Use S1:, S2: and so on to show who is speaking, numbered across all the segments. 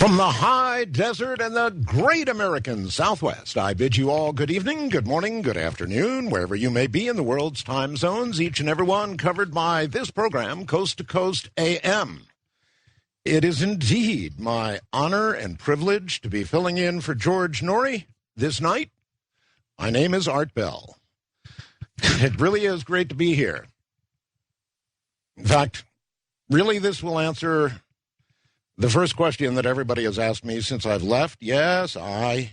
S1: From the high desert and the great American Southwest, I bid you all good evening, good morning, good afternoon, wherever you may be in the world's time zones, each and every one covered by this program, Coast to Coast AM. It is indeed my honor and privilege to be filling in for George Norrie this night. My name is Art Bell. It really is great to be here. In fact, really this will answer the first question that everybody has asked me since I've left. Yes, I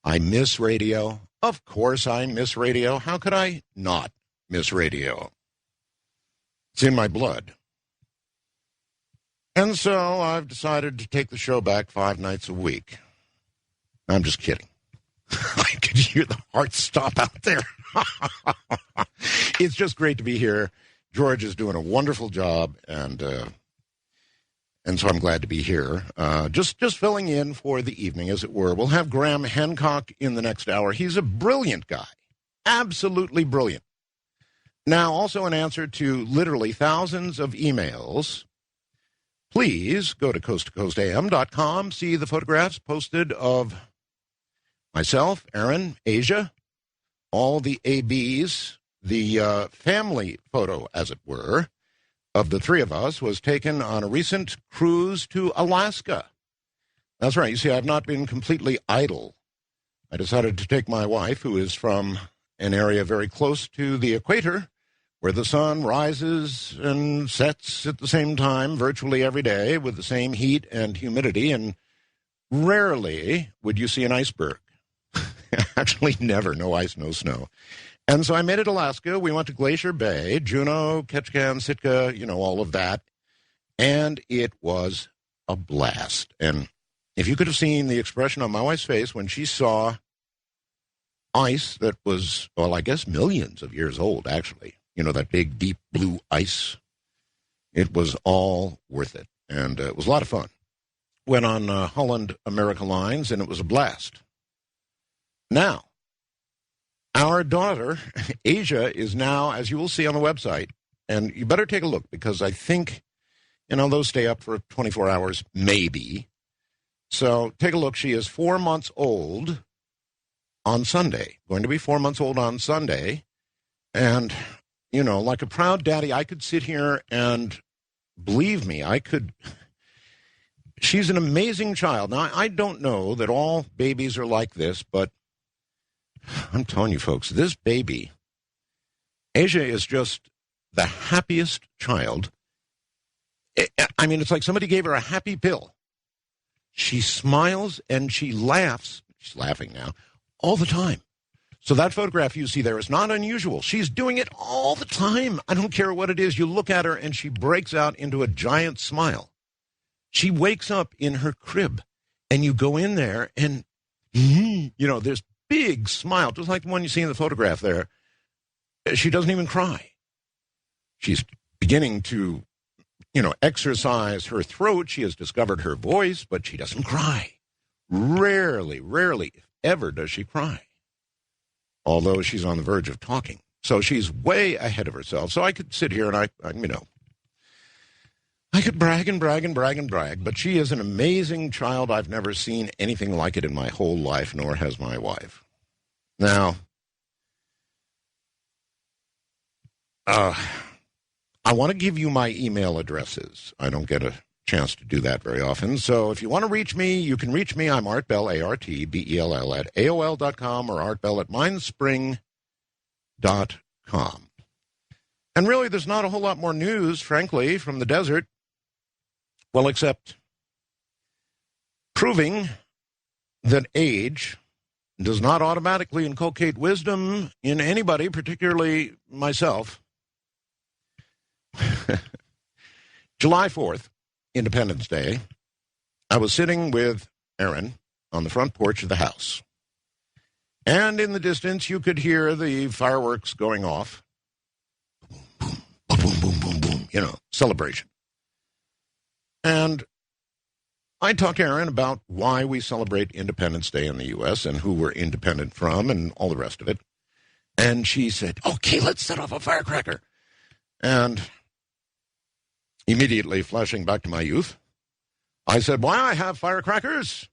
S1: miss radio. Of course I miss radio. How could I not miss radio? It's in my blood. And so I've decided to take the show back 5 nights a week. I'm just kidding. I could hear the heart stop out there. It's just great to be here. George is doing a wonderful job, and so I'm glad to be here. Just filling in for the evening, as it were. We'll have Graham Hancock in the next hour. He's a brilliant guy. Absolutely brilliant. Now, also in answer to literally thousands of emails, please go to coasttocoastam.com, see the photographs posted of myself, Aaron, Asia, all the ABs, the family photo, as it were, of the three of us was taken on a recent cruise to Alaska. That's right. You see, I've not been completely idle. I decided to take my wife, who is from an area very close to the equator, where the sun rises and sets at the same time virtually every day with the same heat and humidity, and rarely would you see an iceberg. Actually, never. No ice, no snow. And so I made it Alaska. We went to Glacier Bay, Juneau, Ketchikan, Sitka, all of that. And it was a blast. And if you could have seen the expression on my wife's face when she saw ice that was, well, I guess millions of years old, actually. That big, deep blue ice. It was all worth it. And it was a lot of fun. Went on Holland America Lines, and it was a blast. Now, our daughter, Asia, is now, as you will see on the website, and you better take a look because I think, those stay up for 24 hours, maybe. So take a look. She is 4 months old on Sunday, going to be 4 months old on Sunday. And, like a proud daddy, I could sit here and believe me, she's an amazing child. Now, I don't know that all babies are like this, but I'm telling you, folks, this baby, Asia, is just the happiest child. It's like somebody gave her a happy pill. She smiles and she laughs. She's laughing now all the time. So that photograph you see there is not unusual. She's doing it all the time. I don't care what it is. You look at her and she breaks out into a giant smile. She wakes up in her crib and you go in there and, there's big smile, just like the one you see in the photograph there. She doesn't even cry. She's beginning to, exercise her throat. She has discovered her voice, but she doesn't cry. Rarely, if ever, does she cry. Although she's on the verge of talking. So she's way ahead of herself. So I could sit here and I could brag and brag and brag and brag, but she is an amazing child. I've never seen anything like it in my whole life, nor has my wife. Now, I want to give you my email addresses. I don't get a chance to do that very often. So if you want to reach me, you can reach me. I'm Art Bell, ARTBELL, at AOL.com or artbell at mindspring.com. And really, there's not a whole lot more news, frankly, from the desert. Well, except proving that age does not automatically inculcate wisdom in anybody, particularly myself. July 4th, Independence Day, I was sitting with Aaron on the front porch of the house. And in the distance, you could hear the fireworks going off. Boom, boom, boom, boom, boom, boom, celebration. And I talked to Aaron about why we celebrate Independence Day in the U.S. and who we're independent from and all the rest of it. And she said, okay, let's set off a firecracker. And immediately flashing back to my youth, I said, why, I have firecrackers.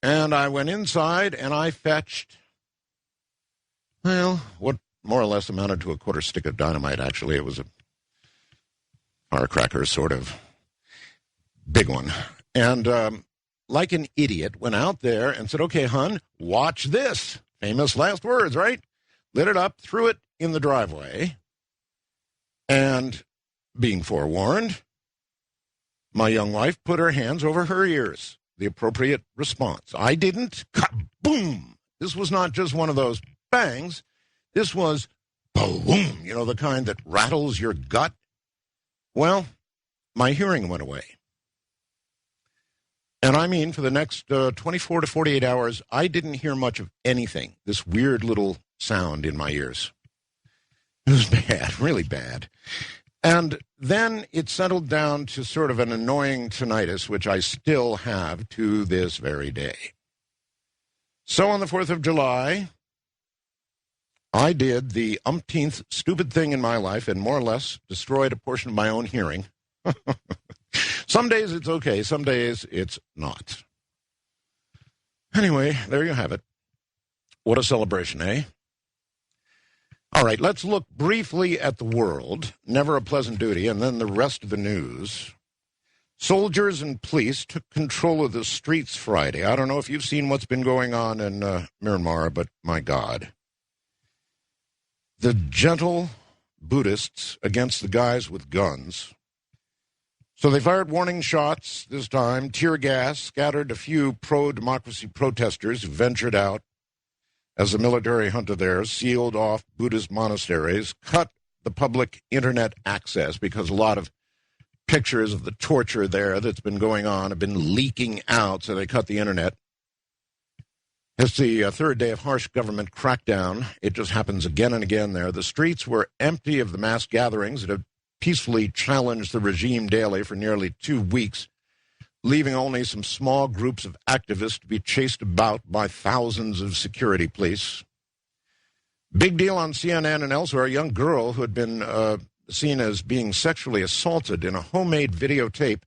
S1: And I went inside and I fetched, well, what more or less amounted to a quarter stick of dynamite, actually. It was a firecracker, sort of big one. And like an idiot, went out there and said, okay, hon, watch this. Famous last words, right? Lit it up, threw it in the driveway. And being forewarned, my young wife put her hands over her ears. The appropriate response. I didn't. Boom. This was not just one of those bangs. This was boom, you know, the kind that rattles your gut. Well, my hearing went away. And I mean, for the next 24 to 48 hours, I didn't hear much of anything. This weird little sound in my ears. It was bad, really bad. And then it settled down to sort of an annoying tinnitus, which I still have to this very day. So on the 4th of July, I did the umpteenth stupid thing in my life and more or less destroyed a portion of my own hearing. Some days it's okay, some days it's not. Anyway, there you have it. What a celebration, eh? All right, let's look briefly at the world, never a pleasant duty, and then the rest of the news. Soldiers and police took control of the streets Friday. I don't know if you've seen what's been going on in Myanmar, but my God. The gentle Buddhists against the guys with guns. So they fired warning shots this time, tear gas, scattered a few pro-democracy protesters who ventured out as the military hunted there, sealed off Buddhist monasteries, cut the public internet access because a lot of pictures of the torture there that's been going on have been leaking out, so they cut the internet. It's the third day of harsh government crackdown. It just happens again and again there. The streets were empty of the mass gatherings that have peacefully challenged the regime daily for nearly 2 weeks, leaving only some small groups of activists to be chased about by thousands of security police. Big deal on CNN and elsewhere. A young girl who had been seen as being sexually assaulted in a homemade videotape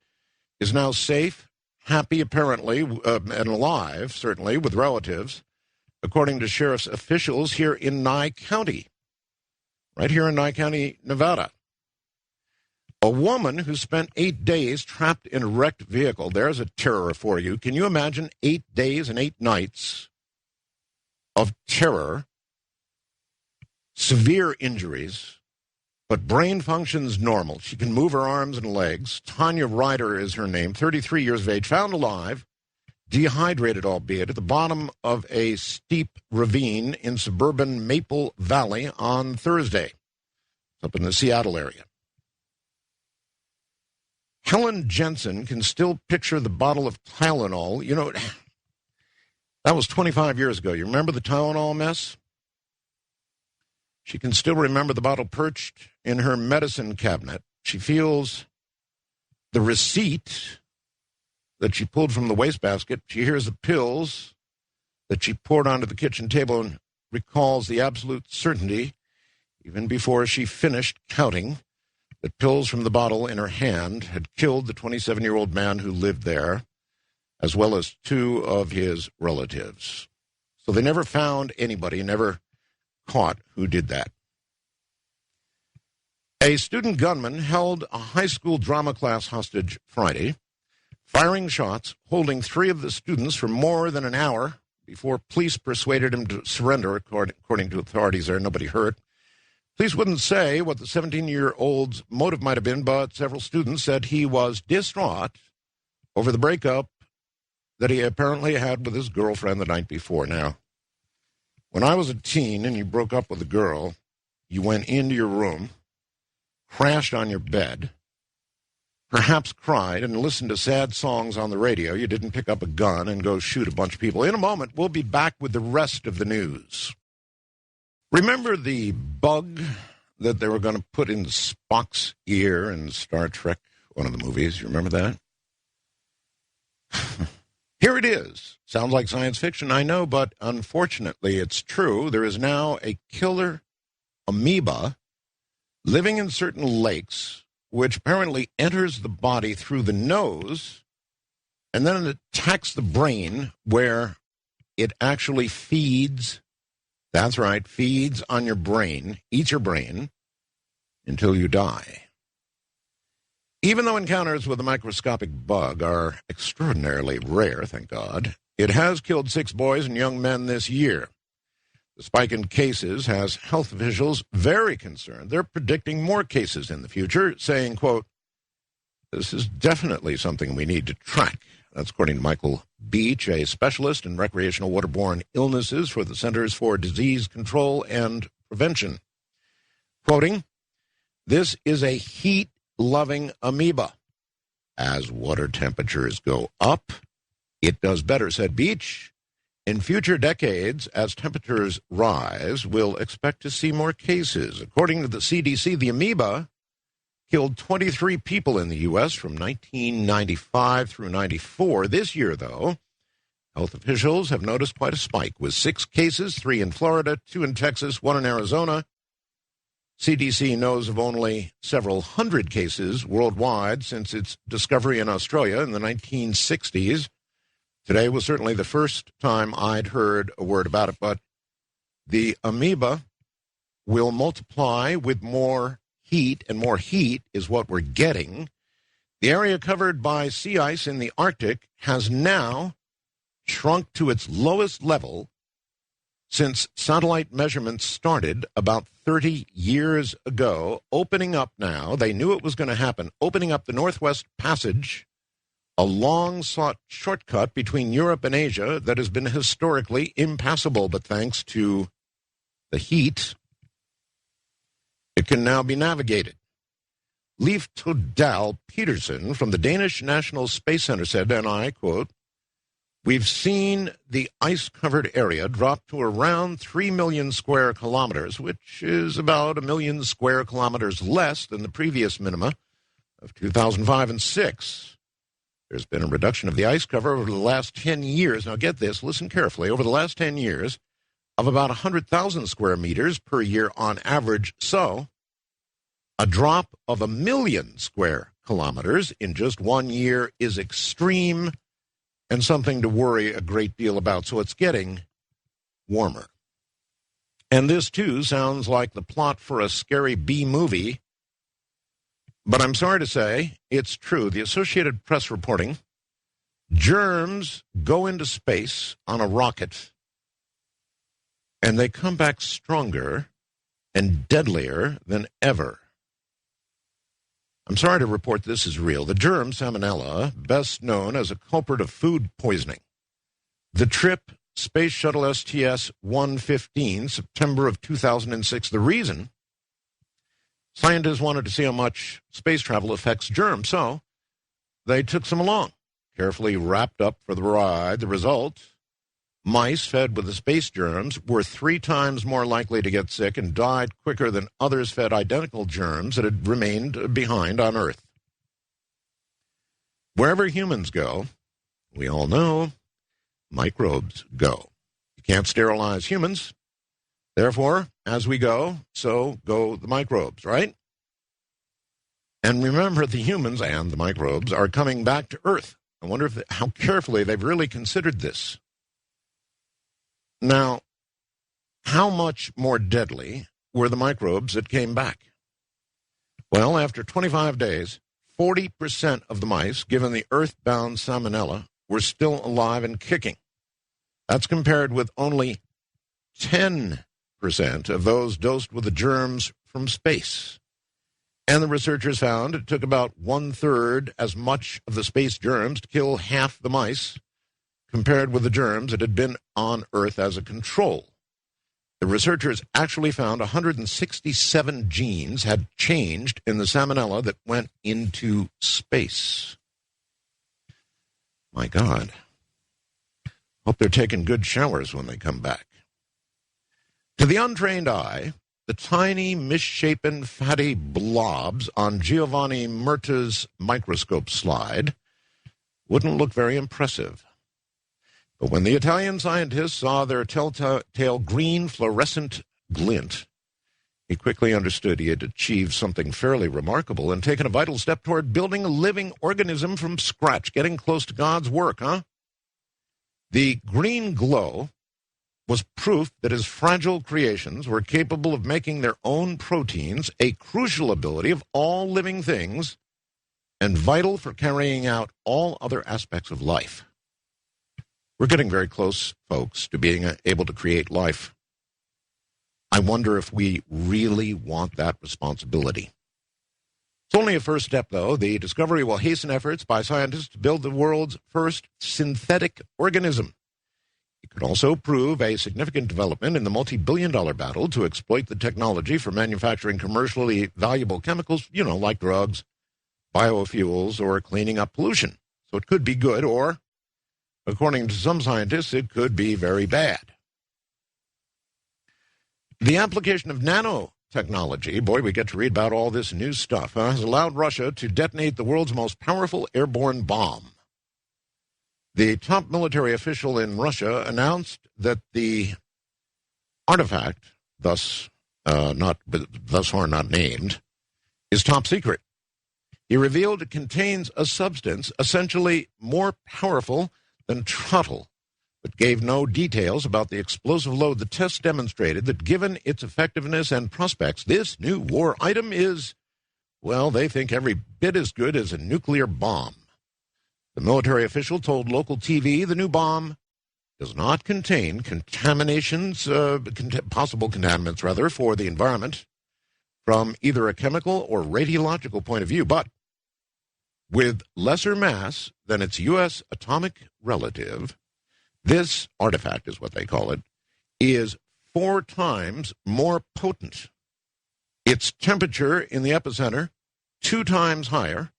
S1: is now safe, happy apparently, and alive, certainly, with relatives, according to sheriff's officials here in Nye County, right here in Nye County, Nevada. A woman who spent 8 days trapped in a wrecked vehicle. There's a terror for you. Can you imagine 8 days and 8 nights of terror, severe injuries, but brain functions normal. She can move her arms and legs. Tanya Ryder is her name, 33 years of age, found alive, dehydrated albeit, at the bottom of a steep ravine in suburban Maple Valley on Thursday, up in the Seattle area. Helen Jensen can still picture the bottle of Tylenol. You know, that was 25 years ago. You remember the Tylenol mess? She can still remember the bottle perched in her medicine cabinet. She feels the receipt that she pulled from the wastebasket. She hears the pills that she poured onto the kitchen table and recalls the absolute certainty, even before she finished counting, that pills from the bottle in her hand had killed the 27-year-old man who lived there, as well as 2 of his relatives. So they never found anybody, never caught who did that. A student gunman held a high school drama class hostage Friday, firing shots, holding 3 of the students for more than an hour before police persuaded him to surrender, according to authorities there. Nobody hurt. Police wouldn't say what the 17-year-old's motive might have been, but several students said he was distraught over the breakup that he apparently had with his girlfriend the night before. Now, when I was a teen and you broke up with a girl, you went into your room, crashed on your bed, perhaps cried and listened to sad songs on the radio. You didn't pick up a gun and go shoot a bunch of people. In a moment, we'll be back with the rest of the news. Remember the bug that they were going to put in Spock's ear in Star Trek, one of the movies? You remember that? Here it is. Sounds like science fiction, I know, but unfortunately it's true. There is now a killer amoeba living in certain lakes, which apparently enters the body through the nose and then it attacks the brain where it actually feeds. That's right, feeds on your brain, eats your brain until you die. Even though encounters with a microscopic bug are extraordinarily rare, thank God, it has killed 6 boys and young men this year. The spike in cases has health officials very concerned. They're predicting more cases in the future, saying, quote, "This is definitely something we need to track." That's according to Michael Beach, a specialist in recreational waterborne illnesses for the Centers for Disease Control and Prevention. Quoting, "This is a heat-loving amoeba. As water temperatures go up, it does better," said Beach. "In future decades, as temperatures rise, we'll expect to see more cases." According to the CDC, the amoeba killed 23 people in the U.S. from 1995 through 94. This year, though, health officials have noticed quite a spike, with 6 cases, 3 in Florida, 2 in Texas, 1 in Arizona. CDC knows of only several hundred cases worldwide since its discovery in Australia in the 1960s. Today was certainly the first time I'd heard a word about it, but the amoeba will multiply with more heat, and more heat is what we're getting. The area covered by sea ice in the Arctic has now shrunk to its lowest level since satellite measurements started about 30 years ago, opening up now. They knew it was going to happen, opening up the Northwest Passage, a long-sought shortcut between Europe and Asia that has been historically impassable, but thanks to the heat, it can now be navigated. Leif Todal Peterson from the Danish National Space Center said, and I quote, "We've seen the ice-covered area drop to around 3 million square kilometers, which is about 1 million square kilometers less than the previous minima of 2005 and 6. There's been a reduction of the ice cover over the last 10 years. Now get this, listen carefully. Over the last 10 years, of about 100,000 square meters per year on average. So, a drop of 1 million square kilometers in just 1 year is extreme and something to worry a great deal about. So it's getting warmer. And this, too, sounds like the plot for a scary B movie. But I'm sorry to say, it's true. The Associated Press reporting, germs go into space on a rocket, and they come back stronger and deadlier than ever. I'm sorry to report this is real. The germ, Salmonella, best known as a culprit of food poisoning. The trip, Space Shuttle STS-115, September of 2006. The reason? Scientists wanted to see how much space travel affects germs, so they took some along, carefully wrapped up for the ride. The result, mice fed with the space germs were 3 times more likely to get sick and died quicker than others fed identical germs that had remained behind on Earth. Wherever humans go, we all know, microbes go. You can't sterilize humans. Therefore, as we go, so go the microbes, right? And remember, the humans and the microbes are coming back to Earth. I wonder how carefully they've really considered this. Now, how much more deadly were the microbes that came back? Well, after 25 days, 40% of the mice given the earthbound salmonella were still alive and kicking. That's compared with only 10% of those dosed with the germs from space. And the researchers found it took about 1/3 as much of the space germs to kill half the mice compared with the germs that had been on Earth as a control. The researchers actually found 167 genes had changed in the salmonella that went into space. My God. Hope they're taking good showers when they come back. To the untrained eye, the tiny, misshapen, fatty blobs on Giovanni Murta's microscope slide wouldn't look very impressive. But when the Italian scientists saw their telltale green fluorescent glint, He quickly understood he had achieved something fairly remarkable and taken a vital step toward building a living organism from scratch, getting close to God's work, huh? The green glow was proof that his fragile creations were capable of making their own proteins, a crucial ability of all living things, and vital for carrying out all other aspects of life. We're getting very close, folks, to being able to create life. I wonder if we really want that responsibility. It's only a first step, though. The discovery will hasten efforts by scientists to build the world's first synthetic organism. It could also prove a significant development in the multi-billion-dollar battle to exploit the technology for manufacturing commercially valuable chemicals, like drugs, biofuels, or cleaning up pollution. So it could be good, or, according to some scientists, it could be very bad. The application of nanotechnology, boy, we get to read about all this new stuff, has allowed Russia to detonate the world's most powerful airborne bomb. The top military official in Russia announced that the artifact, thus far not named, is top secret. He revealed it contains a substance essentially more powerful than trottle, but gave no details about the explosive load. The test demonstrated that given its effectiveness and prospects, this new war item is, well, they think every bit as good as a nuclear bomb. The military official told local TV the new bomb does not contain possible contaminants, for the environment from either a chemical or radiological point of view, but with lesser mass than its U.S. atomic relative, this artifact is what they call it, is 4 times more potent. Its temperature in the epicenter, 2 times higher,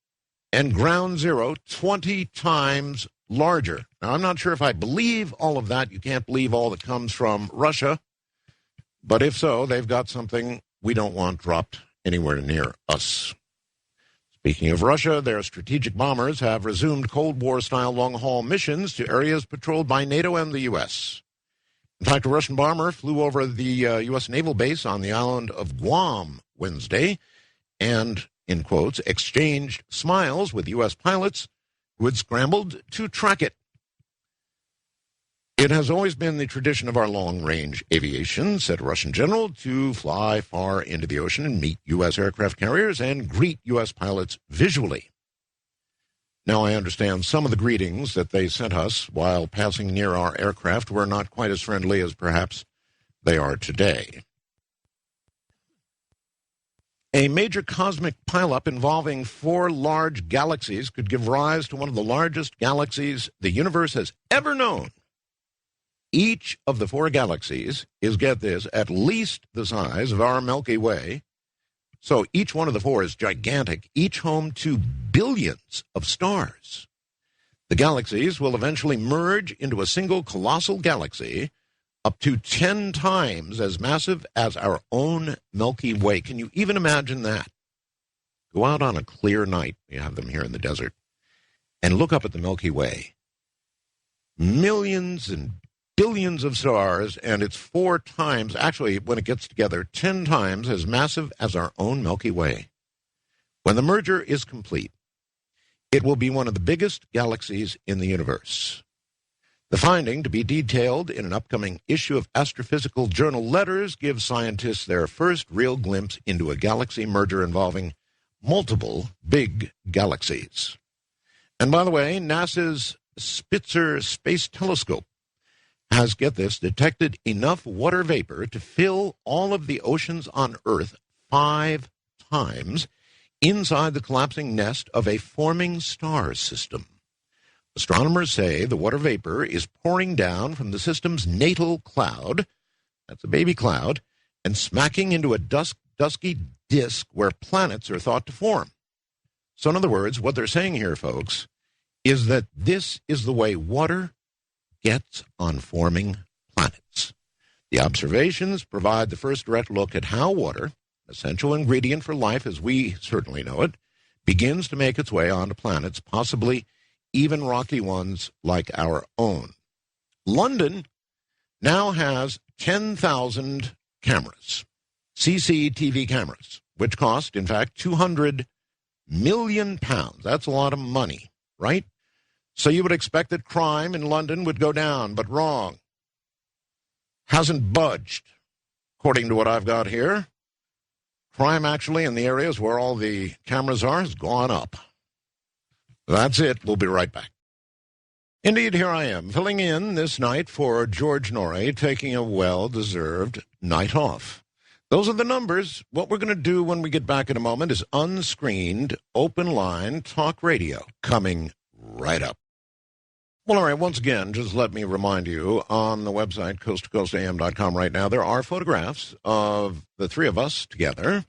S1: and ground zero 20 times larger. Now, I'm not sure if I believe all of that. You can't believe all that comes from Russia. But if so, they've got something we don't want dropped anywhere near us. Speaking of Russia, their strategic bombers have resumed Cold War-style long-haul missions to areas patrolled by NATO and the U.S. In fact, a Russian bomber flew over the U.S. naval base on the island of Guam Wednesday and, in quotes, exchanged smiles with U.S. pilots who had scrambled to track it. It has always been the tradition of our long-range aviation, said a Russian general, to fly far into the ocean and meet U.S. aircraft carriers and greet U.S. pilots visually. Now, I understand some of the greetings that they sent us while passing near our aircraft were not quite as friendly as perhaps they are today. A major cosmic pileup involving 4 large galaxies could give rise to one of the largest galaxies the universe has ever known. Each of the 4 galaxies is, get this, at least the size of our Milky Way. So each one of the 4 is gigantic, each home to billions of stars. The galaxies will eventually merge into a single colossal galaxy up to 10 times as massive as our own Milky Way. Can you even imagine that? Go out on a clear night, we have them here in the desert, and look up at the Milky Way. Millions and billions of stars, and it's 4 times, actually, when it gets together, 10 times as massive as our own Milky Way. When the merger is complete, it will be one of the biggest galaxies in the universe. The finding, to be detailed in an upcoming issue of Astrophysical Journal Letters, gives scientists their first real glimpse into a galaxy merger involving multiple big galaxies. And by the way, NASA's Spitzer Space Telescope has, get this, detected enough water vapor to fill all of the oceans on Earth 5 times inside the collapsing nest of a forming star system. Astronomers say the water vapor is pouring down from the system's natal cloud, that's a baby cloud, and smacking into a dusky disk where planets are thought to form. So in other words, what they're saying here, folks, is that this is the way water gets on forming planets. The observations provide the first direct look at how water, essential ingredient for life as we certainly know it, begins to make its way onto planets, possibly even rocky ones like our own. London now has 10,000 cameras CCTV cameras, which cost, in fact, £200 million. That's a lot of money, right? So you would expect that crime in London would go down, but wrong. Hasn't budged, according to what I've got here. Crime, actually, in the areas where all the cameras are, has gone up. That's it. We'll be right back. Indeed, here I am, filling in this night for George Norrie, taking a well-deserved night off. Those are the numbers. What we're going to do when we get back in a moment is unscreened, open-line talk radio, coming right up. Well, all right, once again, just let me remind you, on the website, coasttocoastam.com right now, there are photographs of the three of us together,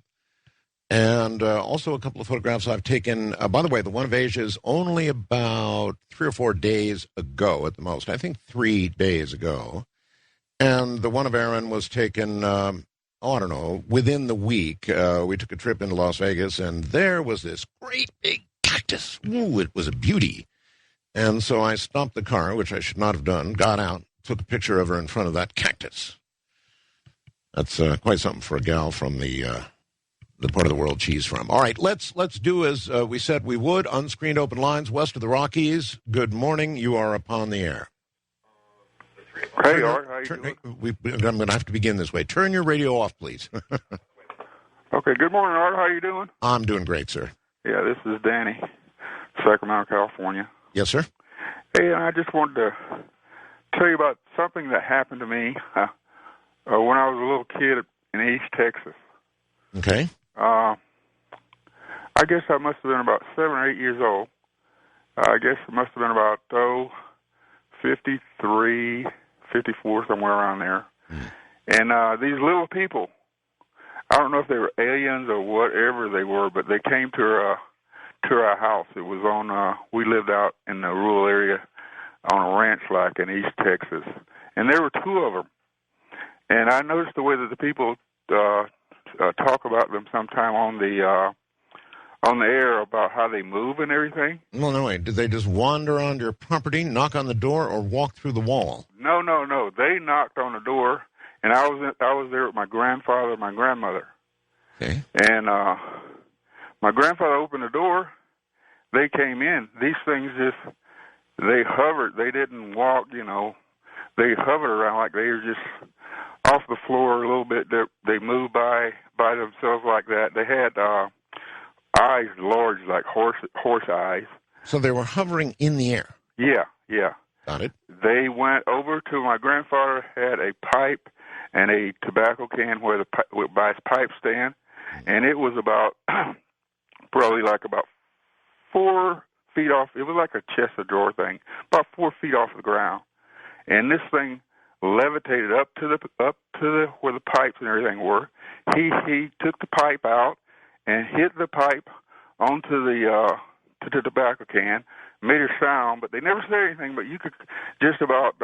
S1: and also a couple of photographs I've taken. By the way, the one of Asia is only about 3 or 4 days ago at the most. I think 3 days ago. And the one of Aaron was taken, I don't know, within the week. We took a trip into Las Vegas, and there was this great big cactus. Ooh, it was a beauty. And so I stopped the car, which I should not have done, got out, took a picture of her in front of that cactus. That's quite something for a gal from the part of the world she's from. All right, let's do as we said we would. Unscreened open lines west of the Rockies. Good morning. You are upon the air.
S2: Hey, Art. How you doing?
S1: I'm going to have to begin this way. Turn your radio off, please.
S2: Okay. Good morning, Art. How you doing?
S1: I'm doing great, sir.
S2: Yeah, this is Danny, Sacramento, California.
S1: Yes, sir.
S2: Hey, I just wanted to tell you about something that happened to me when I was a little kid in East Texas.
S1: Okay.
S2: I guess I must have been about 7 or 8 years old. I guess it must have been about 53, 54, somewhere around there. And these little people, I don't know if they were aliens or whatever they were, but they came to our house. It was on, we lived out in the rural area on a ranch like in East Texas. And there were 2 of them. And I noticed the way that the people talk about them sometime on the air about how they move and everything.
S1: Well, no, wait. Did they just wander on your property, knock on the door, or walk through the wall?
S2: No. They knocked on the door, and I was there with my grandfather and my grandmother.
S1: Okay.
S2: And my grandfather opened the door. They came in. These things they hovered. They didn't walk, They hovered around like they were just off the floor a little bit. They moved by themselves like that. They had eyes large like horse eyes.
S1: So they were hovering in the air.
S2: Yeah.
S1: Got it.
S2: They went over to my grandfather, had a pipe and a tobacco can by his pipe stand, and it was about probably like about 4 feet off. It was like a chest of drawer thing, about 4 feet off the ground, and this thing levitated up to the where the pipes and everything were. He took the pipe out and hit the pipe onto the to the tobacco can, made a sound, but they never said anything. But you could just about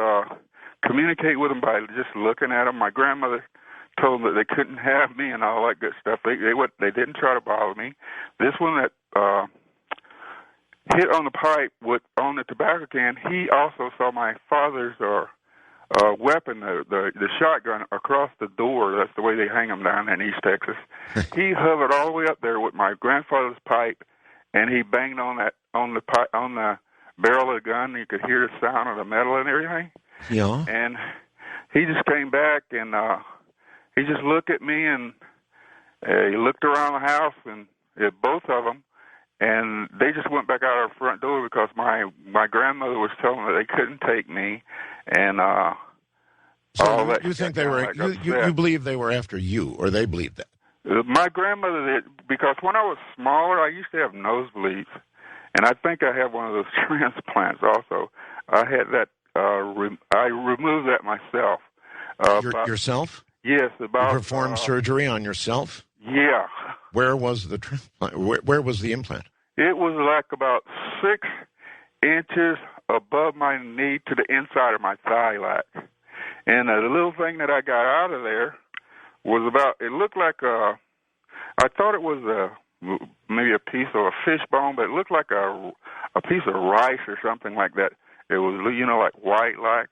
S2: communicate with them by just looking at them. My grandmother told them that they couldn't have me and all that good stuff. They didn't try to bother me. This one that hit on the pipe on the tobacco can, he also saw my father's weapon, the shotgun, across the door. That's the way they hang them down in East Texas. He hovered all the way up there with my grandfather's pipe, and he banged on the barrel of the gun. And you could hear the sound of the metal and everything.
S1: Yeah.
S2: And he just came back and he just looked at me and he looked around the house and both of them. And they just went back out our front door because my grandmother was telling them that they couldn't take me, and
S1: so
S2: all that.
S1: You think they were? You believe they were after you, or they believed that?
S2: My grandmother did, because when I was smaller, I used to have nosebleeds, and I think I have one of those transplants also. I had that. I removed that myself.
S1: Yourself?
S2: Yes.
S1: You performed surgery on yourself?
S2: Yeah.
S1: Where was the transplant? Where was the implant?
S2: It was like about 6 inches above my knee to the inside of my thigh, like. And the little thing that I got out of there was it looked like I thought it was maybe a piece of a fish bone, but it looked like a piece of rice or something like that. It was, like white, like.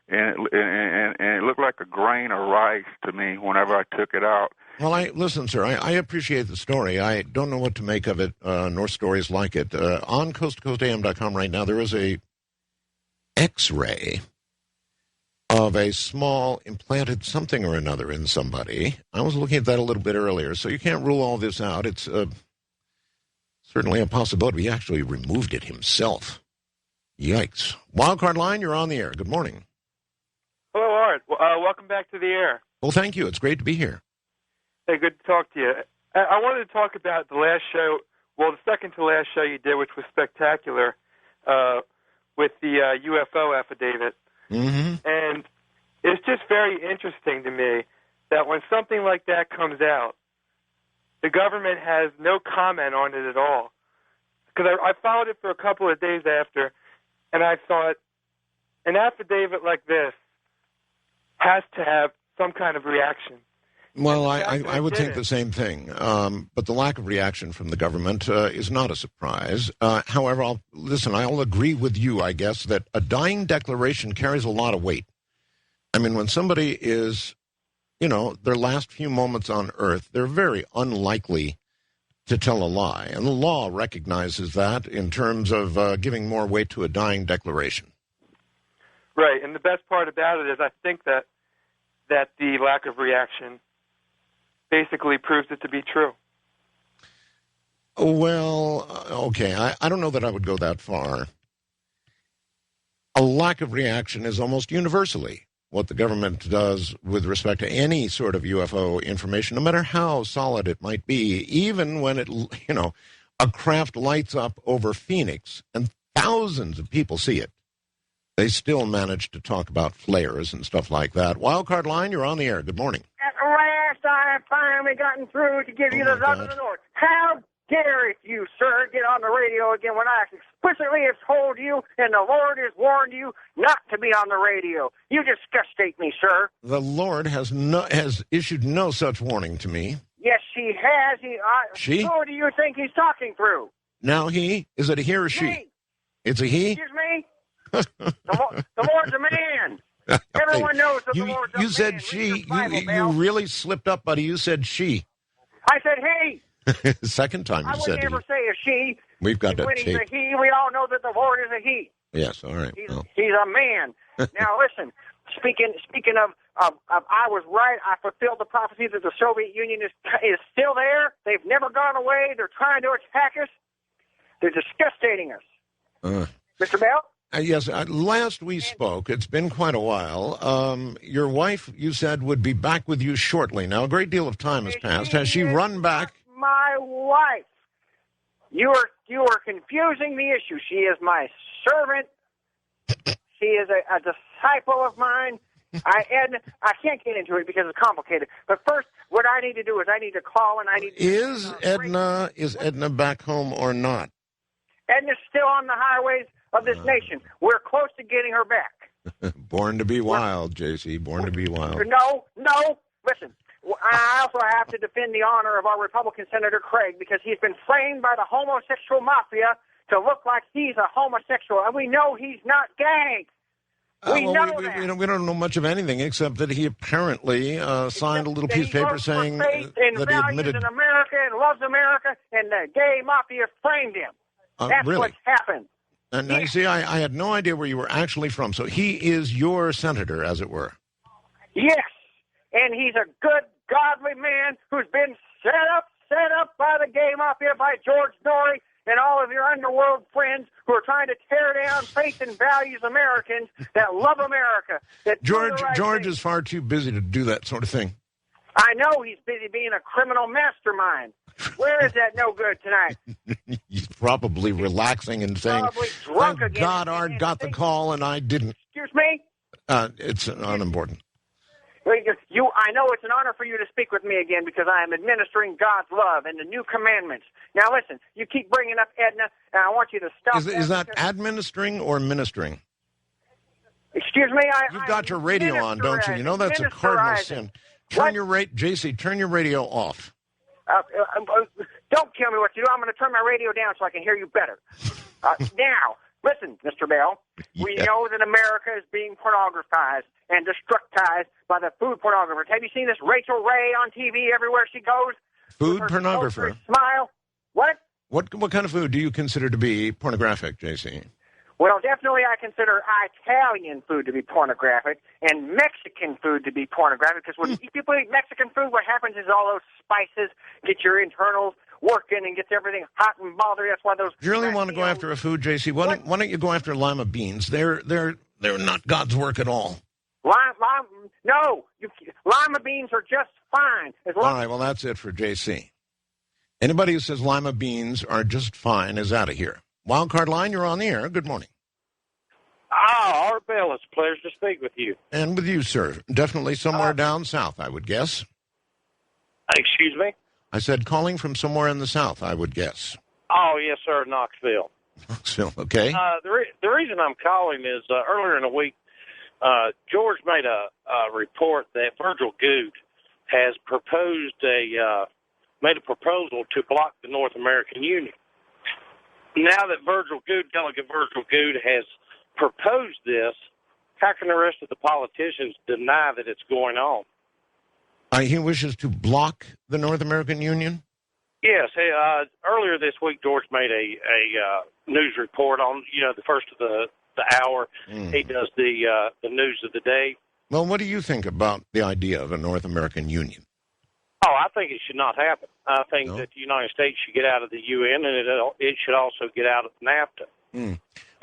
S2: and it looked like a grain of rice to me whenever I took it out.
S1: Well, listen, sir, I appreciate the story. I don't know what to make of it, nor stories like it. On coasttocoastam.com right now, there is a X-ray of a small implanted something or another in somebody. I was looking at that a little bit earlier, so you can't rule all this out. It's certainly a possibility. He actually removed it himself. Yikes. Wildcard line, you're on the air. Good morning.
S3: Hello, Art. Welcome back to the air.
S1: Well, thank you. It's great to be here.
S3: Hey, good to talk to you. I wanted to talk about the last show, well, the second to last show you did, which was spectacular, with the UFO affidavit.
S1: Mm-hmm.
S3: And it's just very interesting to me that when something like that comes out, the government has no comment on it at all. Because I followed it for a couple of days after, and I thought, an affidavit like this has to have some kind of reaction.
S1: Well, I would think the same thing. But the lack of reaction from the government is not a surprise. However, I'll agree with you, I guess, that a dying declaration carries a lot of weight. I mean, when somebody is, their last few moments on Earth, they're very unlikely to tell a lie. And the law recognizes that in terms of giving more weight to a dying declaration.
S3: Right. And the best part about it is I think that the lack of reaction basically proves it to be true.
S1: Well, okay, I don't know that I would go that far. A lack of reaction is almost universally what the government does with respect to any sort of UFO information, no matter how solid it might be, even when a craft lights up over Phoenix and thousands of people see it. They still manage to talk about flares and stuff like that. Wildcard line, you're on the air. Good morning.
S4: I have finally gotten through to give you the Love of the North. How dare you, sir, get on the radio again when I explicitly have told you and the Lord has warned you not to be on the radio. You disgustate me, sir.
S1: The Lord has issued no such warning to me.
S4: Yes, she has.
S1: She?
S4: Who do you think he's talking through?
S1: Now he? Is it a he or she?
S4: Me.
S1: It's a he?
S4: Excuse me? The Lord's a man. Everyone knows that the Lord's a man.
S1: You said she. You really slipped up, buddy. You said she.
S4: I said he.
S1: Second time you said he.
S4: I would never say a she.
S1: We've got that
S4: when
S1: tape.
S4: He's a he, we all know that the Lord is a he.
S1: Yes, all right.
S4: He's a man. Now, listen, speaking of, I was right. I fulfilled the prophecy that the Soviet Union is still there. They've never gone away. They're trying to attack us. They're disgusting us. Mr. Bell?
S1: Yes, last we spoke, it's been quite a while. Your wife, you said, would be back with you shortly. Now, a great deal of time has passed. Has she run back?
S4: My wife. You are confusing the issue. She is my servant. She is a disciple of mine. I can't get into it because it's complicated. But first, what I need to do is I need to call and I need to...
S1: Is Edna back home or not?
S4: Edna's still on the highways of this nation. We're close to getting her back.
S1: Born to be wild, JC. Born to be wild.
S4: No. Listen, I also have to defend the honor of our Republican Senator Craig because he's been framed by the homosexual mafia to look like he's a homosexual, and we know he's not gay. We don't know much of anything except that he apparently signed a little piece of paper saying that he admitted in America and loves America, and the gay mafia framed him. That's
S1: really?
S4: What's happened.
S1: And now, you see, I had no idea where you were actually from. So he is your senator, as it were.
S4: Yes, and he's a good, godly man who's been set up by the gay mafia, by George Norrie and all of your underworld friends who are trying to tear down faith and values Americans that love America. That
S1: George is far too busy to do that sort of thing.
S4: I know he's busy being a criminal mastermind. Where is that no good tonight?
S1: He's probably relaxing and saying,
S4: drunk
S1: thank
S4: again.
S1: God Art got the call and I didn't.
S4: Excuse me?
S1: It's unimportant.
S4: I know it's an honor for you to speak with me again because I am administering God's love and the new commandments. Now listen, you keep bringing up Edna, and I want you to stop.
S1: Is that administering or ministering?
S4: Excuse me?
S1: You've got your radio on, don't you? You know that's a cardinal sin. Turn your radio off.
S4: Don't tell me what to do. I'm going to turn my radio down so I can hear you better. Now, Listen, Mr. Bell, we know that America is being pornographized and destructized by the food pornographers. Have you seen this Rachel Ray on TV everywhere she goes?
S1: Food pornographer.
S4: Smile. What?
S1: What kind of food do you consider to be pornographic, JC?
S4: Well, definitely I consider Italian food to be pornographic and Mexican food to be pornographic, because when people eat Mexican food, what happens is all those spices get your internals working and gets everything hot and bothered. That's why those...
S1: Do you really want to go after a food, JC? Why don't you go after lima beans? They're not God's work at all.
S4: Lima beans are just fine.
S1: All right, well, that's it for JC. Anybody who says lima beans are just fine is out of here. Wildcard Line, you're on the air. Good morning.
S5: Art Bell, it's a pleasure to speak with you.
S1: And with you, sir. Definitely somewhere down south, I would guess.
S5: Excuse me?
S1: I said calling from somewhere in the south, I would guess.
S5: Oh, yes, sir, Knoxville.
S1: Knoxville, okay.
S5: The reason I'm calling is earlier in the week, George made a report that Virgil Goode has made a proposal to block the North American Union. Now that Delegate Virgil Goode has proposed this, how can the rest of the politicians deny that it's going on?
S1: He wishes to block the North American Union?
S5: Yes. Earlier this week, George made a news report on, the first of the hour. He does the news of the day.
S1: Well, what do you think about the idea of a North American Union?
S5: Oh, I think it should not happen. I think that the United States should get out of the UN, and it should also get out of NAFTA.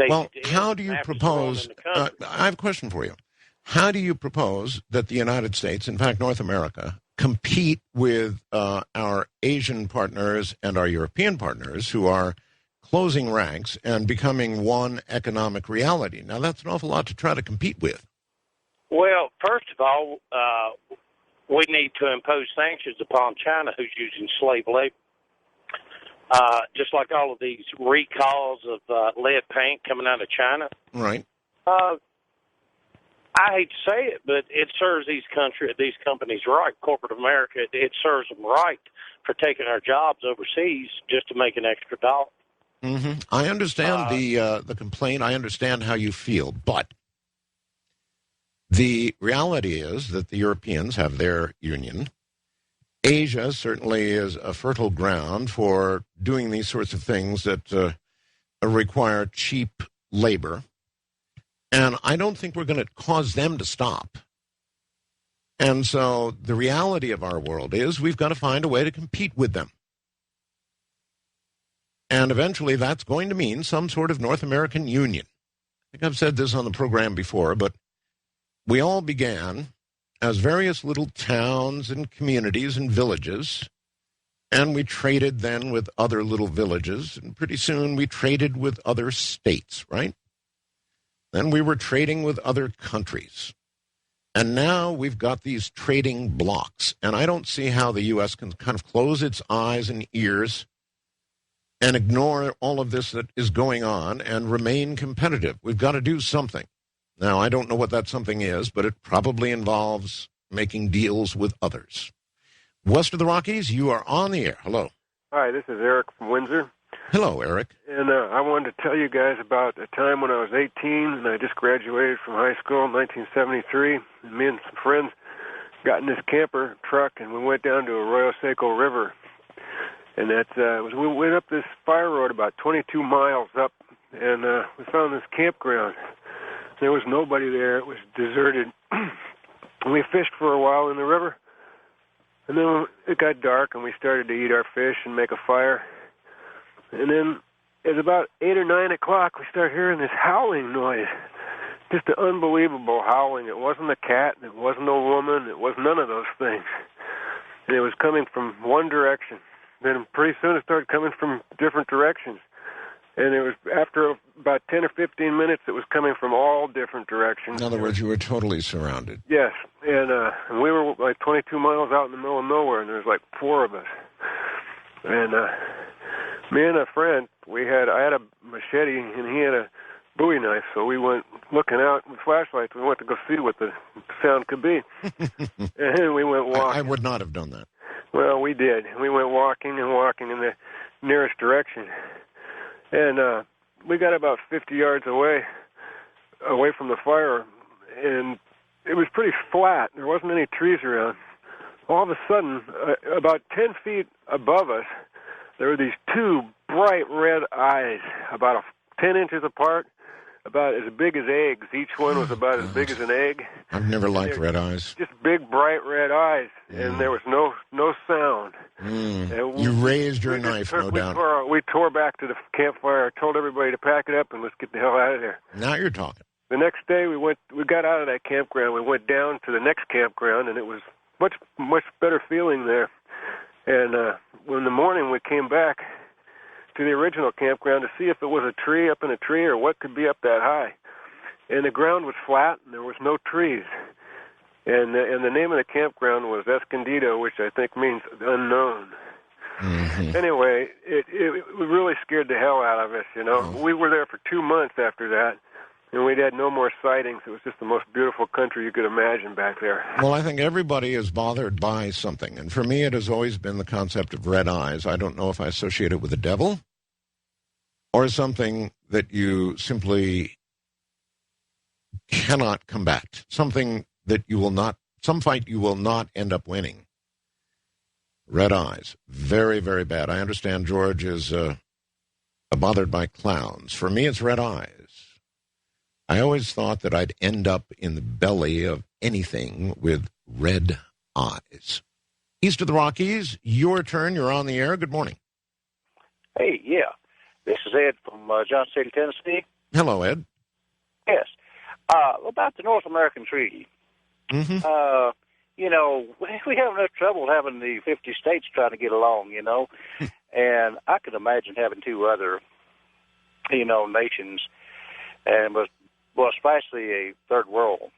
S1: Well, how do you propose... I have a question for you. How do you propose that the United States, in fact, North America, compete with our Asian partners and our European partners who are closing ranks and becoming one economic reality? Now, that's an awful lot to try to compete with.
S5: Well, first of all, we need to impose sanctions upon China, who's using slave labor. Just like all of these recalls of lead paint coming out of China.
S1: Right.
S5: I hate to say it, but it serves these companies right. Corporate America, it serves them right for taking our jobs overseas just to make an extra dollar.
S1: Mm-hmm. I understand the complaint. I understand how you feel, but the reality is that the Europeans have their union. Asia certainly is a fertile ground for doing these sorts of things that require cheap labor. And I don't think we're going to cause them to stop. And so the reality of our world is we've got to find a way to compete with them. And eventually that's going to mean some sort of North American Union. I think I've said this on the program before, but we all began as various little towns and communities and villages, and we traded then with other little villages, and pretty soon we traded with other states, right? Then we were trading with other countries. And now we've got these trading blocks, and I don't see how the U.S. can kind of close its eyes and ears and ignore all of this that is going on and remain competitive. We've got to do something. Now, I don't know what that something is, but it probably involves making deals with others. West of the Rockies, you are on the air. Hello.
S6: Hi, this is Eric from Windsor.
S1: Hello, Eric.
S6: And I wanted to tell you guys about a time when I was 18 and I just graduated from high school in 1973. And me and some friends got in this camper truck and we went down to Arroyo Seco River. And we went up this fire road about 22 miles up, and we found this campground. There was nobody there. It was deserted. And we fished for a while in the river. And then it got dark, and we started to eat our fish and make a fire. And then at about 8 or 9 o'clock, we started hearing this howling noise. Just an unbelievable howling. It wasn't a cat. It wasn't a woman. It was none of those things. And it was coming from one direction. Then pretty soon it started coming from different directions. And it was after about 10 or 15 minutes, it was coming from all different directions.
S1: In other words, you were totally surrounded.
S6: Yes, and we were like 22 miles out in the middle of nowhere, and there was like 4 of us. And me and a friend, I had a machete, and he had a Bowie knife, so we went looking out with flashlights. We went to go see what the sound could be. And we went walking.
S1: I would not have done that.
S6: Well, we did. We went walking and walking in the nearest direction. And we got about 50 yards away from the fire, and it was pretty flat. There wasn't any trees around. All of a sudden, about 10 feet above us, there were these two bright red eyes, about 10 inches apart, about as big as eggs. Each one was about as big as an egg.
S1: I've never liked red eyes.
S6: Just big, bright red eyes, and there was no sound.
S1: You raised your knife, no doubt.
S6: We tore back to the campfire, told everybody to pack it up, and let's get the hell out of there.
S1: Now you're talking.
S6: The next day, we got out of that campground. We went down to the next campground, and it was much better feeling there. And in the morning, we came back to the original campground to see if it was a tree up in a tree or what could be up that high. And the ground was flat, and there was no trees. And the name of the campground was Escondido, which I think means unknown. Mm-hmm. Anyway, it really scared the hell out of us, you know. Oh. We were there for 2 months after that, and we'd had no more sightings. It was just the most beautiful country you could imagine back there.
S1: Well, I think everybody is bothered by something. And for me, it has always been the concept of red eyes. I don't know if I associate it with the devil or something that you simply cannot combat, something that you will not, some fight you will not end up winning. Red eyes, very, very bad. I understand George is bothered by clowns. For me, it's red eyes. I always thought that I'd end up in the belly of anything with red eyes. East of the Rockies, your turn. You're on the air. Good morning.
S7: Hey, yeah. This is Ed from Johnson City, Tennessee.
S1: Hello, Ed.
S7: Yes. About the North American Treaty.
S1: Mm-hmm.
S7: You know, we have enough trouble having the 50 states trying to get along, you know. And I could imagine having two other, you know, nations, and well, especially a third world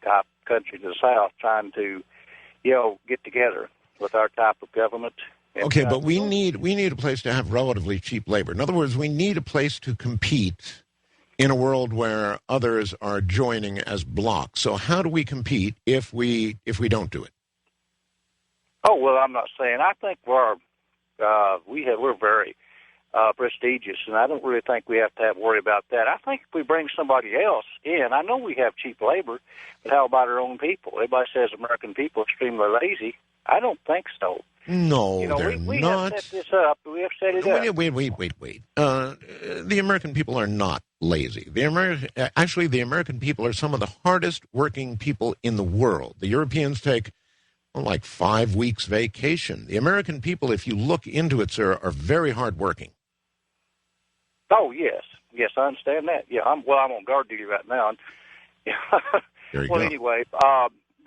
S7: type country to the south trying to, you know, get together with our type of government.
S1: Okay, but we need a place to have relatively cheap labor. In other words, we need a place to compete in a world where others are joining as blocks. So how do we compete if we don't do it?
S7: Oh, well, I'm not saying. I think we're very prestigious, and I don't really think we have to worry about that. I think if we bring somebody else in, I know we have cheap labor, but how about our own people? Everybody says American people are extremely lazy. I don't think so.
S1: No,
S7: you know,
S1: they're
S7: we
S1: not.
S7: have set this up. We have set it up.
S1: Wait. The American people are not lazy. The American people are some of the hardest working people in the world. The Europeans take like 5 weeks vacation. The American people, if you look into it, sir, are very hard working.
S7: Oh, yes, I understand that. Yeah, I'm on guard duty right now.
S1: There you
S7: well,
S1: go.
S7: Anyway,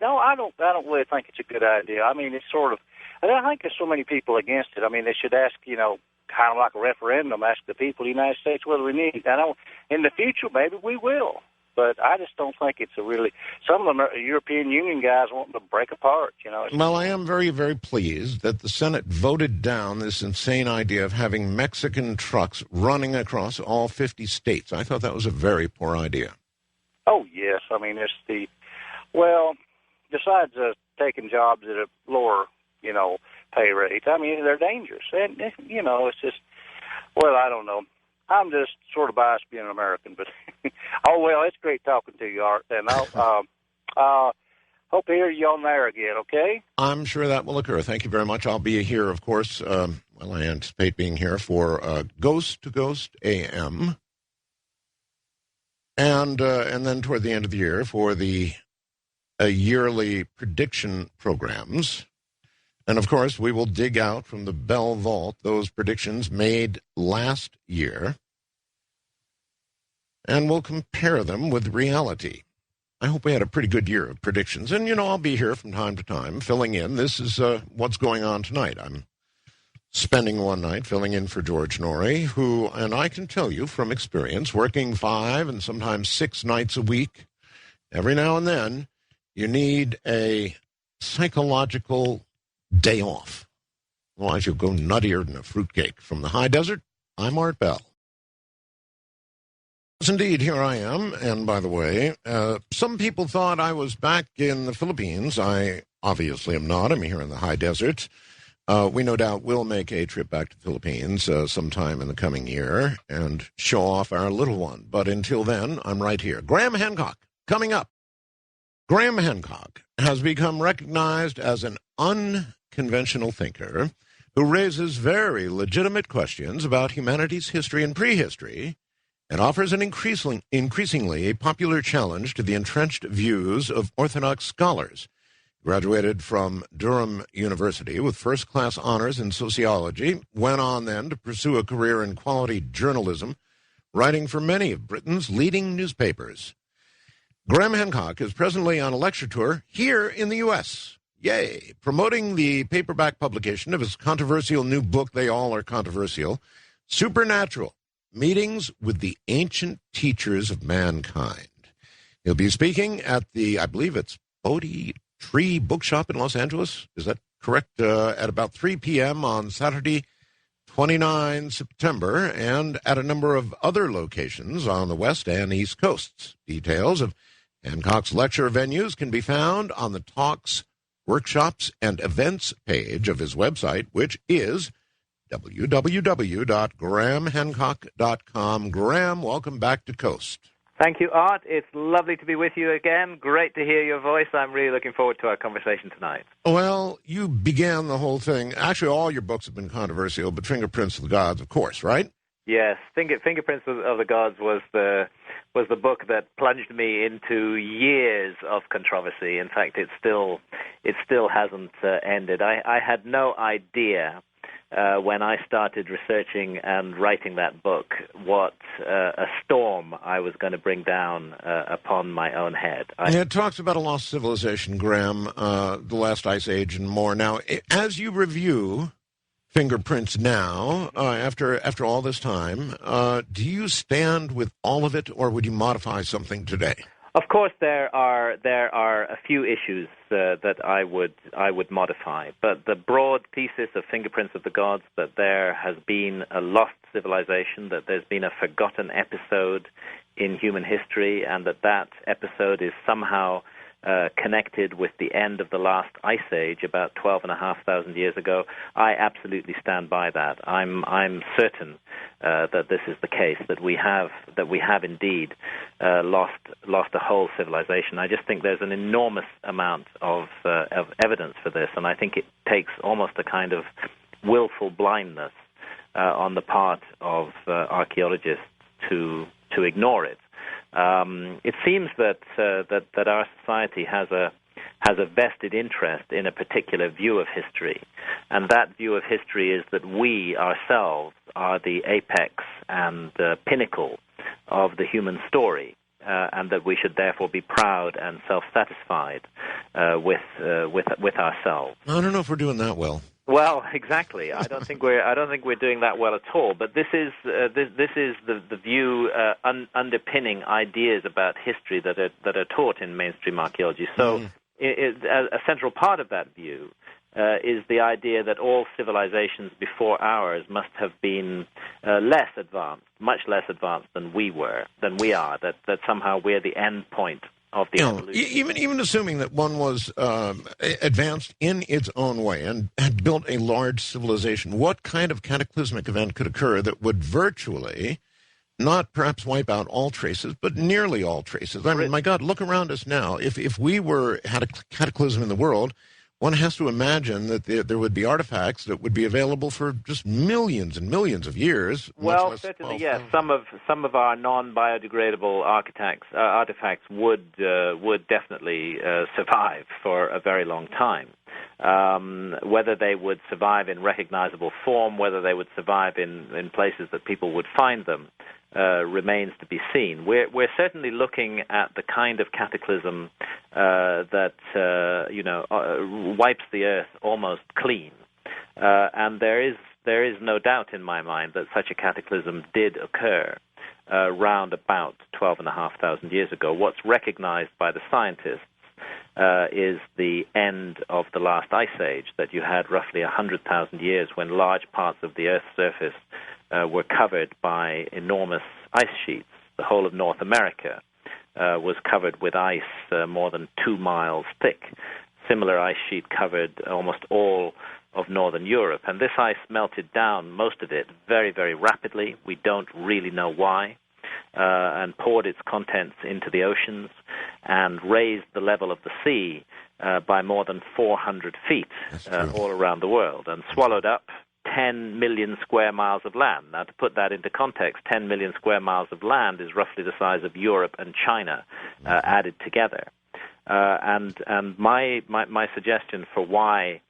S7: no, I don't really think it's a good idea. I mean, it's sort of. I think there's so many people against it. I mean, they should ask, you know, kind of like a referendum, ask the people of the United States whether we need it. I know in the future maybe we will, but I just don't think it's a really. Some of the European Union guys want to break apart, you know.
S1: Well, I am very, very pleased that the Senate voted down this insane idea of having Mexican trucks running across all 50 states. I thought that was a very poor idea.
S7: Oh, yes. I mean, besides taking jobs at a lower, you know, pay rate, I mean, they're dangerous. And, you know, it's just, well, I don't know. I'm just sort of biased being an American, but, oh, well, it's great talking to you, Art, and I'll hope to hear you on there again, okay?
S1: I'm sure that will occur. Thank you very much. I'll be here, of course, I anticipate being here for Ghost to Ghost AM, and then toward the end of the year for the yearly prediction programs. And, of course, we will dig out from the Bell Vault those predictions made last year, and we'll compare them with reality. I hope we had a pretty good year of predictions. And, you know, I'll be here from time to time filling in. This is what's going on tonight. I'm spending one night filling in for George Norrie, who, and I can tell you from experience, working 5 and sometimes 6 nights a week, every now and then, you need a psychological day off. Otherwise, you'll go nuttier than a fruitcake. From the high desert, I'm Art Bell. Yes, indeed, here I am. And by the way, some people thought I was back in the Philippines. I obviously am not. I'm here in the high desert. We no doubt will make a trip back to the Philippines sometime in the coming year and show off our little one. But until then, I'm right here. Graham Hancock, coming up. Graham Hancock has become recognized as an unconventional thinker who raises very legitimate questions about humanity's history and prehistory and offers an increasingly popular challenge to the entrenched views of orthodox scholars. Graduated from Durham University with first-class honors in sociology, went on then to pursue a career in quality journalism, writing for many of Britain's leading newspapers. Graham Hancock is presently on a lecture tour here in the U.S., yay, promoting the paperback publication of his controversial new book, They All Are Controversial, Supernatural, Meetings with the Ancient Teachers of Mankind. He'll be speaking at the, I believe it's Bodhi Tree Bookshop in Los Angeles. Is that correct? At about 3 p.m. on Saturday, 29 September, and at a number of other locations on the West and East Coasts. Details of Hancock's lecture venues can be found on the Talks, Workshops, and Events page of his website, which is www.grahamhancock.com. Graham, welcome back to Coast.
S8: Thank you, Art. It's lovely to be with you again. Great to hear your voice. I'm really looking forward to our conversation tonight.
S1: Well, you began the whole thing. Actually, all your books have been controversial, but Fingerprints of the Gods, of course, right?
S8: Yes, Fingerprints of the Gods was the book that plunged me into years of controversy. In fact, it still hasn't ended. I had no idea when I started researching and writing that book what a storm I was going to bring down upon my own head.
S1: It talks about a lost civilization, Graham, the last ice age and more. Now, as you review Fingerprints now, after all this time, do you stand with all of it, or would you modify something today?
S8: Of course, there are a few issues that I would modify, but the broad thesis of Fingerprints of the Gods, that there has been a lost civilization, that there's been a forgotten episode in human history, and that episode is somehow connected with the end of the last ice age about 12,500 years ago. I absolutely stand by that. I'm certain that this is the case, that we have indeed lost a whole civilization. I just think there's an enormous amount of evidence for this, and I think it takes almost a kind of willful blindness on the part of archaeologists to ignore it. It seems that our society has a vested interest in a particular view of history, and that view of history is that we ourselves are the apex and pinnacle of the human story, and that we should therefore be proud and self-satisfied with ourselves.
S1: I don't know if we're doing that well.
S8: Well, exactly. I don't think we're doing that well at all. But this is the view underpinning ideas about history that are taught in mainstream archaeology. So, a central part of that view is the idea that all civilizations before ours must have been less advanced, much less advanced than we are. That somehow we're the end point of the evolution.
S1: Even assuming that one was advanced in its own way and had built a large civilization, what kind of cataclysmic event could occur that would virtually not perhaps wipe out all traces, but nearly all traces? I mean, my God, look around us now. If we had a cataclysm in the world, one has to imagine that there would be artifacts that would be available for just millions and millions of years.
S8: Well, certainly, yes. Some of our non-biodegradable artifacts would definitely survive for a very long time. Whether they would survive in recognizable form, whether they would survive in places that people would find them, remains to be seen. We're certainly looking at the kind of cataclysm that wipes the earth almost clean, and there is no doubt in my mind that such a cataclysm did occur round about 12,500 years ago. What's recognized by the scientists is the end of the last ice age, that you had roughly 100,000 years when large parts of the Earth's surface were covered by enormous ice sheets. The whole of North America was covered with ice more than 2 miles thick. Similar ice sheet covered almost all of northern Europe. And this ice melted down, most of it, very, very rapidly. We don't really know why. And poured its contents into the oceans and raised the level of the sea by more than 400 feet all around the world, and swallowed up 10 million square miles of land. Now, to put that into context, 10 million square miles of land is roughly the size of Europe and China added together. And my suggestion for why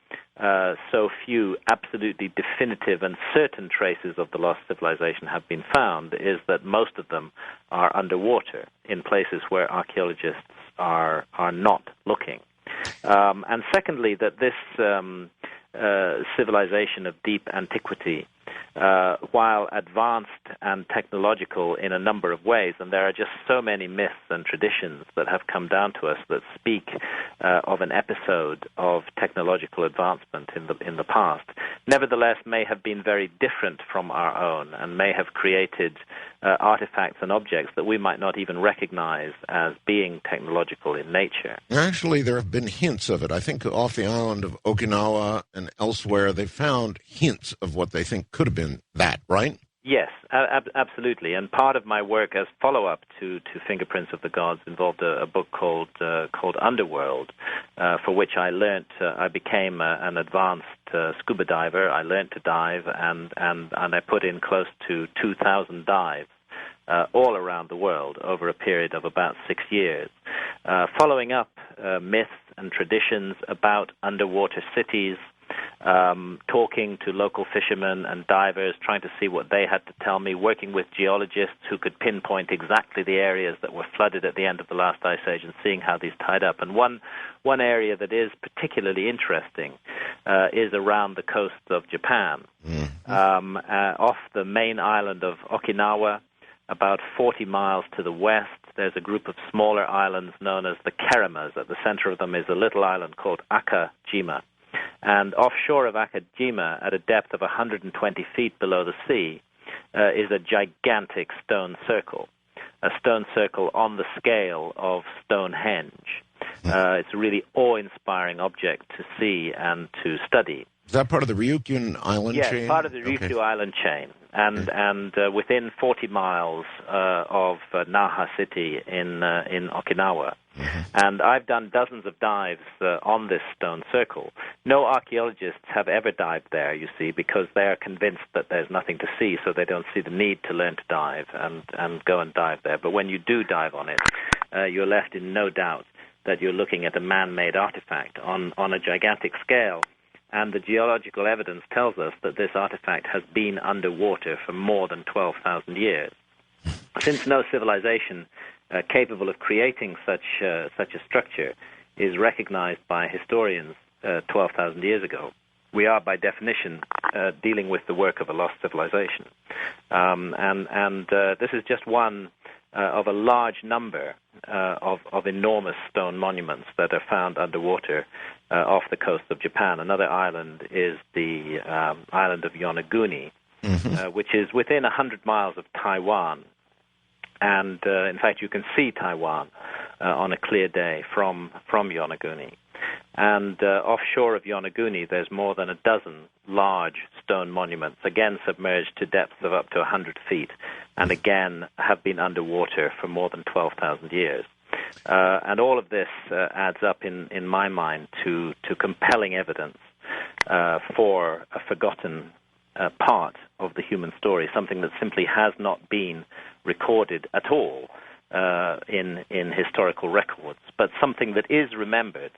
S8: so few absolutely definitive and certain traces of the lost civilization have been found is that most of them are underwater in places where archaeologists are not looking. And secondly, that this civilization of deep antiquity, while advanced and technological in a number of ways, and there are just so many myths and traditions that have come down to us that speak of an episode of technological advancement in the past, nevertheless may have been very different from our own and may have created artifacts and objects that we might not even recognize as being technological in nature.
S1: Actually, there have been hints of it. I think off the island of Okinawa and elsewhere, they found hints of what they think could have been that, right?
S8: Yes, absolutely. And part of my work as follow-up to Fingerprints of the Gods involved a book called Underworld, for which I learned. I became an advanced scuba diver. I learned to dive, and I put in close to 2,000 dives all around the world over a period of about 6 years, following up myths and traditions about underwater cities, talking to local fishermen and divers, trying to see what they had to tell me, working with geologists who could pinpoint exactly the areas that were flooded at the end of the last ice age and seeing how these tied up. And one area that is particularly interesting is around the coast of Japan, off the main island of Okinawa, about 40 miles to the west. There's a group of smaller islands known as the Keramas. At the center of them is a little island called Akajima. And offshore of Akajima, at a depth of 120 feet below the sea, is a gigantic stone circle, a stone circle on the scale of Stonehenge. It's a really awe-inspiring object to see and to study.
S1: Is that part of the Ryukyu Island chain?
S8: Yes, part of the Ryukyu Island chain. And within 40 miles of Naha City in Okinawa. And I've done dozens of dives on this stone circle. No archaeologists have ever dived there, you see, because they are convinced that there's nothing to see, so they don't see the need to learn to dive and go and dive there. But when you do dive on it, you're left in no doubt that you're looking at a man-made artifact on a gigantic scale. And the geological evidence tells us that this artifact has been underwater for more than 12,000 years. Since no civilization capable of creating such a structure is recognized by historians 12,000 years ago, we are by definition dealing with the work of a lost civilization. This is just one of a large number of enormous stone monuments that are found underwater off the coast of Japan. Another island is the island of Yonaguni, which is within 100 miles of Taiwan. And, in fact, you can see Taiwan on a clear day from Yonaguni. And offshore of Yonaguni, there's more than a dozen large stone monuments, again submerged to depths of up to 100 feet, and again have been underwater for more than 12,000 years. And all of this adds up, in my mind, to compelling evidence for a forgotten part of the human story, something that simply has not been recorded at all in historical records, but something that is remembered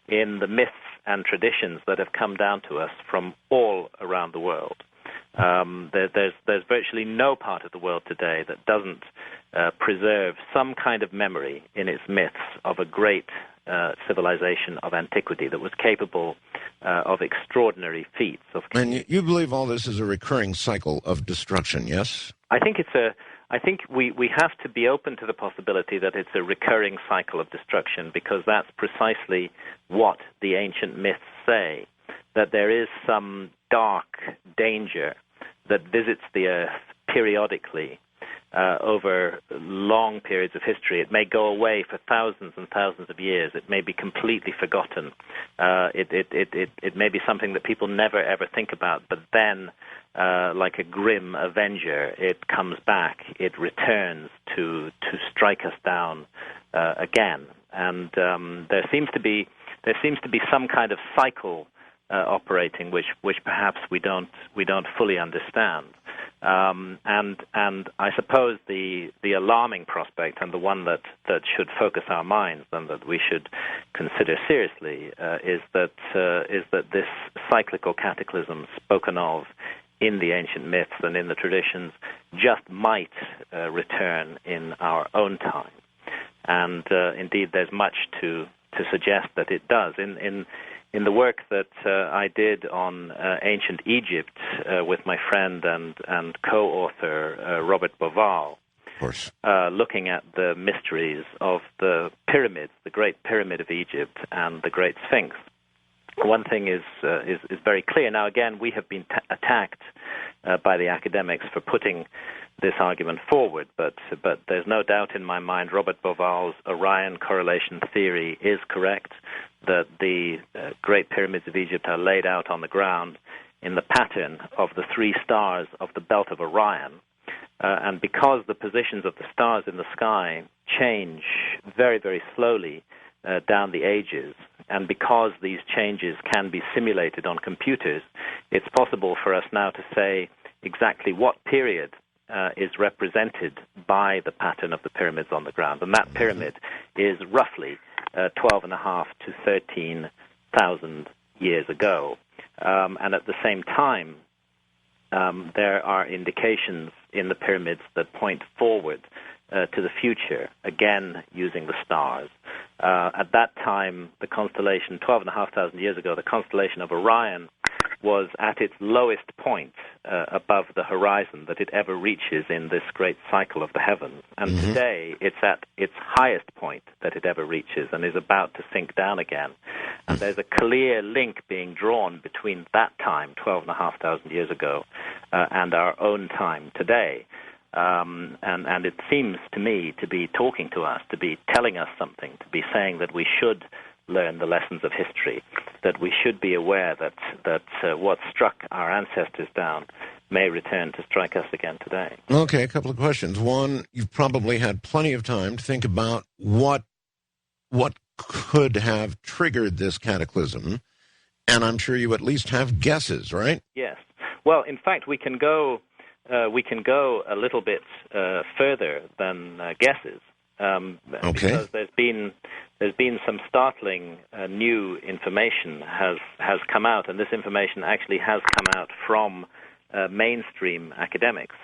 S8: in the myths and traditions that have come down to us from all around the world. There's virtually no part of the world today that doesn't preserve some kind of memory in its myths of a great civilization of antiquity that was capable of extraordinary feats.
S1: And you believe all this is a recurring cycle of destruction, yes?
S8: I think we have to be open to the possibility that it's a recurring cycle of destruction, because that's precisely what the ancient myths say, that there is some dark danger that visits the earth periodically over long periods of history. It may go away for thousands and thousands of years. It may be completely forgotten. It may be something that people never ever think about, but then, like a grim avenger, it comes back. It returns to strike us down again. And there seems to be some kind of cycle operating, which perhaps we don't fully understand. And I suppose the alarming prospect, and the one that should focus our minds and that we should consider seriously, is that this cyclical cataclysm spoken of in the ancient myths and in the traditions just might return in our own time. And indeed, there's much to suggest that it does. In the work that I did on ancient Egypt with my friend and co-author Robert Boval,
S1: of course,
S8: looking at the mysteries of the pyramids, the Great Pyramid of Egypt and the Great Sphinx, one thing is very clear. Now, again, we have been attacked by the academics for putting this argument forward, but there's no doubt in my mind Robert Boval's Orion correlation theory is correct, that the Great Pyramids of Egypt are laid out on the ground in the pattern of the three stars of the belt of Orion. And because the positions of the stars in the sky change very, very slowly down the ages, and because these changes can be simulated on computers, it's possible for us now to say exactly what period is represented by the pattern of the pyramids on the ground. And that pyramid is roughly 12.5 to 13,000 years ago. And at the same time, there are indications in the pyramids that point forward to the future, again using the stars. At that time, the constellation, 12,500 years ago, the constellation of Orion was at its lowest point above the horizon that it ever reaches in this great cycle of the heavens. And today, it's at its highest point that it ever reaches and is about to sink down again. And there's a clear link being drawn between that time, 12,500 years ago, and our own time today. And it seems to me to be talking to us, to be telling us something, to be saying that we should learn the lessons of history, that we should be aware that what struck our ancestors down may return to strike us again today.
S1: Okay, a couple of questions. One, you've probably had plenty of time to think about what could have triggered this cataclysm, and I'm sure you at least have guesses, right?
S8: Yes. Well, in fact, we can go a little bit further than guesses, because there's been some startling new information has come out, and this information actually has come out from mainstream academics,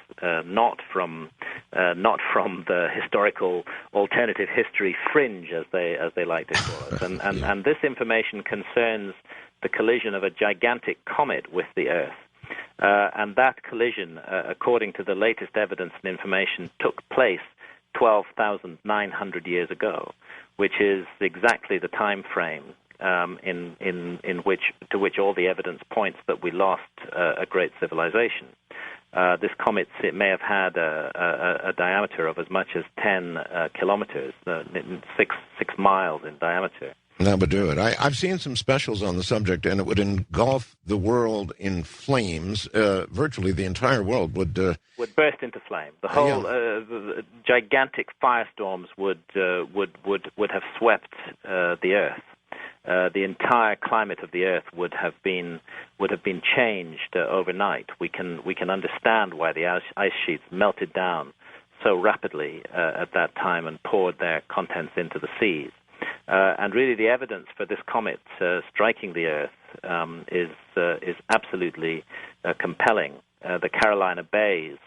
S8: not from the historical alternative history fringe, as they like to call it. And this information concerns the collision of a gigantic comet with the Earth. And that collision, according to the latest evidence and information, took place 12,900 years ago, which is exactly the time frame in which all the evidence points that we lost a great civilization. This comet may have had a diameter of as much as 10 kilometers, 6 miles in diameter.
S1: That would do it. I've seen some specials on the subject, and it would engulf the world in flames. Virtually the entire world would
S8: burst into flame. The whole the gigantic firestorms would have swept the Earth. The entire climate of the Earth would have been changed overnight. We can understand why the ice sheets melted down so rapidly at that time and poured their contents into the seas. And really, the evidence for this comet striking the Earth is absolutely compelling. The Carolina Bays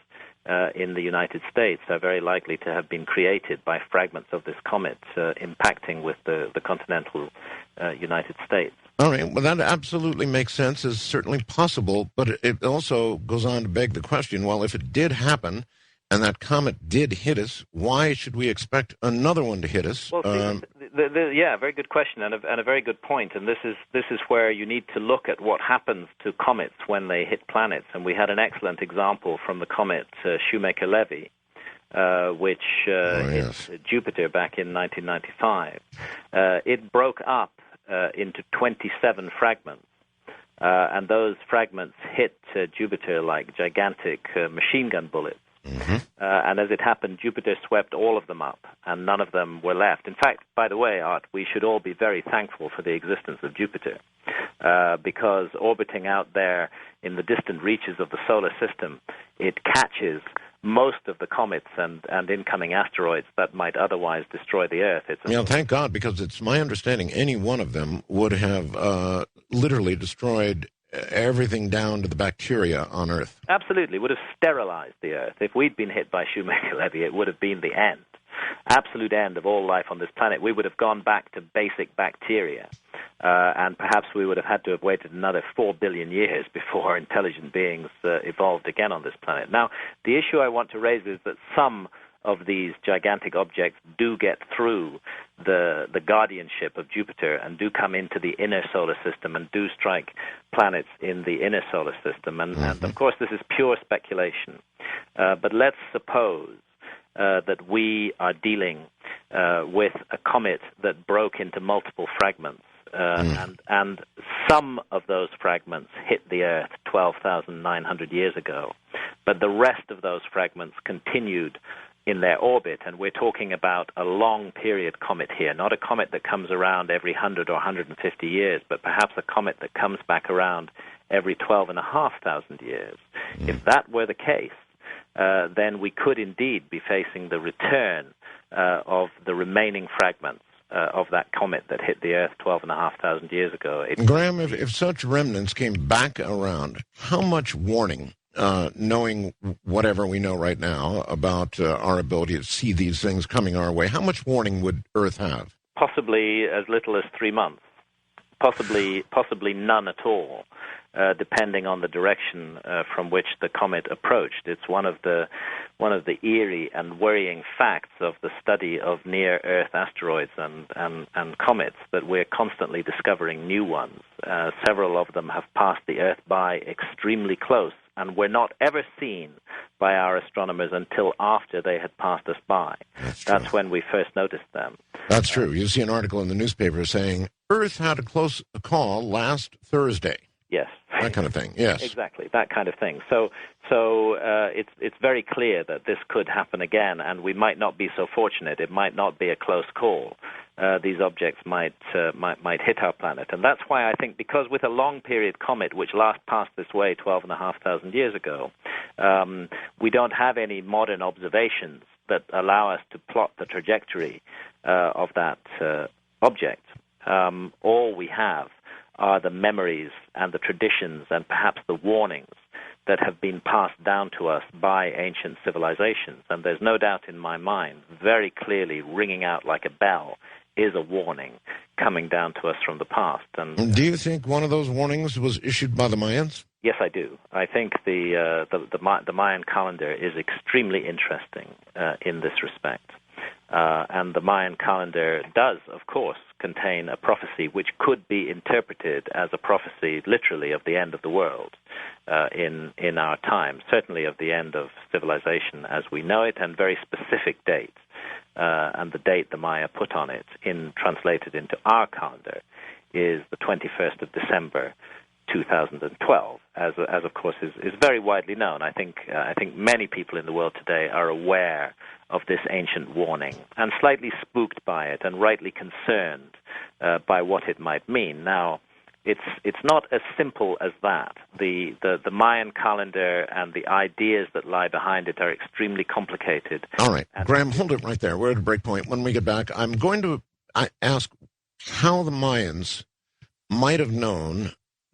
S8: in the United States are very likely to have been created by fragments of this comet impacting with the continental United States.
S1: All right. Well, that absolutely makes sense, is certainly possible, but it also goes on to beg the question, well, if it did happen, and that comet did hit us, why should we expect another one to hit us?
S8: Well, very good question, and a very good point. And this is where you need to look at what happens to comets when they hit planets. And we had an excellent example from the comet Shoemaker-Levy, which hit Jupiter back in 1995. It broke up into 27 fragments, and those fragments hit Jupiter like gigantic machine gun bullets. Mm-hmm. And as it happened, Jupiter swept all of them up, and none of them were left. In fact, by the way, Art, we should all be very thankful for the existence of Jupiter, because orbiting out there in the distant reaches of the solar system, it catches most of the comets and incoming asteroids that might otherwise destroy the Earth.
S1: Thank God, because it's my understanding any one of them would have literally destroyed everything down to the bacteria on Earth.
S8: Absolutely. Would have sterilized the Earth. If we'd been hit by Shoemaker-Levy, it would have been the end. Absolute end of all life on this planet. We would have gone back to basic bacteria, and perhaps we would have had to have waited another 4 billion years before intelligent beings evolved again on this planet. Now, the issue I want to raise is that some of these gigantic objects do get through the guardianship of Jupiter and do come into the inner solar system and do strike planets in the inner solar system. And of course, this is pure speculation. But let's suppose that we are dealing with a comet that broke into multiple fragments, and some of those fragments hit the Earth 12,900 years ago, but the rest of those fragments continued in their orbit, and we're talking about a long-period comet here, not a comet that comes around every 100 or 150 years, but perhaps a comet that comes back around every 12,500 years. If that were the case, then we could indeed be facing the return of the remaining fragments of that comet that hit the Earth 12,500 years ago.
S1: Graham, if such remnants came back around, how much warning, knowing whatever we know right now about our ability to see these things coming our way, how much warning would Earth have?
S8: Possibly as little as 3 months. Possibly none at all, depending on the direction from which the comet approached. It's one of the eerie and worrying facts of the study of near-Earth asteroids and comets that we're constantly discovering new ones. Several of them have passed the Earth by extremely close, and were not ever seen by our astronomers until after they had passed us by. That's when we first noticed them. That's
S1: true. You see an article in the newspaper saying, Earth had a close call last Thursday.
S8: Yes.
S1: That kind of thing, yes.
S8: Exactly, that kind of thing. So it's very clear that this could happen again, and we might not be so fortunate. It might not be a close call. These objects might hit our planet. And that's why I think, because with a long-period comet, which last passed this way 12,500 years ago, we don't have any modern observations that allow us to plot the trajectory of that object. All we have are the memories and the traditions and perhaps the warnings that have been passed down to us by ancient civilizations. And there's no doubt in my mind, very clearly ringing out like a bell, is a warning coming down to us from the past. And
S1: do you think one of those warnings was issued by the Mayans?
S8: Yes, I do. I think the Mayan calendar is extremely interesting in this respect. And the Mayan calendar does, of course, contain a prophecy which could be interpreted as a prophecy, literally, of the end of the world in our time, certainly of the end of civilization as we know it, and very specific dates. And the date the Maya put on it, translated into our calendar, is the 21st of December, 2012, as of course is very widely known. I think many people in the world today are aware of this ancient warning and slightly spooked by it and rightly concerned by what it might mean. Now, it's not as simple as that. The Mayan calendar and the ideas that lie behind it are extremely complicated.
S1: All right, Graham, hold it right there. We're at a break point. When we get back, I'm going to ask how the Mayans might have known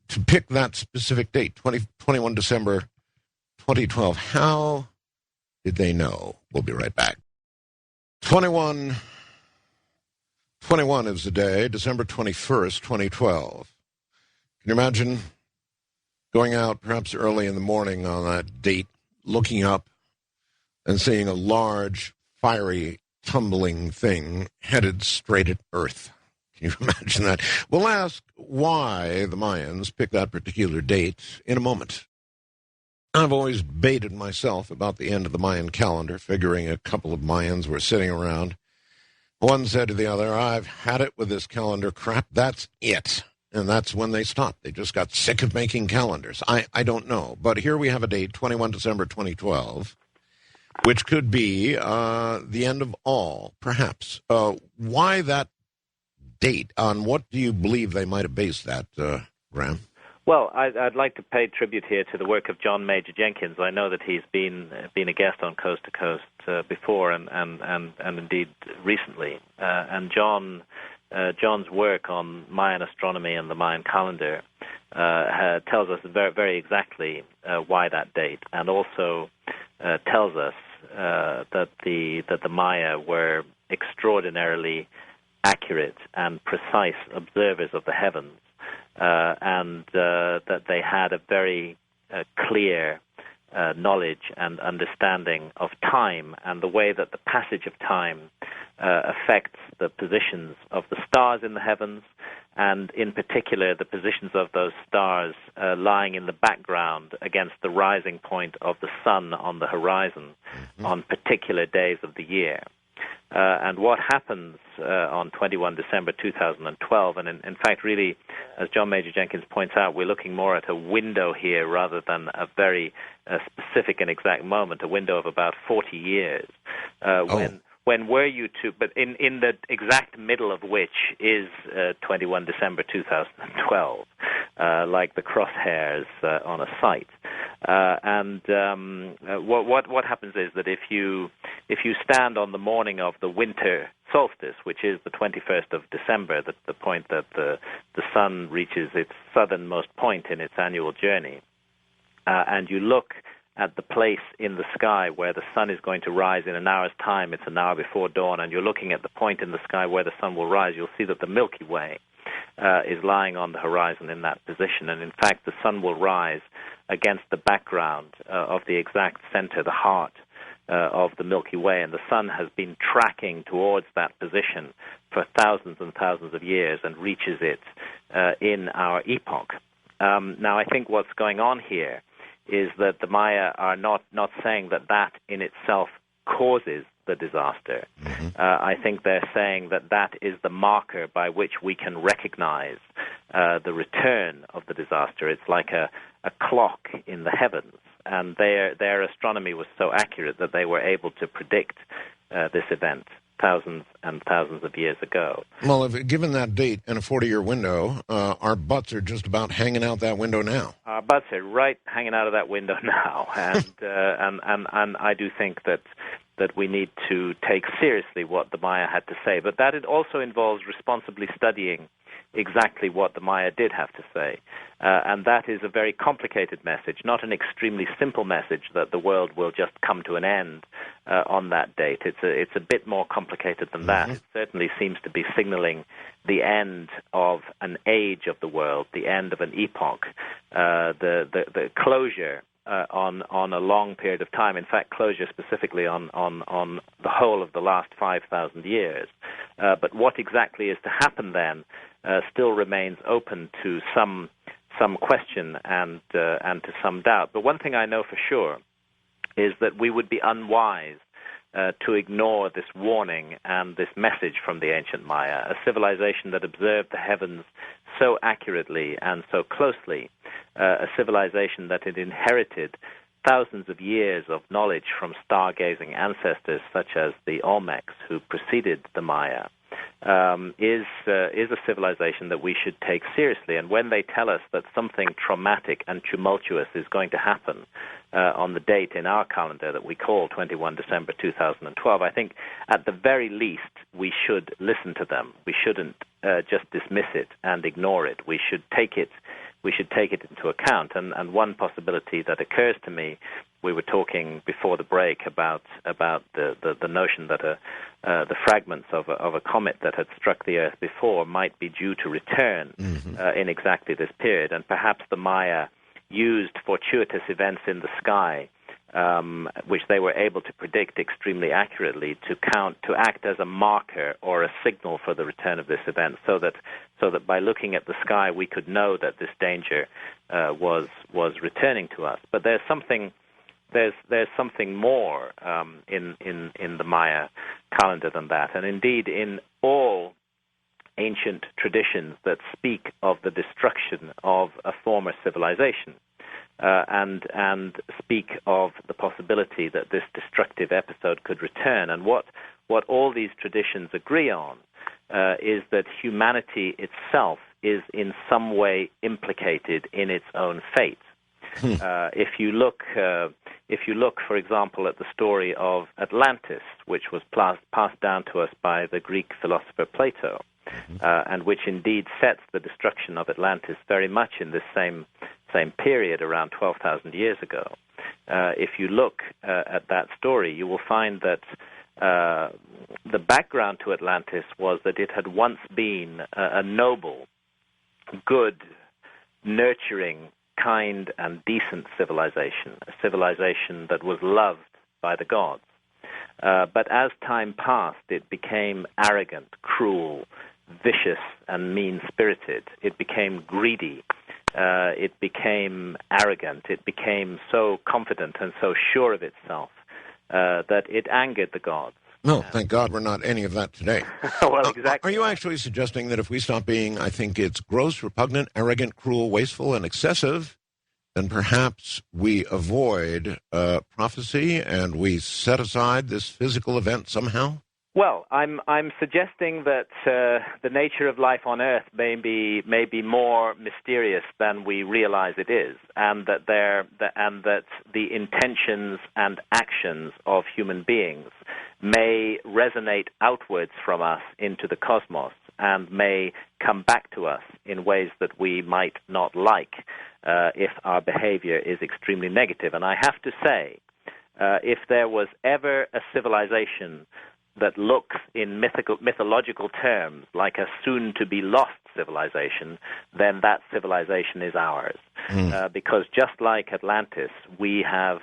S1: to pick that specific date, 21 December 2012. How did they know? We'll be right back. 21 is the day, December 21st, 2012. Can you imagine going out perhaps early in the morning on that date, looking up and seeing a large, fiery, tumbling thing headed straight at Earth? Can you imagine that? We'll ask why the Mayans picked that particular date in a moment. I've always baited myself about the end of the Mayan calendar, figuring a couple of Mayans were sitting around. One said to the other, I've had it with this calendar crap. That's it. And that's when they stopped. They just got sick of making calendars. I don't know. But here we have a date, 21 December 2012, which could be the end of all, perhaps. Why that date? On what do you believe they might have based that, Graham?
S8: Well, I'd like to pay tribute here to the work of John Major Jenkins. I know that he's been a guest on Coast to Coast before and indeed recently. And John's work on Mayan astronomy and the Mayan calendar tells us very, very exactly why that date, and also tells us that the Maya were extraordinarily accurate and precise observers of the heavens, and that they had a very clear knowledge and understanding of time and the way that the passage of time affects the positions of the stars in the heavens, and in particular the positions of those stars lying in the background against the rising point of the sun on the horizon on particular days of the year. And what happens on 21 December 2012, and in fact, really, as John Major Jenkins points out, we're looking more at a window here rather than a very specific and exact moment, a window of about 40 years. When were you to, but in the exact middle of which is 21 December 2012, like the crosshairs on a site. What happens is that if you stand on the morning of the winter solstice, which is the 21st of December, the point that the sun reaches its southernmost point in its annual journey, and you look at the place in the sky where the sun is going to rise in an hour's time, it's an hour before dawn, and you're looking at the point in the sky where the sun will rise, you'll see that the Milky Way is lying on the horizon in that position. And in fact, the sun will rise against the background of the exact center, the heart of the Milky Way. And the sun has been tracking towards that position for thousands and thousands of years and reaches it in our epoch. Now, I think what's going on here is that the Maya are not saying that in itself causes the disaster. I think they're saying that is the marker by which we can recognize the return of the disaster. It's like a clock in the heavens, and their astronomy was so accurate that they were able to predict this event thousands and thousands of years ago.
S1: Well, given that date and a 40-year window, our butts are just about hanging out that window now.
S8: Our butts are right hanging out of that window now, and I do think that we need to take seriously what the Maya had to say, but that it also involves responsibly studying exactly what the Maya did have to say. And that is a very complicated message, not an extremely simple message that the world will just come to an end on that date. It's a bit more complicated than that. It certainly seems to be signaling the end of an age of the world, the end of an epoch, the closure on a long period of time. In fact, closure specifically on the whole of the last 5,000 years. But what exactly is to happen then still remains open to some question and to some doubt. But one thing I know for sure is that we would be unwise to ignore this warning and this message from the ancient Maya, a civilization that observed the heavens so accurately and so closely, a civilization that had inherited thousands of years of knowledge from stargazing ancestors such as the Olmecs who preceded the Maya, is a civilization that we should take seriously. And when they tell us that something traumatic and tumultuous is going to happen on the date in our calendar that we call 21 December 2012, I think at the very least we should listen to them. We shouldn't just dismiss it and ignore it. We should take it into account. And one possibility that occurs to me, we were talking before the break about the notion that the fragments of a comet that had struck the Earth before might be due to return in exactly this period. And perhaps the Maya used fortuitous events in the sky which they were able to predict extremely accurately, to act as a marker or a signal for the return of this event, so that by looking at the sky we could know that this danger was returning to us. But there's something more in the Maya calendar than that, and indeed in all ancient traditions that speak of the destruction of a former civilization, and speak of the possibility that this destructive episode could return. And what all these traditions agree on is that humanity itself is in some way implicated in its own fate. If you look, for example, at the story of Atlantis, which was passed down to us by the Greek philosopher Plato, and which indeed sets the destruction of Atlantis very much in this same period, around 12,000 years ago. If you look at that story, you will find that the background to Atlantis was that it had once been a noble, good, nurturing, kind and decent civilization, a civilization that was loved by the gods. But as time passed, it became arrogant, cruel, vicious, and mean-spirited. It became greedy. It became arrogant. It became so confident and so sure of itself that it angered the gods.
S1: No, thank God we're not any of that today.
S8: Well, exactly.
S1: Are you actually suggesting that if we stop being, I think it's gross, repugnant, arrogant, cruel, wasteful, and excessive, then perhaps we avoid prophecy and we set aside this physical event somehow?
S8: Well, I'm suggesting that the nature of life on Earth may be more mysterious than we realize it is, and that the intentions and actions of human beings may resonate outwards from us into the cosmos and may come back to us in ways that we might not like if our behavior is extremely negative. And I have to say, if there was ever a civilization that looks in mythological terms like a soon-to-be-lost civilization, then that civilization is ours. Because just like Atlantis, we have,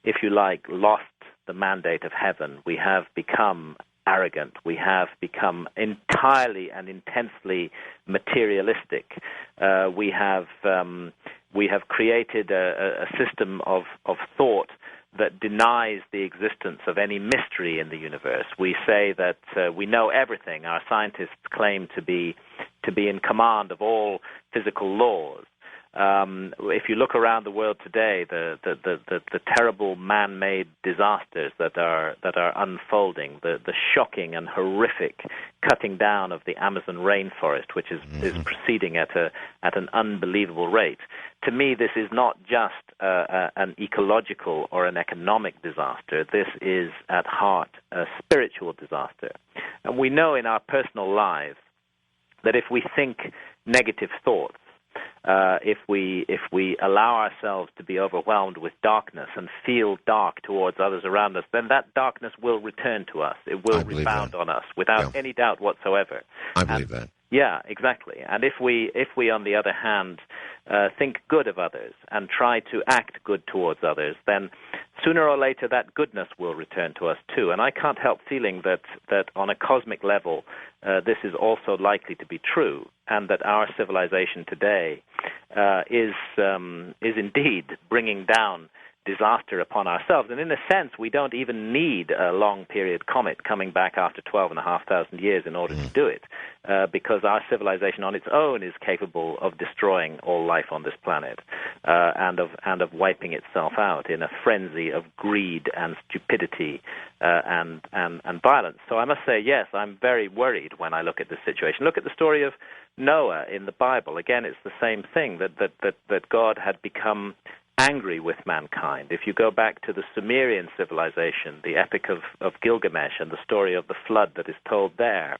S8: if you like, lost the mandate of heaven. We have become arrogant. We have become entirely and intensely materialistic. We have created a system of thought that denies the existence of any mystery in the universe. We say that we know everything. Our scientists claim to be in command of all physical laws. If you look around the world today, the terrible man-made disasters that are unfolding, the shocking and horrific cutting down of the Amazon rainforest, which is proceeding at an unbelievable rate. To me, this is not just an ecological or an economic disaster. This is at heart a spiritual disaster. And we know in our personal lives that if we think negative thoughts, if we allow ourselves to be overwhelmed with darkness and feel dark towards others around us, then that darkness will return to us. It will rebound on us without any doubt whatsoever.
S1: I believe that.
S8: Yeah, exactly. And if we, on the other hand, think good of others and try to act good towards others, then sooner or later that goodness will return to us too. And I can't help feeling that on a cosmic level, this is also likely to be true, and that our civilization today is indeed bringing down disaster upon ourselves. And in a sense, we don't even need a long-period comet coming back after 12,500 years in order to do it, because our civilization on its own is capable of destroying all life on this planet and of wiping itself out in a frenzy of greed and stupidity and violence. So I must say, yes, I'm very worried when I look at this situation. Look at the story of Noah in the Bible. Again, it's the same thing, that God had become angry with mankind. If you go back to the Sumerian civilization, the Epic of Gilgamesh and the story of the flood that is told there,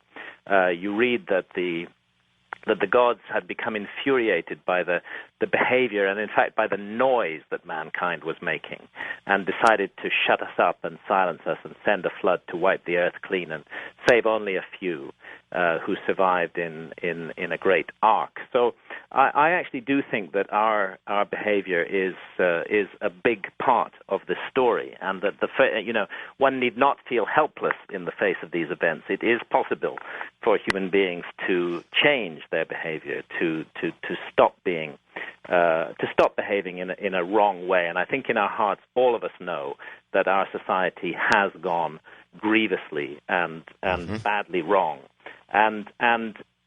S8: you read that the gods had become infuriated by the behavior and, in fact, by the noise that mankind was making, and decided to shut us up and silence us and send a flood to wipe the earth clean and save only a few who survived in a great arc. So I actually do think that our behavior is a big part of the story, and that one need not feel helpless in the face of these events. It is possible for human beings to change their behavior, to stop being to stop behaving in a wrong way. And I think in our hearts, all of us know that our society has gone grievously and badly wrong. And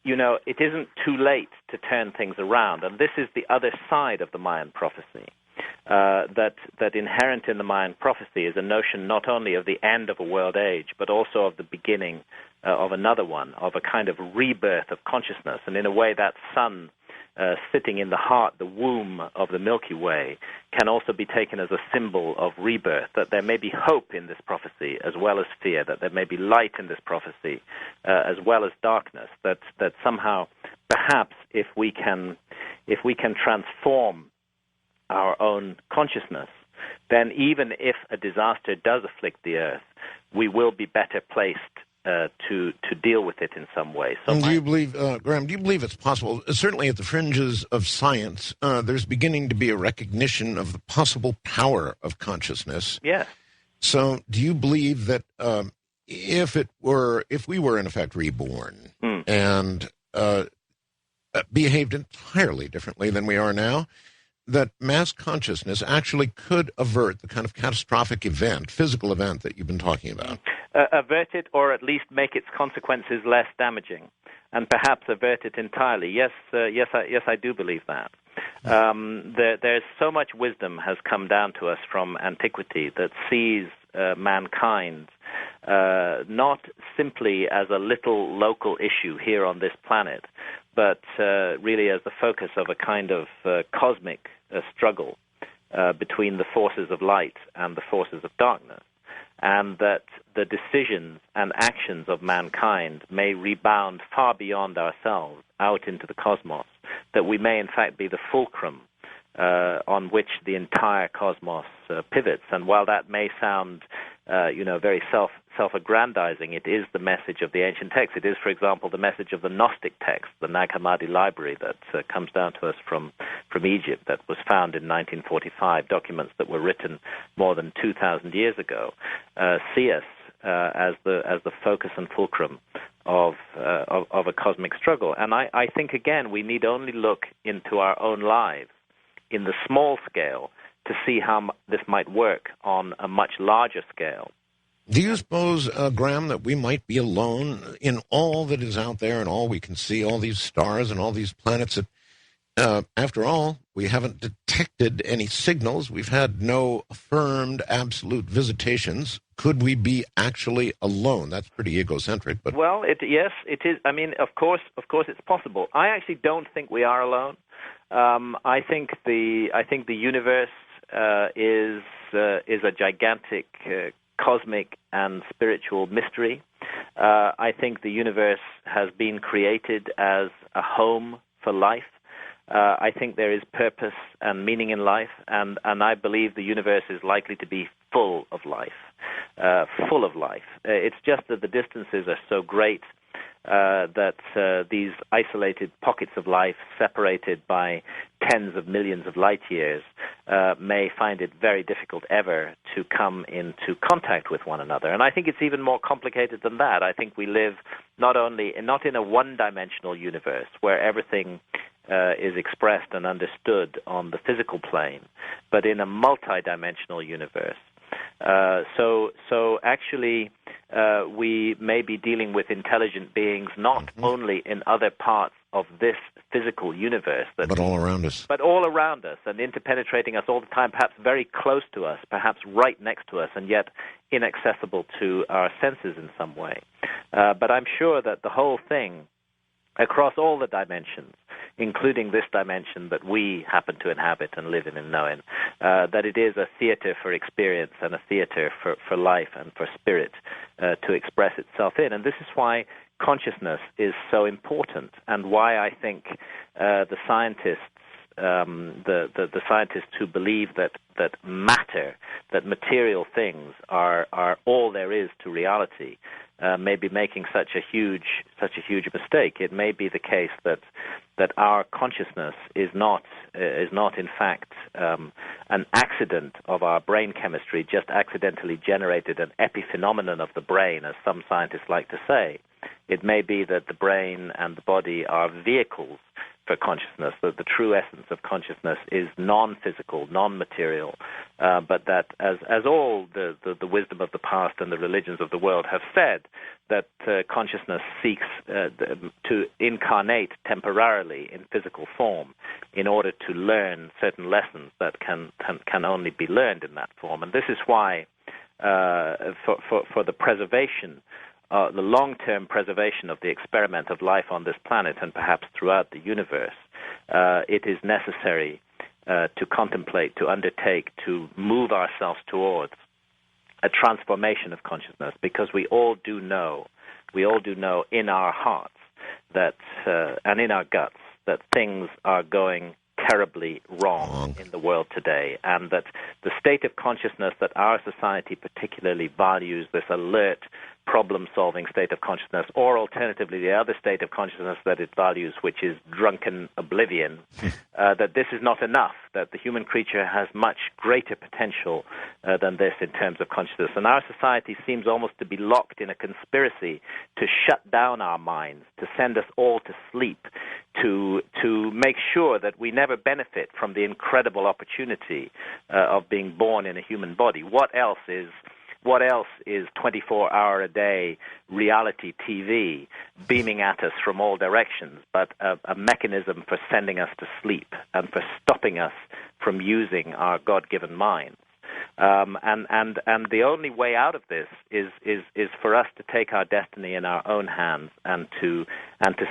S8: it isn't too late to turn things around. And this is the other side of the Mayan prophecy. That inherent in the Mayan prophecy is a notion not only of the end of a world age, but also of the beginning of another one, of a kind of rebirth of consciousness. And in a way, that sun sitting in the heart, the womb of the Milky Way, can also be taken as a symbol of rebirth, that there may be hope in this prophecy as well as fear, that there may be light in this prophecy as well as darkness, that somehow, perhaps, if we can transform our own consciousness, then even if a disaster does afflict the earth, we will be better placed to deal with it in some way. So
S1: do you believe, Graham, do you believe it's possible, certainly at the fringes of science, there's beginning to be a recognition of the possible power of consciousness?
S8: Yes.
S1: So do you believe that if we were in effect reborn and behaved entirely differently than we are now, that mass consciousness actually could avert the kind of catastrophic event, physical event that you've been talking about?
S8: Avert it, or at least make its consequences less damaging, and perhaps avert it entirely. Yes, I do believe that. There's so much wisdom has come down to us from antiquity that sees mankind not simply as a little local issue here on this planet, but really as the focus of a kind of cosmic struggle between the forces of light and the forces of darkness, and that the decisions and actions of mankind may rebound far beyond ourselves out into the cosmos, that we may in fact be the fulcrum on which the entire cosmos pivots. And while that may sound very self-aggrandizing, it is the message of the ancient text. It is, for example, the message of the Gnostic text, the Nag Hammadi library that comes down to us from Egypt, that was found in 1945, documents that were written more than 2,000 years ago, see us as the focus and fulcrum of a cosmic struggle. And I think, again, we need only look into our own lives in the small scale to see how this might work on a much larger scale.
S1: Do you suppose, Graham, that we might be alone in all that is out there and all we can see, all these stars and all these planets? That, after all, we haven't detected any signals. We've had no affirmed absolute visitations. Could we be actually alone? That's pretty egocentric, but
S8: yes, it is. I mean, of course, it's possible. I actually don't think we are alone. I think the universe is a gigantic cosmic and spiritual mystery. I think the universe has been created as a home for life. I think there is purpose and meaning in life, and I believe the universe is likely to be full of life. It's just that the distances are so great that these isolated pockets of life, separated by tens of millions of light years, may find it very difficult ever to come into contact with one another. And I think it's even more complicated than that. I think we live not in a one-dimensional universe where everything is expressed and understood on the physical plane, but in a multidimensional universe. So actually, we may be dealing with intelligent beings not only in other parts of this physical universe,
S1: but all around us.
S8: But all around us and interpenetrating us all the time, perhaps very close to us, perhaps right next to us, and yet inaccessible to our senses in some way. But I'm sure that the whole thing, across all the dimensions, including this dimension that we happen to inhabit and live in and know in, that it is a theater for experience and a theater for life and for spirit to express itself in. And this is why consciousness is so important, and why I think the scientists who believe that matter, that material things are all there is to reality, may be making such a huge mistake. It may be the case that our consciousness is not in fact an accident of our brain chemistry, just accidentally generated an epiphenomenon of the brain, as some scientists like to say. It may be that the brain and the body are vehicles for consciousness, that the true essence of consciousness is non-physical, non-material, but that as all the wisdom of the past and the religions of the world have said, that consciousness seeks to incarnate temporarily in physical form in order to learn certain lessons that can only be learned in that form. And this is why for the preservation, the long-term preservation of the experiment of life on this planet and perhaps throughout the universe, it is necessary to contemplate, to undertake, to move ourselves towards a transformation of consciousness, because we all do know in our hearts that, and in our guts, that things are going terribly wrong in the world today, and that the state of consciousness that our society particularly values, this alert, problem-solving state of consciousness, or alternatively the other state of consciousness that it values, which is drunken oblivion, that this is not enough, that the human creature has much greater potential than this in terms of consciousness. And our society seems almost to be locked in a conspiracy to shut down our minds, to send us all to sleep, to make sure that we never benefit from the incredible opportunity of being born in a human body. What else is 24-hour-a-day reality TV beaming at us from all directions but a mechanism for sending us to sleep and for stopping us from using our God-given minds? And the only way out of this is for us to take our destiny in our own hands and to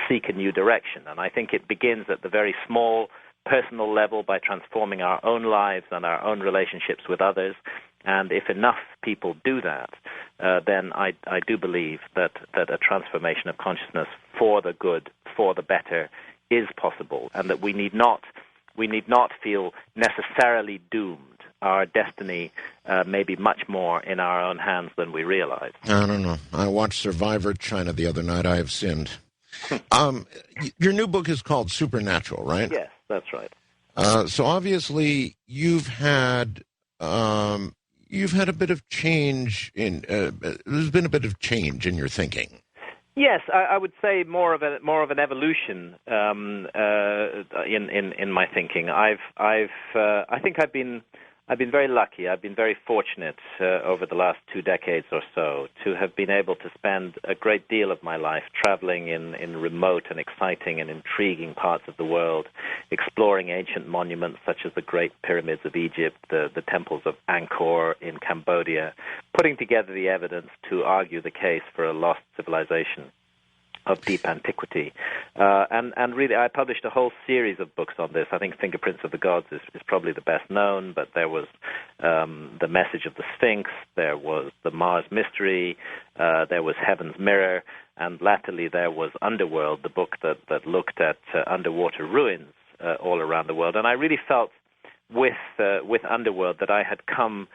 S8: seek a new direction. And I think it begins at the very small personal level by transforming our own lives and our own relationships with others. And if enough people do that, then I do believe that a transformation of consciousness for the good, for the better, is possible, and that we need not feel necessarily doomed. Our destiny may be much more in our own hands than we realize.
S1: I don't know. I watched Survivor China the other night. I have sinned. Your new book is called Supernatural, right?
S8: Yes, that's right.
S1: So obviously you've had a bit of change there's been a bit of change in your thinking.
S8: Yes, I would say more of an evolution in my thinking. I think I've been very lucky. I've been very fortunate over the last 2 decades or so to have been able to spend a great deal of my life traveling in remote and exciting and intriguing parts of the world, exploring ancient monuments such as the Great Pyramids of Egypt, the temples of Angkor in Cambodia, putting together the evidence to argue the case for a lost civilization of deep antiquity. And really, I published a whole series of books on this. I think Fingerprints of the Gods is probably the best known, but there was The Message of the Sphinx, there was The Mars Mystery, there was Heaven's Mirror, and latterly there was Underworld, the book that looked at underwater ruins all around the world. And I really felt with Underworld that I had come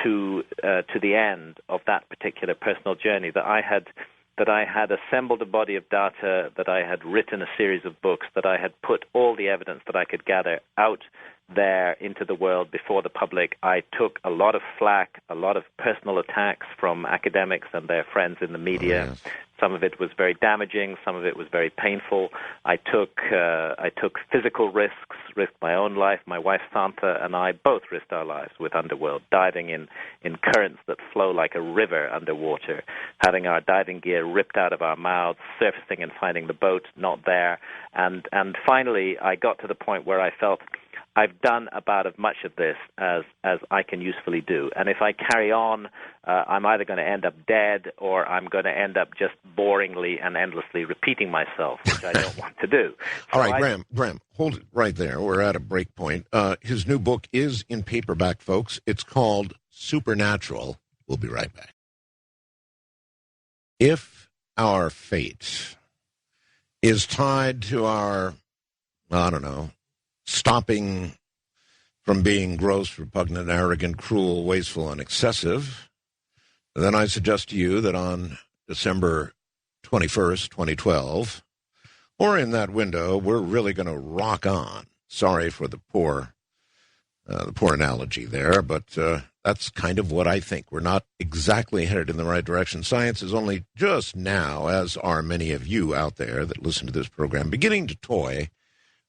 S8: to the end of that particular personal journey, that I had assembled a body of data, that I had written a series of books, that I had put all the evidence that I could gather out there into the world before the public. I took a lot of flack, a lot of personal attacks from academics and their friends in the media. Oh, yes. Some of it was very damaging, some of it was very painful. I took physical risks, risked my own life. My wife Santa and I both risked our lives with Underworld, diving in currents that flow like a river underwater, having our diving gear ripped out of our mouths, surfacing and finding the boat not there. And finally, I got to the point where I felt I've done about as much of this as I can usefully do. And if I carry on, I'm either going to end up dead or I'm going to end up just boringly and endlessly repeating myself, which I don't want to do.
S1: All right, Graham, hold it right there. We're at a break point. His new book is in paperback, folks. It's called Supernatural. We'll be right back. If our fate is tied to our, stopping from being gross, repugnant, arrogant, cruel, wasteful, and excessive, then I suggest to you that on December 21st, 2012, or in that window, we're really going to rock on. Sorry for the poor analogy there, but that's kind of what I think. We're not exactly headed in the right direction. Science is only just now, as are many of you out there that listen to this program, beginning to toy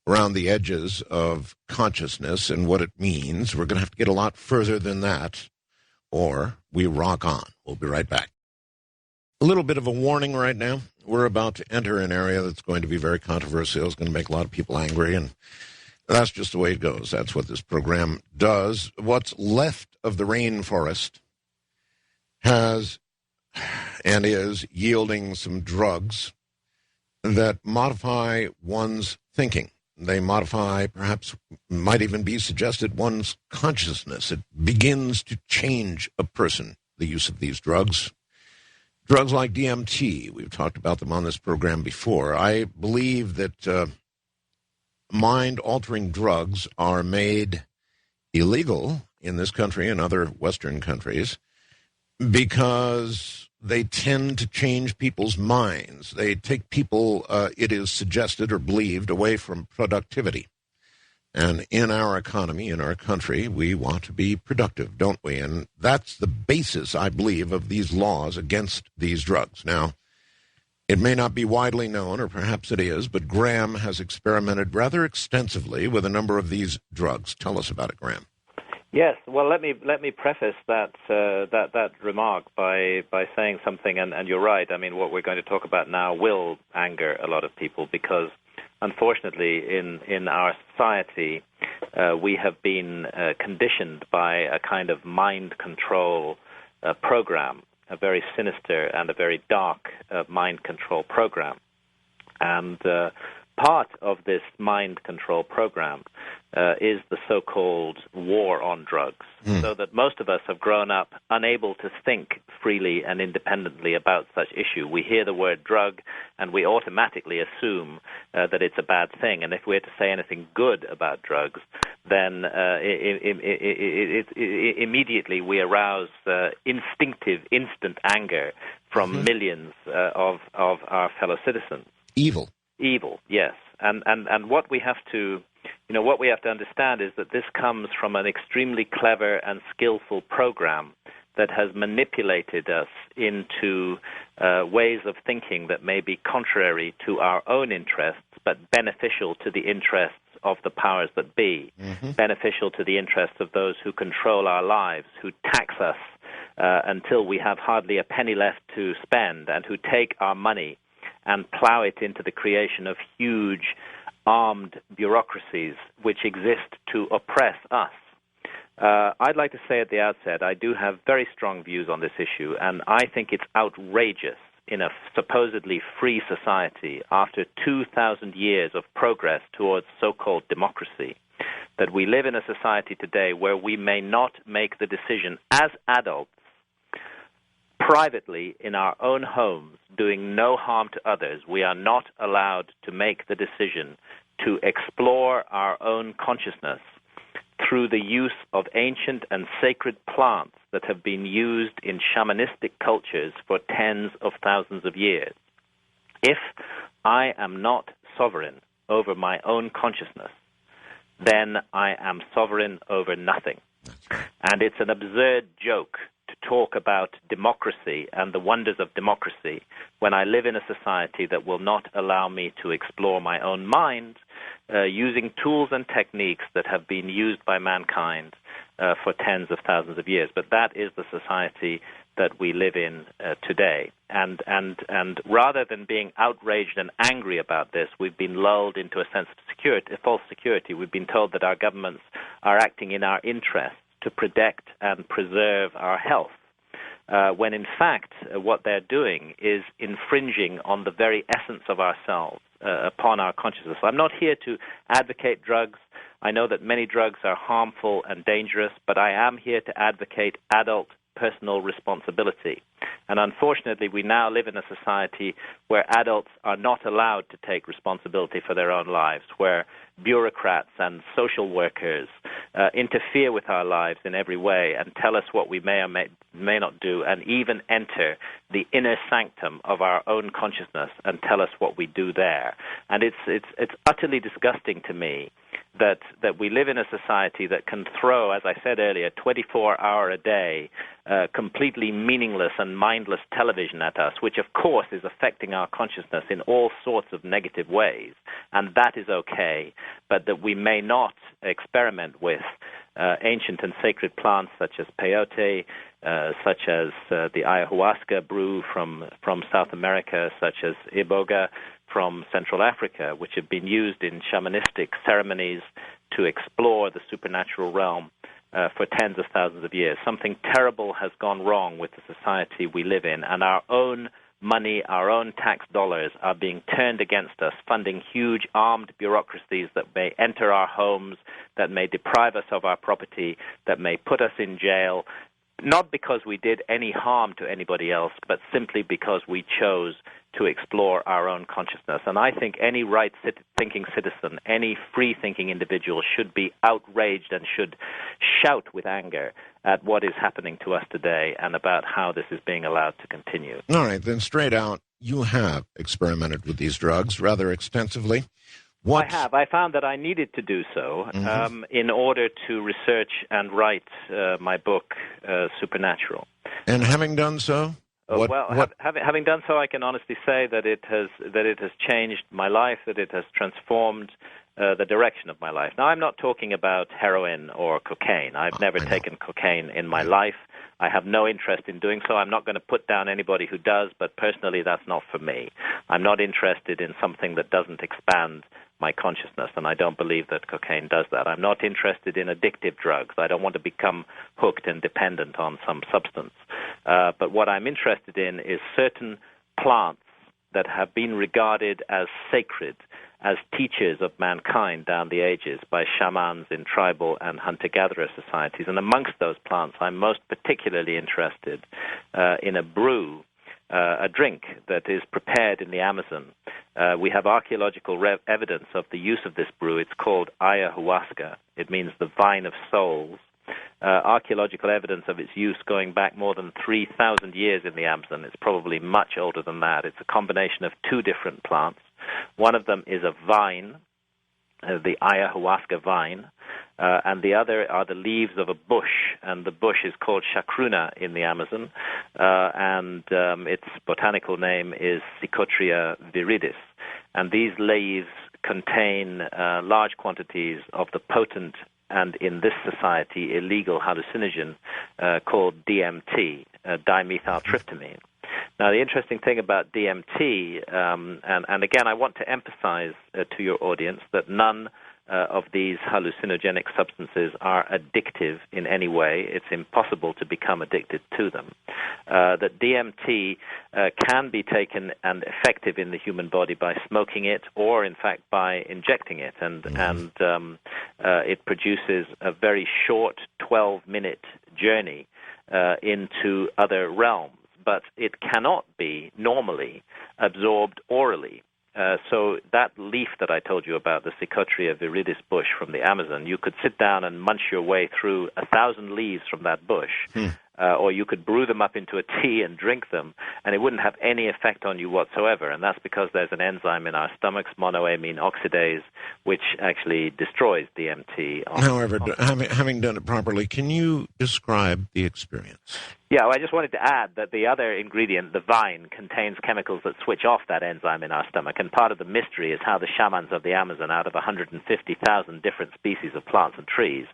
S1: around the edges of consciousness and what it means. We're going to have to get a lot further than that, or we rock on. We'll be right back. A little bit of a warning right now. We're about to enter an area that's going to be very controversial. It's going to make a lot of people angry, and that's just the way it goes. That's what this program does. What's left of the rainforest has and is yielding some drugs that modify one's thinking. They modify, perhaps might even be suggested, one's consciousness. It begins to change a person, the use of these drugs. Drugs like DMT, we've talked about them on this program before. I believe that mind-altering drugs are made illegal in this country and other Western countries because they tend to change people's minds. They take people, it is suggested or believed, away from productivity. And in our economy, in our country, we want to be productive, don't we? And that's the basis, I believe, of these laws against these drugs. Now, it may not be widely known, or perhaps it is, but Graham has experimented rather extensively with a number of these drugs. Tell us about it, Graham.
S8: Yes, well, let me preface that remark by saying something, and you're right. I mean, what we're going to talk about now will anger a lot of people because, unfortunately, in our society, we have been conditioned by a kind of mind control program, a very sinister and a very dark mind control program. And part of this mind control program is the so-called war on drugs, so that most of us have grown up unable to think freely and independently about such issue. We hear the word drug, and we automatically assume that it's a bad thing. And if we're to say anything good about drugs, then immediately we arouse instinctive, instant anger from millions of our fellow citizens.
S1: Evil,
S8: yes. And what we have to understand is that this comes from an extremely clever and skillful program that has manipulated us into ways of thinking that may be contrary to our own interests, but beneficial to the interests of the powers that be, beneficial to the interests of those who control our lives, who tax us until we have hardly a penny left to spend, and who take our money and plow it into the creation of huge armed bureaucracies which exist to oppress us. I'd like to say at the outset, I do have very strong views on this issue, and I think it's outrageous in a supposedly free society after 2,000 years of progress towards so-called democracy that we live in a society today where we may not make the decision as adults privately in our own homes, doing no harm to others. We are not allowed to make the decision to explore our own consciousness through the use of ancient and sacred plants that have been used in shamanistic cultures for tens of thousands of years. If I am not sovereign over my own consciousness, then I am sovereign over nothing. And it's an absurd joke to talk about democracy and the wonders of democracy when I live in a society that will not allow me to explore my own mind using tools and techniques that have been used by mankind for tens of thousands of years. But that is the society that we live in today. And rather than being outraged and angry about this, we've been lulled into a sense of security, a false security. We've been told that our governments are acting in our interest to protect and preserve our health, when in fact what they're doing is infringing on the very essence of ourselves, upon our consciousness. I'm not here to advocate drugs. I know that many drugs are harmful and dangerous, but I am here to advocate adult personal responsibility. And unfortunately, we now live in a society where adults are not allowed to take responsibility for their own lives, where bureaucrats and social workers interfere with our lives in every way and tell us what we may or may not do, and even enter the inner sanctum of our own consciousness and tell us what we do there. And it's utterly disgusting to me that we live in a society that can throw, as I said earlier, 24-hour a day, completely meaningless and mindless television at us, which of course is affecting our consciousness in all sorts of negative ways, and that is okay, but that we may not experiment with ancient and sacred plants such as peyote, such as the ayahuasca brew from South America, such as iboga from Central Africa, which have been used in shamanistic ceremonies to explore the supernatural realm for tens of thousands of years. Something terrible has gone wrong with the society we live in, and our own money, our own tax dollars are being turned against us, funding huge armed bureaucracies that may enter our homes, that may deprive us of our property, that may put us in jail, not because we did any harm to anybody else, but simply because we chose to explore our own consciousness. And I think any right-thinking citizen, any free-thinking individual should be outraged and should shout with anger at what is happening to us today and about how this is being allowed to continue.
S1: All right, then straight out, you have experimented with these drugs rather extensively.
S8: I have. I found that I needed to do so in order to research and write my book, Supernatural.
S1: And having done so?
S8: Having done so, I can honestly say that it has changed my life, that it has transformed the direction of my life. Now, I'm not talking about heroin or cocaine. I've never taken cocaine in my life. I have no interest in doing so. I'm not going to put down anybody who does, but personally, that's not for me. I'm not interested in something that doesn't expand my consciousness, and I don't believe that cocaine does that. I'm not interested in addictive drugs. I don't want to become hooked and dependent on some substance. But what I'm interested in is certain plants that have been regarded as sacred, as teachers of mankind down the ages by shamans in tribal and hunter-gatherer societies. And amongst those plants, I'm most particularly interested in a brew, a drink that is prepared in the Amazon. We have archaeological evidence of the use of this brew. It's called ayahuasca. It means the vine of souls. Archaeological evidence of its use going back more than 3,000 years in the Amazon. It's probably much older than that. It's a combination of two different plants. One of them is a vine, the ayahuasca vine, and the other are the leaves of a bush, and the bush is called chacruna in the Amazon, and its botanical name is Psychotria viridis. And these leaves contain large quantities of the potent and, in this society, illegal hallucinogen called DMT, dimethyltryptamine. Now, the interesting thing about DMT, and again, I want to emphasize to your audience that none of these hallucinogenic substances are addictive in any way. It's impossible to become addicted to them. That DMT can be taken and effective in the human body by smoking it, or in fact by injecting it, and it produces a very short 12-minute journey into other realms. But it cannot be normally absorbed orally. So that leaf that I told you about, the Psychotria viridis bush from the Amazon, you could sit down and munch your way through 1,000 leaves from that bush, or you could brew them up into a tea and drink them, and it wouldn't have any effect on you whatsoever. And that's because there's an enzyme in our stomachs, monoamine oxidase, which actually destroys DMT.
S1: However, having done it properly, can you describe the experience?
S8: Yeah, well, I just wanted to add that the other ingredient, the vine, contains chemicals that switch off that enzyme in our stomach, and part of the mystery is how the shamans of the Amazon, out of 150,000 different species of plants and trees,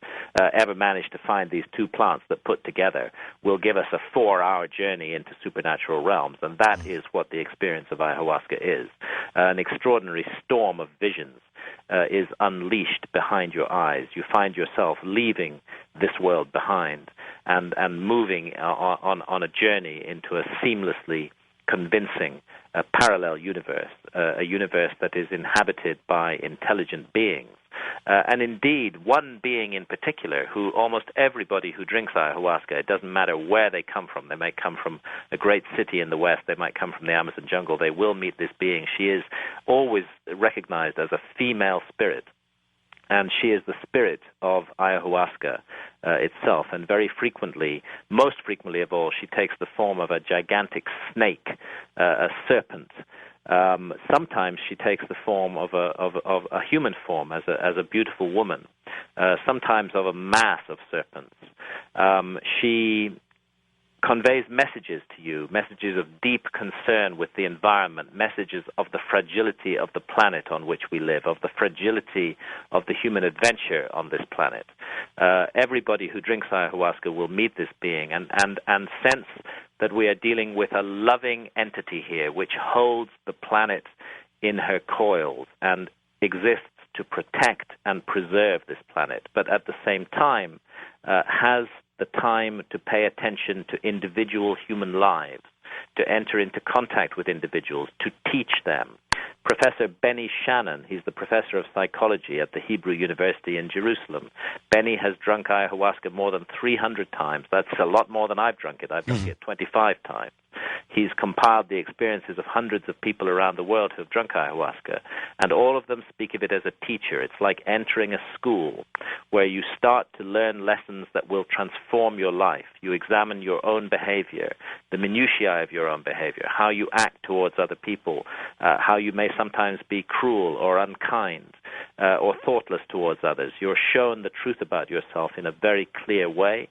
S8: ever managed to find these two plants that put together will give us a 4-hour journey into supernatural realms, and that is what the experience of ayahuasca is. An extraordinary storm of visions is unleashed behind your eyes. You find yourself leaving this world behind and moving on a journey into a seamlessly convincing parallel universe, a universe that is inhabited by intelligent beings. And indeed, one being in particular, who almost everybody who drinks ayahuasca, it doesn't matter where they come from. They might come from a great city in the West. They might come from the Amazon jungle. They will meet this being. She is always recognized as a female spirit. And she is the spirit of ayahuasca itself. And very frequently, most frequently of all, she takes the form of a gigantic snake, a serpent. Sometimes she takes the form of a human form as a beautiful woman. Sometimes of a mass of serpents. She conveys messages to you, messages of deep concern with the environment, messages of the fragility of the planet on which we live, of the fragility of the human adventure on this planet. Everybody who drinks ayahuasca will meet this being and sense that we are dealing with a loving entity here which holds the planet in her coils and exists to protect and preserve this planet, but at the same time has the time to pay attention to individual human lives, to enter into contact with individuals, to teach them. Professor Benny Shannon, he's the professor of psychology at the Hebrew University in Jerusalem. Benny has drunk ayahuasca more than 300 times. That's a lot more than I've drunk it. I've drunk it 25 times. He's compiled the experiences of hundreds of people around the world who have drunk ayahuasca, and all of them speak of it as a teacher. It's like entering a school where you start to learn lessons that will transform your life. You examine your own behavior, the minutiae of your own behavior, how you act towards other people, how you may sometimes be cruel or unkind or thoughtless towards others. You're shown the truth about yourself in a very clear way.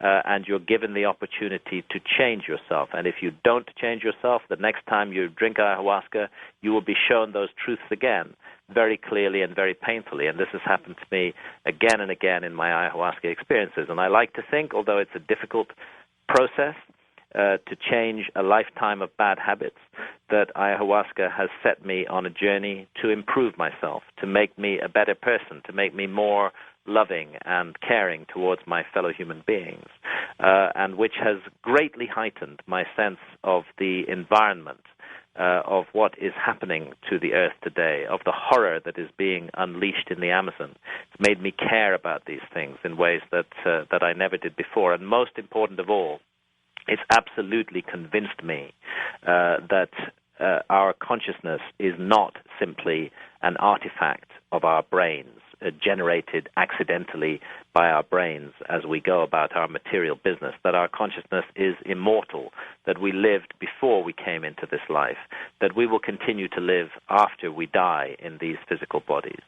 S8: And you're given the opportunity to change yourself. And if you don't change yourself, the next time you drink ayahuasca, you will be shown those truths again, very clearly and very painfully. And this has happened to me again and again in my ayahuasca experiences. And I like to think, although it's a difficult process to change a lifetime of bad habits, that ayahuasca has set me on a journey to improve myself, to make me a better person, to make me more loving and caring towards my fellow human beings, and which has greatly heightened my sense of the environment, of what is happening to the earth today, of the horror that is being unleashed in the Amazon. It's made me care about these things in ways that I never did before. And most important of all, it's absolutely convinced me that our consciousness is not simply an artifact of our brains, generated accidentally by our brains as we go about our material business, that our consciousness is immortal, that we lived before we came into this life, that we will continue to live after we die in these physical bodies,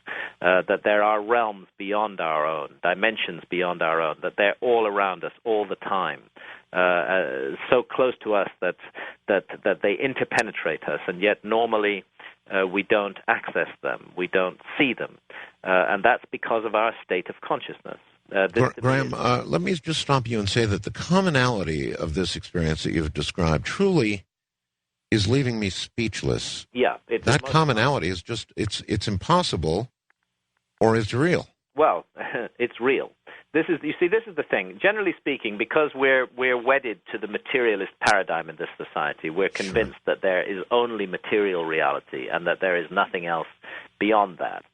S8: that there are realms beyond our own, dimensions beyond our own, that they're all around us all the time, so close to us that they interpenetrate us, and yet normally we don't access them, we don't see them, and that's because of our state of consciousness.
S1: Graham, let me just stop you and say that the commonality of this experience that you've described truly is leaving me speechless.
S8: Yeah.
S1: That commonality is just, it's impossible, or it's real.
S8: Well, it's real. This is the thing. Generally speaking, because we're wedded to the materialist paradigm in this society, we're convinced that there is only material reality and that there is nothing else beyond that.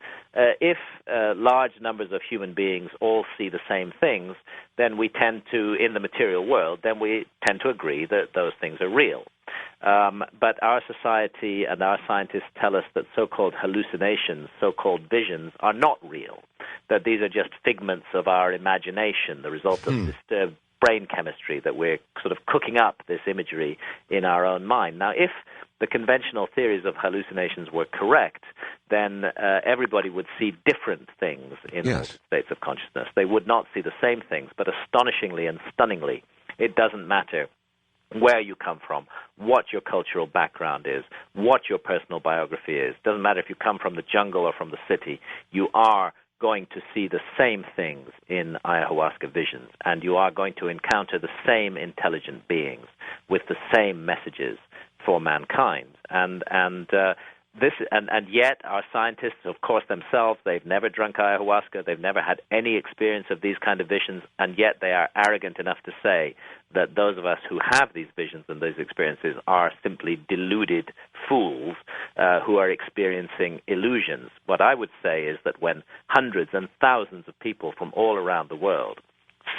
S8: If large numbers of human beings all see the same things, then we tend to, in the material world, then we tend to agree that those things are real. But our society and our scientists tell us that so-called hallucinations, so-called visions, are not real, that these are just figments of our imagination, the result of disturbed brain chemistry, that we're sort of cooking up this imagery in our own mind. Now, if the conventional theories of hallucinations were correct, then everybody would see different things in altered states of consciousness. They would not see the same things, but astonishingly and stunningly, it doesn't matter where you come from, what your cultural background is, what your personal biography is. Doesn't matter if you come from the jungle or from the city, you are going to see the same things in ayahuasca visions, and you are going to encounter the same intelligent beings with the same messages for mankind. And yet our scientists, of course, themselves, they've never drunk ayahuasca, they've never had any experience of these kind of visions, and yet they are arrogant enough to say that those of us who have these visions and those experiences are simply deluded fools who are experiencing illusions. What I would say is that when hundreds and thousands of people from all around the world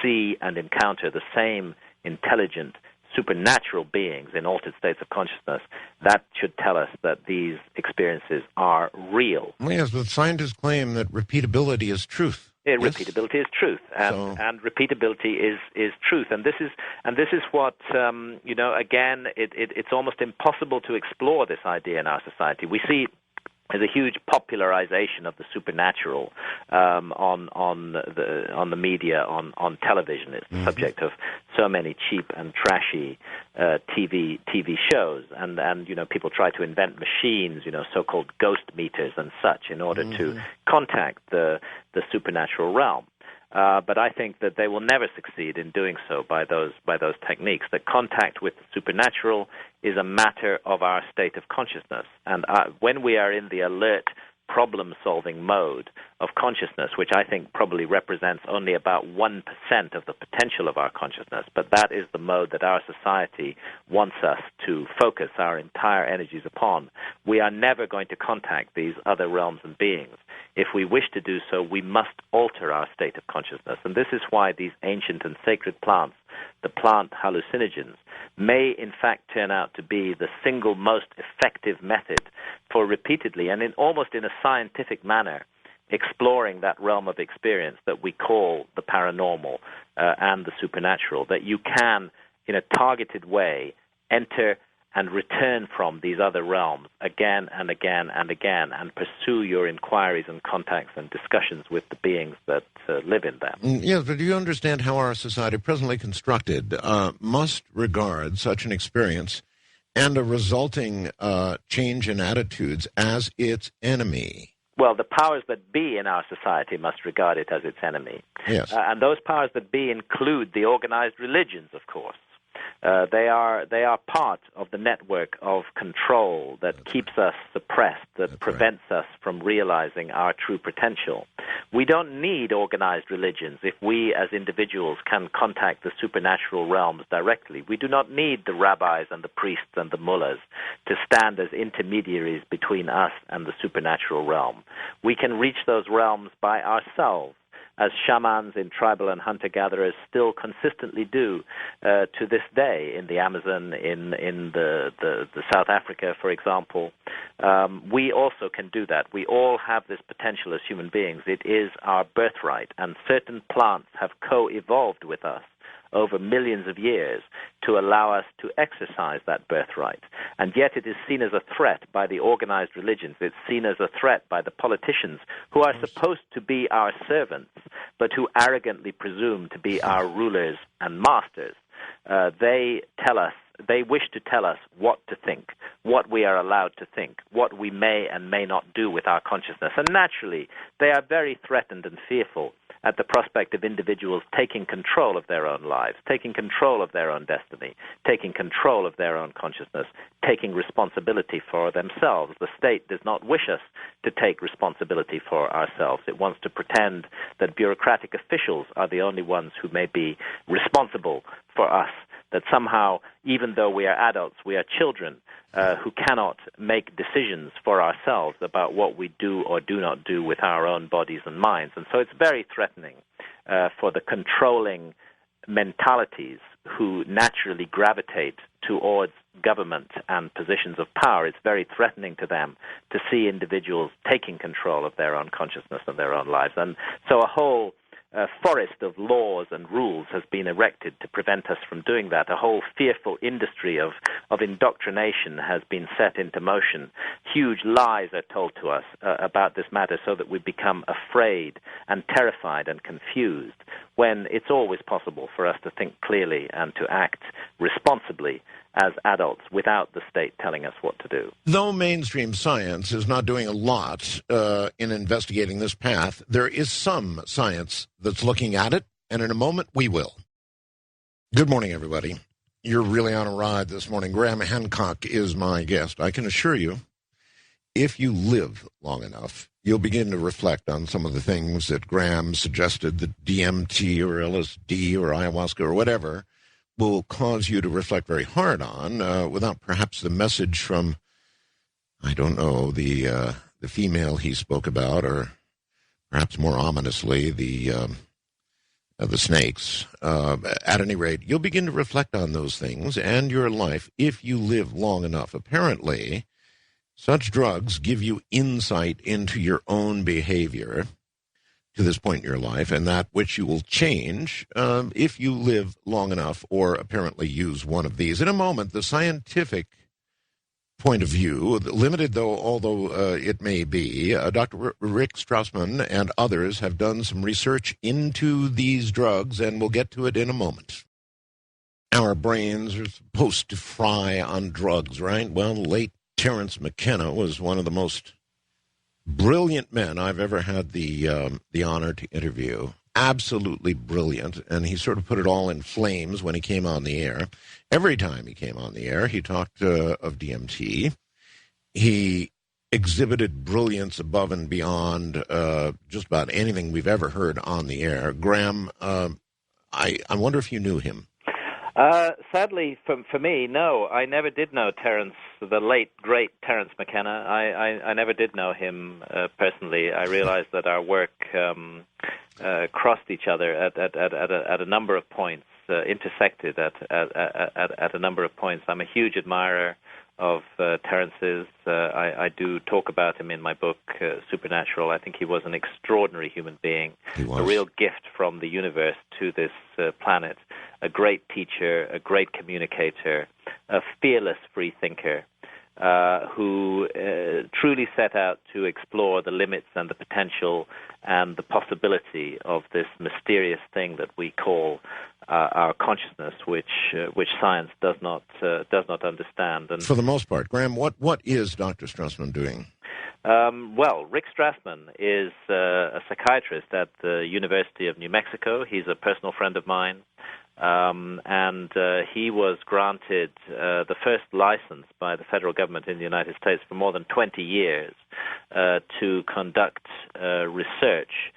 S8: see and encounter the same intelligent supernatural beings in altered states of consciousness, that should tell us that these experiences are real.
S1: Well, yes, but scientists claim that repeatability is truth.
S8: Yeah,
S1: Yes?
S8: repeatability is truth, and repeatability is truth, and this is what Again, it's almost impossible to explore this idea in our society. We see there's a huge popularization of the supernatural on the media, on television. It's the subject of so many cheap and trashy TV shows, and people try to invent machines, so-called ghost meters and such, in order to contact the supernatural realm. But I think that they will never succeed in doing so by those techniques. That contact with the supernatural is a matter of our state of consciousness. And when we are in the alert, problem-solving mode of consciousness, which I think probably represents only about 1% of the potential of our consciousness, but that is the mode that our society wants us to focus our entire energies upon, we are never going to contact these other realms and beings. If we wish to do so, we must alter our state of consciousness. And this is why these ancient and sacred plants, the plant hallucinogens, may in fact turn out to be the single most effective method for repeatedly and almost in a scientific manner exploring that realm of experience that we call the paranormal and the supernatural, that you can, in a targeted way, enter and return from these other realms again and again and again and pursue your inquiries and contacts and discussions with the beings that live in them.
S1: Yes, but do you understand how our society, presently constructed, must regard such an experience and a resulting change in attitudes as its enemy?
S8: Well, the powers that be in our society must regard it as its enemy.
S1: Yes.
S8: And those powers that be include the organized religions, of course. They are part of the network of control that keeps us suppressed, that prevents us from realizing our true potential. We don't need organized religions if we as individuals can contact the supernatural realms directly. We do not need the rabbis and the priests and the mullahs to stand as intermediaries between us and the supernatural realm. We can reach those realms by ourselves, as shamans in tribal and hunter-gatherers still consistently do to this day in the Amazon, in the South Africa, for example. We also can do that. We all have this potential as human beings. It is our birthright, and certain plants have co-evolved with us over millions of years to allow us to exercise that birthright. And yet it is seen as a threat by the organized religions. It's seen as a threat by the politicians who are supposed to be our servants, but who arrogantly presume to be our rulers and masters. They wish to tell us what to think, what we are allowed to think, what we may and may not do with our consciousness. And naturally, they are very threatened and fearful at the prospect of individuals taking control of their own lives, taking control of their own destiny, taking control of their own consciousness, taking responsibility for themselves. The state does not wish us to take responsibility for ourselves. It wants to pretend that bureaucratic officials are the only ones who may be responsible for us, that somehow, even though we are adults, we are children who cannot make decisions for ourselves about what we do or do not do with our own bodies and minds. And so it's very threatening for the controlling mentalities who naturally gravitate towards government and positions of power. It's very threatening to them to see individuals taking control of their own consciousness and their own lives. And so a whole forest of laws and rules has been erected to prevent us from doing that. A whole fearful industry of indoctrination has been set into motion. Huge lies are told to us about this matter so that we become afraid and terrified and confused, when it's always possible for us to think clearly and to act responsibly as adults without the state telling us what to do.
S1: Though mainstream science is not doing a lot in investigating this path, there is some science that's looking at it, and in a moment we will. Good morning, everybody. You're really on a ride this morning. Graham Hancock is my guest. I can assure you, if you live long enough, you'll begin to reflect on some of the things that Graham suggested, that DMT or LSD or ayahuasca or whatever will cause you to reflect very hard on, without perhaps the message from, I don't know, the female he spoke about, or perhaps more ominously, the the snakes. At any rate, you'll begin to reflect on those things and your life if you live long enough. Apparently, such drugs give you insight into your own behavior to this point in your life, and that which you will change if you live long enough or apparently use one of these. In a moment, the scientific point of view, limited although it may be, Dr. Rick Strassman and others have done some research into these drugs, and we'll get to it in a moment. Our brains are supposed to fry on drugs, right? Well, late Terence McKenna was one of the most brilliant men I've ever had the honor to interview. Absolutely brilliant, and he sort of put it all in flames when he came on the air. Every time he came on the air, he talked of DMT. He exhibited brilliance above and beyond just about anything we've ever heard on the air. Graham, I wonder if you knew him.
S8: Sadly, for me, no. I never did know Terence, the late, great Terence McKenna. I never did know him personally. I realized that our work crossed each other at a number of points, intersected at a number of points. I'm a huge admirer of Terence's. I do talk about him in my book, Supernatural. I think he was an extraordinary human being, a real gift from the universe to this planet, a great teacher, a great communicator, a fearless free thinker, who truly set out to explore the limits and the potential and the possibility of this mysterious thing that we call our consciousness, which science does not understand. And
S1: for the most part, Graham, what is Dr. Strassman doing?
S8: Well, Rick Strassman is a psychiatrist at the University of New Mexico. He's a personal friend of mine. And he was granted the first license by the federal government in the United States for more than 20 years to conduct research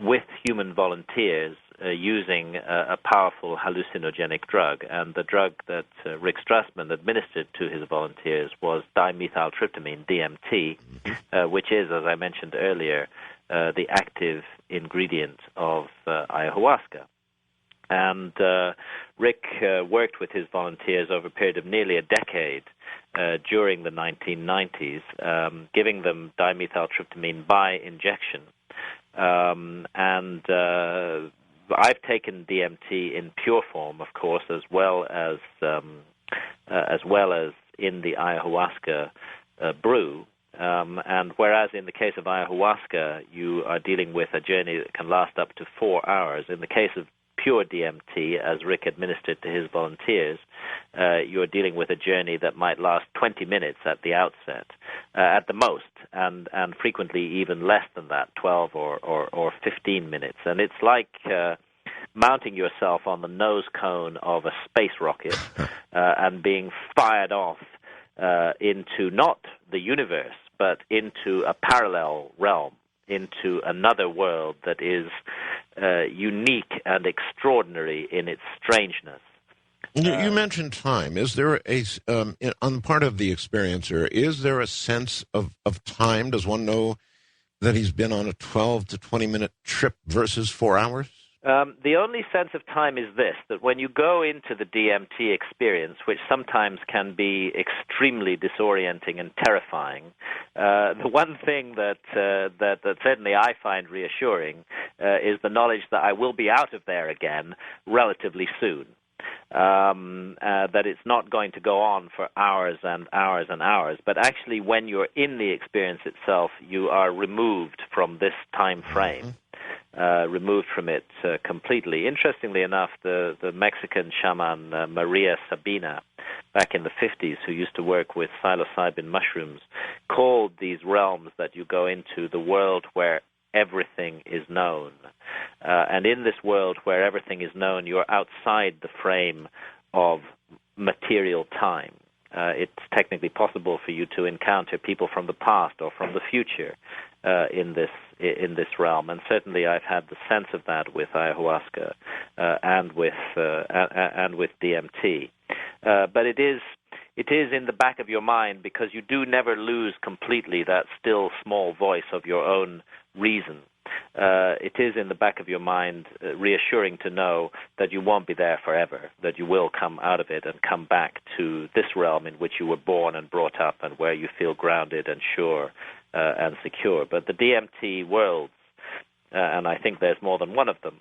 S8: with human volunteers using a powerful hallucinogenic drug. And the drug that Rick Strassman administered to his volunteers was dimethyltryptamine, DMT, which is, as I mentioned earlier, the active ingredient of ayahuasca. And Rick worked with his volunteers over a period of nearly a decade during the 1990s, giving them dimethyltryptamine by injection. And I've taken DMT in pure form, of course, as well as in the ayahuasca brew. And whereas in the case of ayahuasca, you are dealing with a journey that can last up to 4 hours, in the case of pure DMT, as Rick administered to his volunteers, you're dealing with a journey that might last 20 minutes at the outset, at the most, and frequently even less than that, 12 or 15 minutes. And it's like mounting yourself on the nose cone of a space rocket and being fired off into not the universe, but into a parallel realm, into another world that is unique and extraordinary in its strangeness.
S1: You mentioned time. Is there on the part of the experiencer, is there a sense of time? Does one know that he's been on a 12 to 20-minute trip versus 4 hours?
S8: The only sense of time is this, that when you go into the DMT experience, which sometimes can be extremely disorienting and terrifying, the one thing that certainly I find reassuring is the knowledge that I will be out of there again relatively soon. That it's not going to go on for hours and hours and hours, but actually when you're in the experience itself, you are removed from this time frame. Removed from it completely. Interestingly enough, the Mexican shaman Maria Sabina, back in the 50s, who used to work with psilocybin mushrooms, called these realms that you go into the world where everything is known. And in this world where everything is known, you're outside the frame of material time. It's technically possible for you to encounter people from the past or from the future in this realm, and certainly I've had the sense of that with ayahuasca and with DMT. But it is in the back of your mind, because you do never lose completely that still small voice of your own reason. it is in the back of your mind reassuring to know that you won't be there forever, that you will come out of it and come back to this realm in which you were born and brought up and where you feel grounded and sure and secure. But the DMT worlds, and I think there's more than one of them,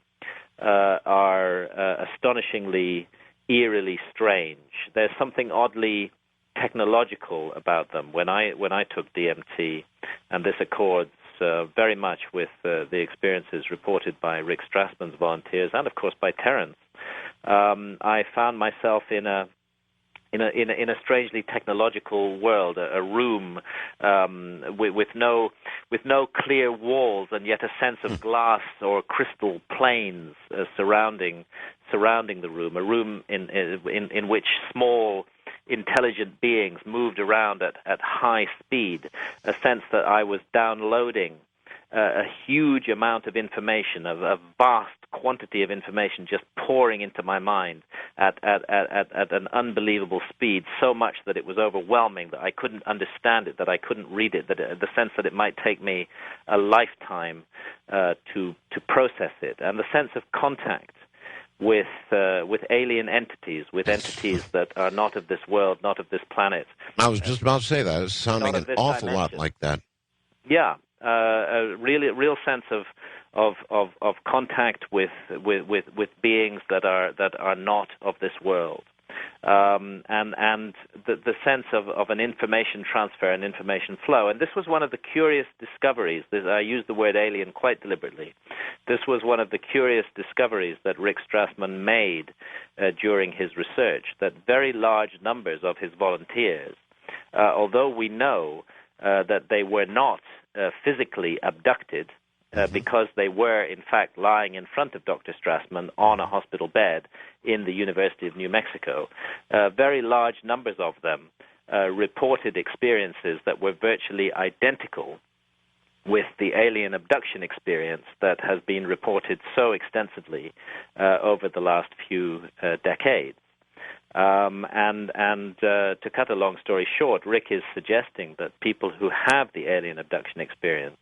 S8: are astonishingly, eerily strange. There's something oddly technological about them. When I took DMT, and this accords very much with the experiences reported by Rick Strassman's volunteers and, of course, by Terence, I found myself in a strangely technological world, a room with no clear walls, and yet a sense of glass or crystal planes surrounding the room. A room in which small, intelligent beings moved around at high speed. A sense that I was downloading a huge amount of information, a vast quantity of information just pouring into my mind at an unbelievable speed, so much that it was overwhelming, that I couldn't understand it, that I couldn't read it, that the sense that it might take me a lifetime to process it, and the sense of contact with alien entities, with entities that are not of this world, not of this planet.
S1: I was just about to say that. It's sounding an awful lot like that.
S8: Yeah. A real sense of contact with beings that are not of this world, and the sense of an information transfer and information flow. And this was one of the curious discoveries. I use the word alien quite deliberately. This was one of the curious discoveries that Rick Strassman made during his research, that very large numbers of his volunteers, although we know that they were not physically abducted, because they were, in fact, lying in front of Dr. Strassman on a hospital bed in the University of New Mexico. Very large numbers of them reported experiences that were virtually identical with the alien abduction experience that has been reported so extensively over the last few decades. To cut a long story short, Rick is suggesting that people who have the alien abduction experience,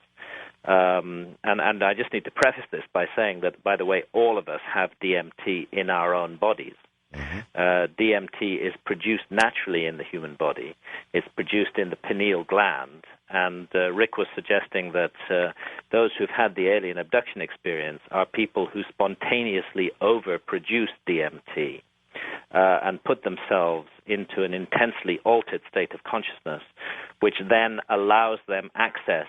S8: and I just need to preface this by saying that, by the way, all of us have DMT in our own bodies. DMT is produced naturally in the human body. It's produced in the pineal gland. And Rick was suggesting that those who've had the alien abduction experience are people who spontaneously overproduce DMT. And put themselves into an intensely altered state of consciousness, which then allows them access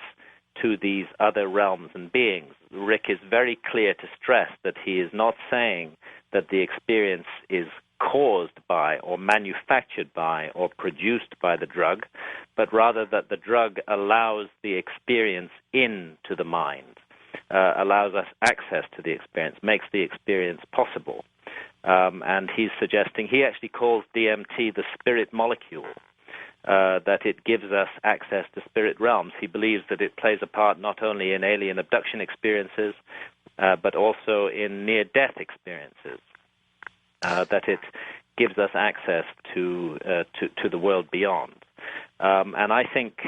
S8: to these other realms and beings. Rick is very clear to stress that he is not saying that the experience is caused by or manufactured by or produced by the drug, but rather that the drug allows the experience into the mind, allows us access to the experience, makes the experience possible. And he's suggesting, he actually calls DMT the spirit molecule, that it gives us access to spirit realms. He believes that it plays a part not only in alien abduction experiences, but also in near-death experiences, that it gives us access to the world beyond. And I think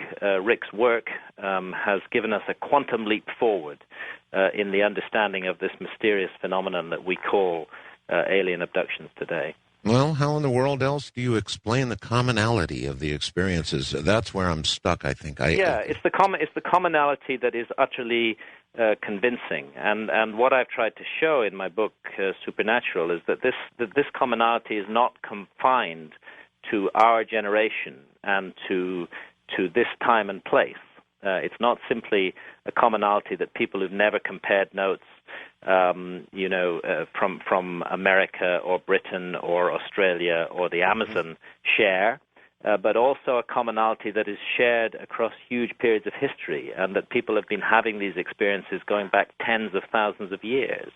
S8: Rick's work has given us a quantum leap forward in the understanding of this mysterious phenomenon that we call alien abductions today.
S1: Well, how in the world else do you explain the commonality of the experiences? That's where I'm stuck, I think.
S8: It's the commonality that is utterly convincing. And what I've tried to show in my book, Supernatural, is that this commonality is not confined to our generation and to this time and place. It's not simply a commonality that people who've never compared notes, from America or Britain or Australia or the Amazon share, but also a commonality that is shared across huge periods of history, and that people have been having these experiences going back tens of thousands of years,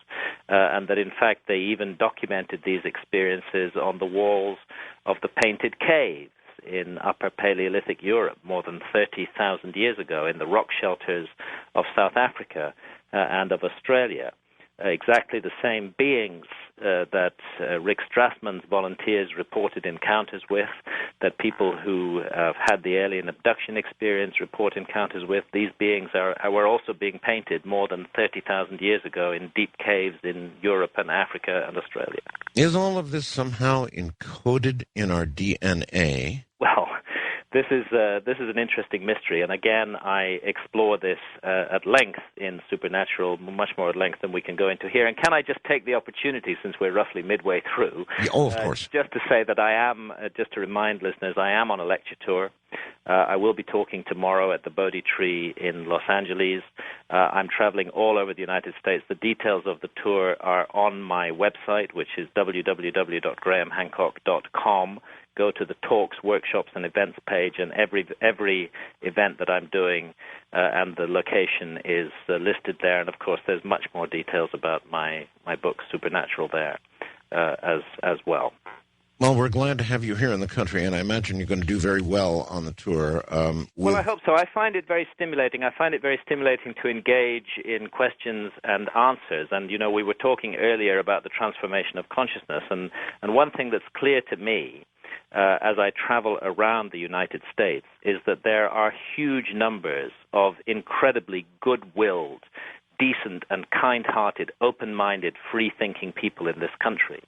S8: and that in fact they even documented these experiences on the walls of the painted caves in Upper Paleolithic Europe more than 30,000 years ago, in the rock shelters of South Africa and of Australia. exactly the same beings that Rick Strassman's volunteers reported encounters with, that people who have had the alien abduction experience report encounters with. These beings were also being painted more than 30,000 years ago in deep caves in Europe and Africa and Australia.
S1: Is all of this somehow encoded in our DNA?
S8: Well, this is an interesting mystery, and again, I explore this at length in Supernatural, much more at length than we can go into here. And can I just take the opportunity, since we're roughly midway through,
S1: of course,
S8: just to say that I am, just to remind listeners, I am on a lecture tour. I will be talking tomorrow at the Bodhi Tree in Los Angeles. I'm traveling all over the United States. The details of the tour are on my website, which is www.grahamhancock.com. Go to the talks, workshops, and events page, and every event that I'm doing and the location is listed there. And, of course, there's much more details about my book, Supernatural, there as well.
S1: Well, we're glad to have you here in the country, and I imagine you're going to do very well on the tour.
S8: Well, I hope so. I find it very stimulating. I find it very stimulating to engage in questions and answers. And, we were talking earlier about the transformation of consciousness, and one thing that's clear to me as I travel around the United States is that there are huge numbers of incredibly good-willed, decent and kind-hearted, open-minded, free-thinking people in this country.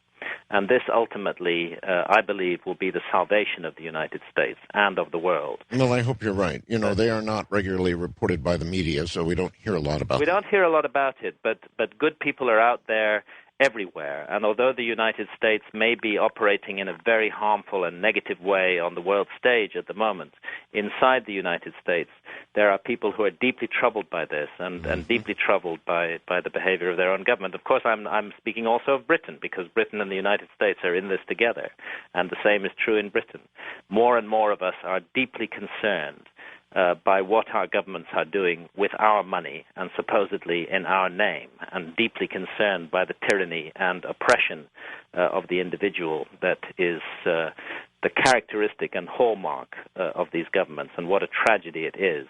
S8: And this ultimately, I believe, will be the salvation of the United States and of the world.
S1: Well, I hope you're right. They are not regularly reported by the media, so we don't hear a lot about it.
S8: We don't hear a lot about it, but good people are out there everywhere. And although the United States may be operating in a very harmful and negative way on the world stage at the moment, inside the United States, there are people who are deeply troubled by this and deeply troubled by the behavior of their own government. Of course, I'm speaking also of Britain, because Britain and the United States are in this together, and the same is true in Britain. More and more of us are deeply concerned by what our governments are doing with our money and supposedly in our name, and deeply concerned by the tyranny and oppression of the individual that is the characteristic and hallmark of these governments, and what a tragedy it is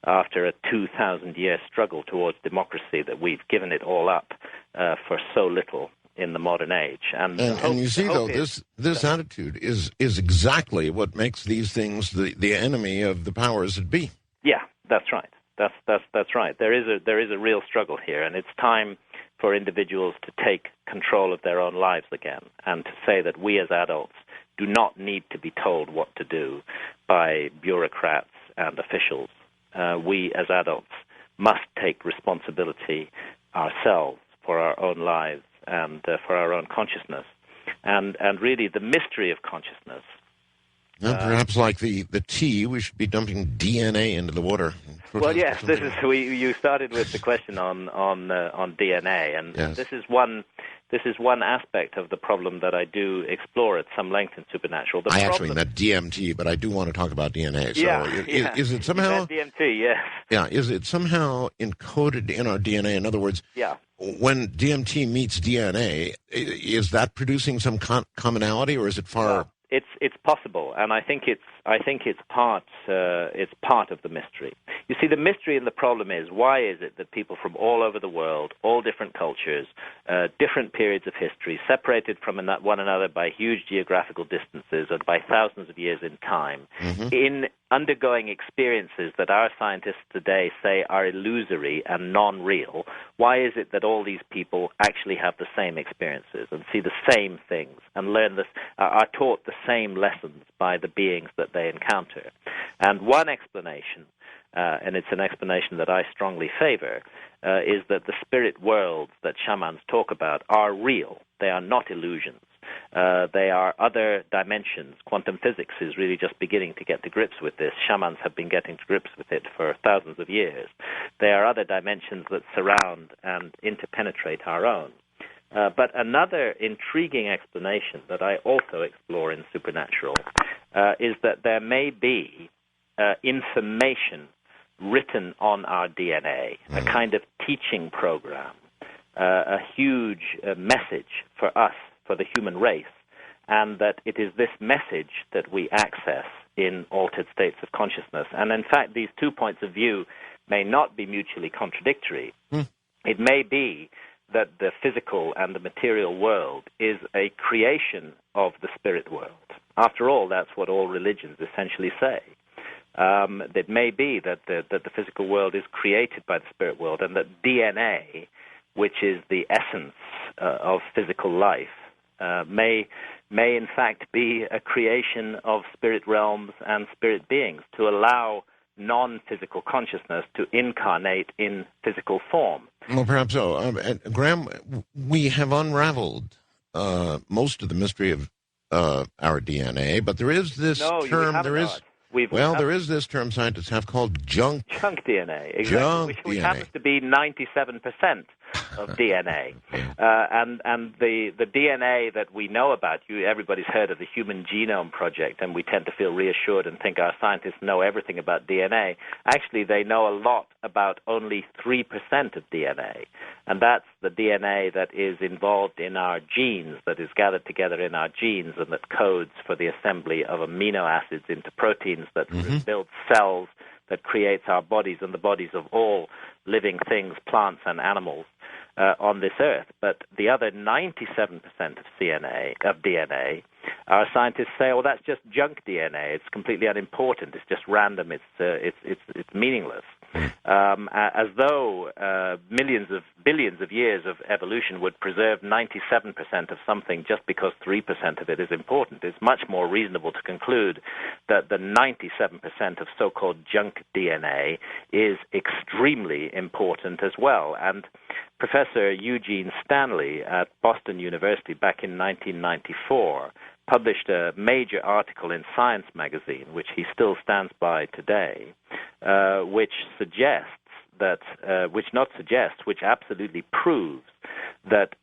S8: after a 2,000-year struggle towards democracy that we've given it all up for so little in the modern age. And
S1: you see, though, this attitude is exactly what makes these things the enemy of the powers that be.
S8: Yeah, that's right. That's right. There is a real struggle here, and it's time for individuals to take control of their own lives again, and to say that we as adults do not need to be told what to do by bureaucrats and officials. We as adults must take responsibility ourselves for our own lives and for our own consciousness, and really the mystery of consciousness.
S1: Perhaps like the tea, we should be dumping DNA into the water.
S8: Well, yes, you started with the question on DNA, and
S1: yes.
S8: This is one aspect of the problem that I do explore at some length in Supernatural.
S1: I actually meant DMT, but I do want to talk about DNA. So is it somehow
S8: DMT? Yes.
S1: Yeah. Is it somehow encoded in our DNA? In other words,
S8: yeah.
S1: When DMT meets DNA, is that producing some commonality, or is it far?
S8: Well, it's possible, and I think it's part of the mystery. You see, the mystery and the problem is, why is it that people from all over the world, all different cultures, different periods of history, separated from one another by huge geographical distances and by thousands of years in time, in undergoing experiences that our scientists today say are illusory and non-real, why is it that all these people actually have the same experiences and see the same things and learn this, are taught the same lessons by the beings that they encounter? And one explanation, and it's an explanation that I strongly favor, is that the spirit worlds that shamans talk about are real. They are not illusions. They are other dimensions. Quantum physics is really just beginning to get to grips with this. Shamans have been getting to grips with it for thousands of years. They are other dimensions that surround and interpenetrate our own. But another intriguing explanation that I also explore in Supernatural is that there may be information written on our DNA, a kind of teaching program, a huge message for us, for the human race, and that it is this message that we access in altered states of consciousness. And in fact, these 2 points of view may not be mutually contradictory. It may be that the physical and the material world is a creation of the spirit world. After all, that's what all religions essentially say. It may be that the physical world is created by the spirit world, and that DNA, which is the essence of physical life, may in fact be a creation of spirit realms and spirit beings to allow non-physical consciousness to incarnate in physical form.
S1: Well, perhaps so. Graham, we have unraveled most of the mystery of our DNA, but there is this term. There is this term scientists have called junk
S8: DNA. Exactly, which happens to be 97% of DNA. And the DNA that we know about, everybody's heard of the Human Genome Project, and we tend to feel reassured and think our scientists know everything about DNA. Actually, they know a lot about only 3% of DNA, and that's the DNA that is involved in our genes, that is gathered together in our genes, and that codes for the assembly of amino acids into proteins that build cells, that creates our bodies and the bodies of all living things, plants and animals on this earth. But the other 97% of DNA, our scientists say, well, that's just junk DNA. It's completely unimportant. It's just random. It's meaningless. As though billions of years of evolution would preserve 97% of something just because 3% of it is important. It's much more reasonable to conclude that the 97% of so-called junk DNA is extremely important as well. And Professor Eugene Stanley at Boston University back in 1994 published a major article in Science magazine, which he still stands by today, which absolutely proves that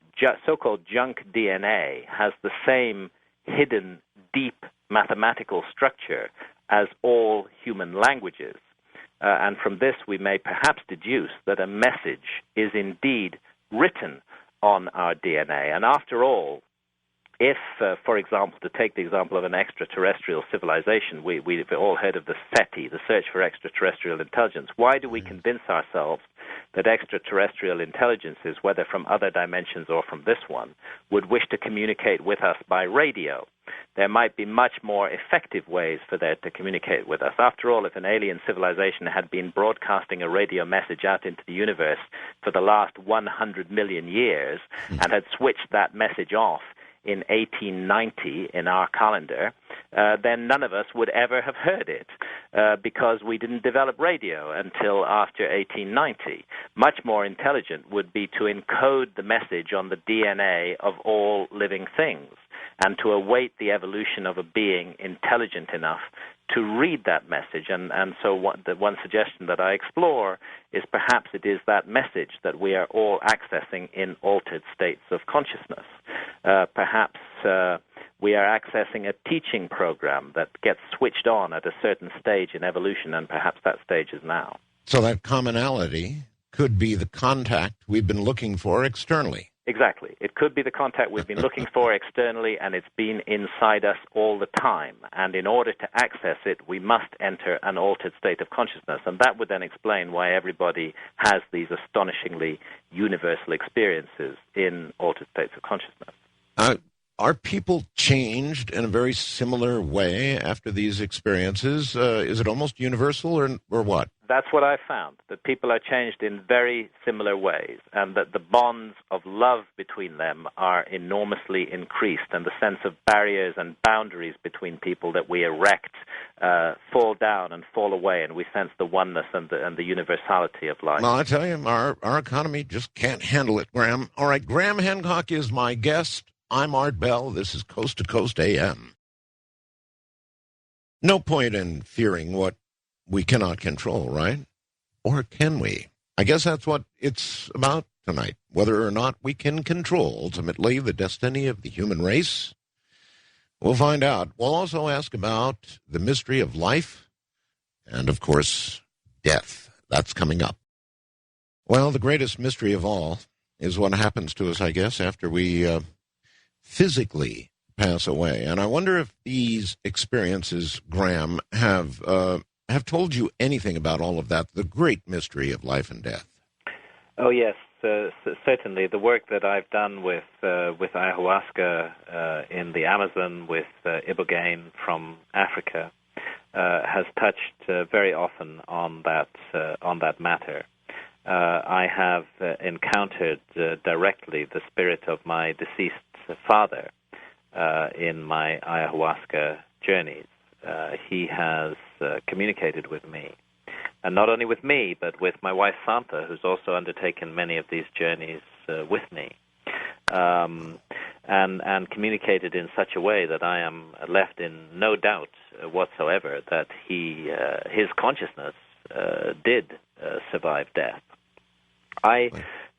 S8: so-called junk DNA has the same hidden, deep mathematical structure as all human languages. And from this, we may perhaps deduce that a message is indeed written on our DNA. And after all, if, for example, to take the example of an extraterrestrial civilization, we've all heard of the SETI, the Search for Extraterrestrial Intelligence. Why do we convince ourselves that extraterrestrial intelligences, whether from other dimensions or from this one, would wish to communicate with us by radio? There might be much more effective ways for them to communicate with us. After all, if an alien civilization had been broadcasting a radio message out into the universe for the last 100 million years and had switched that message off in 1890 in our calendar, then none of us would ever have heard it because we didn't develop radio until after 1890. Much more intelligent would be to encode the message on the DNA of all living things and to await the evolution of a being intelligent enough to read that message. And so the one suggestion that I explore is perhaps it is that message that we are all accessing in altered states of consciousness. Perhaps we are accessing a teaching program that gets switched on at a certain stage in evolution, and perhaps that stage is now.
S1: So that commonality could be the contact we've been looking for externally.
S8: Exactly. It could be the contact we've been looking for externally, and it's been inside us all the time. And in order to access it, we must enter an altered state of consciousness. And that would then explain why everybody has these astonishingly universal experiences in altered states of consciousness.
S1: Are people changed in a very similar way after these experiences? Is it almost universal or what?
S8: That's what I've found, that people are changed in very similar ways, and that the bonds of love between them are enormously increased, and the sense of barriers and boundaries between people that we erect fall down and fall away, and we sense the oneness and the universality of life.
S1: Well, I tell you, our economy just can't handle it, Graham. All right, Graham Hancock is my guest. I'm Art Bell. This is Coast to Coast AM. No point in fearing what we cannot control, right? Or can we? I guess that's what it's about tonight, whether or not we can control, ultimately, the destiny of the human race. We'll find out. We'll also ask about the mystery of life and, of course, death. That's coming up. Well, the greatest mystery of all is what happens to us, I guess, after we physically pass away. And I wonder if these experiences, Graham, have told you anything about all of that, the great mystery of life and death.
S8: Oh yes, certainly. The work that I've done with ayahuasca in the Amazon, with ibogaine from Africa, has touched very often on that matter. I have encountered directly the spirit of my deceased father in my ayahuasca journeys. He has communicated with me. And not only with me, but with my wife Santa, who's also undertaken many of these journeys with me, and communicated in such a way that I am left in no doubt whatsoever that his consciousness did survive death.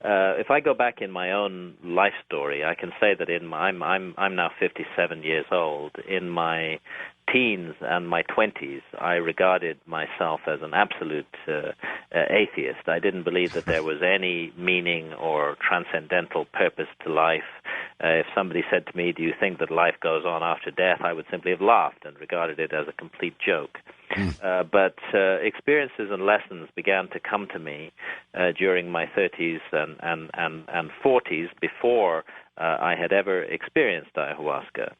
S8: If I go back in my own life story, I can say that I'm now 57 years old. In my teens and my 20s, I regarded myself as an absolute atheist. I didn't believe that there was any meaning or transcendental purpose to life. If somebody said to me, "Do you think that life goes on after death?" I would simply have laughed and regarded it as a complete joke. But experiences and lessons began to come to me during my 30s and 40s before I had ever experienced ayahuasca.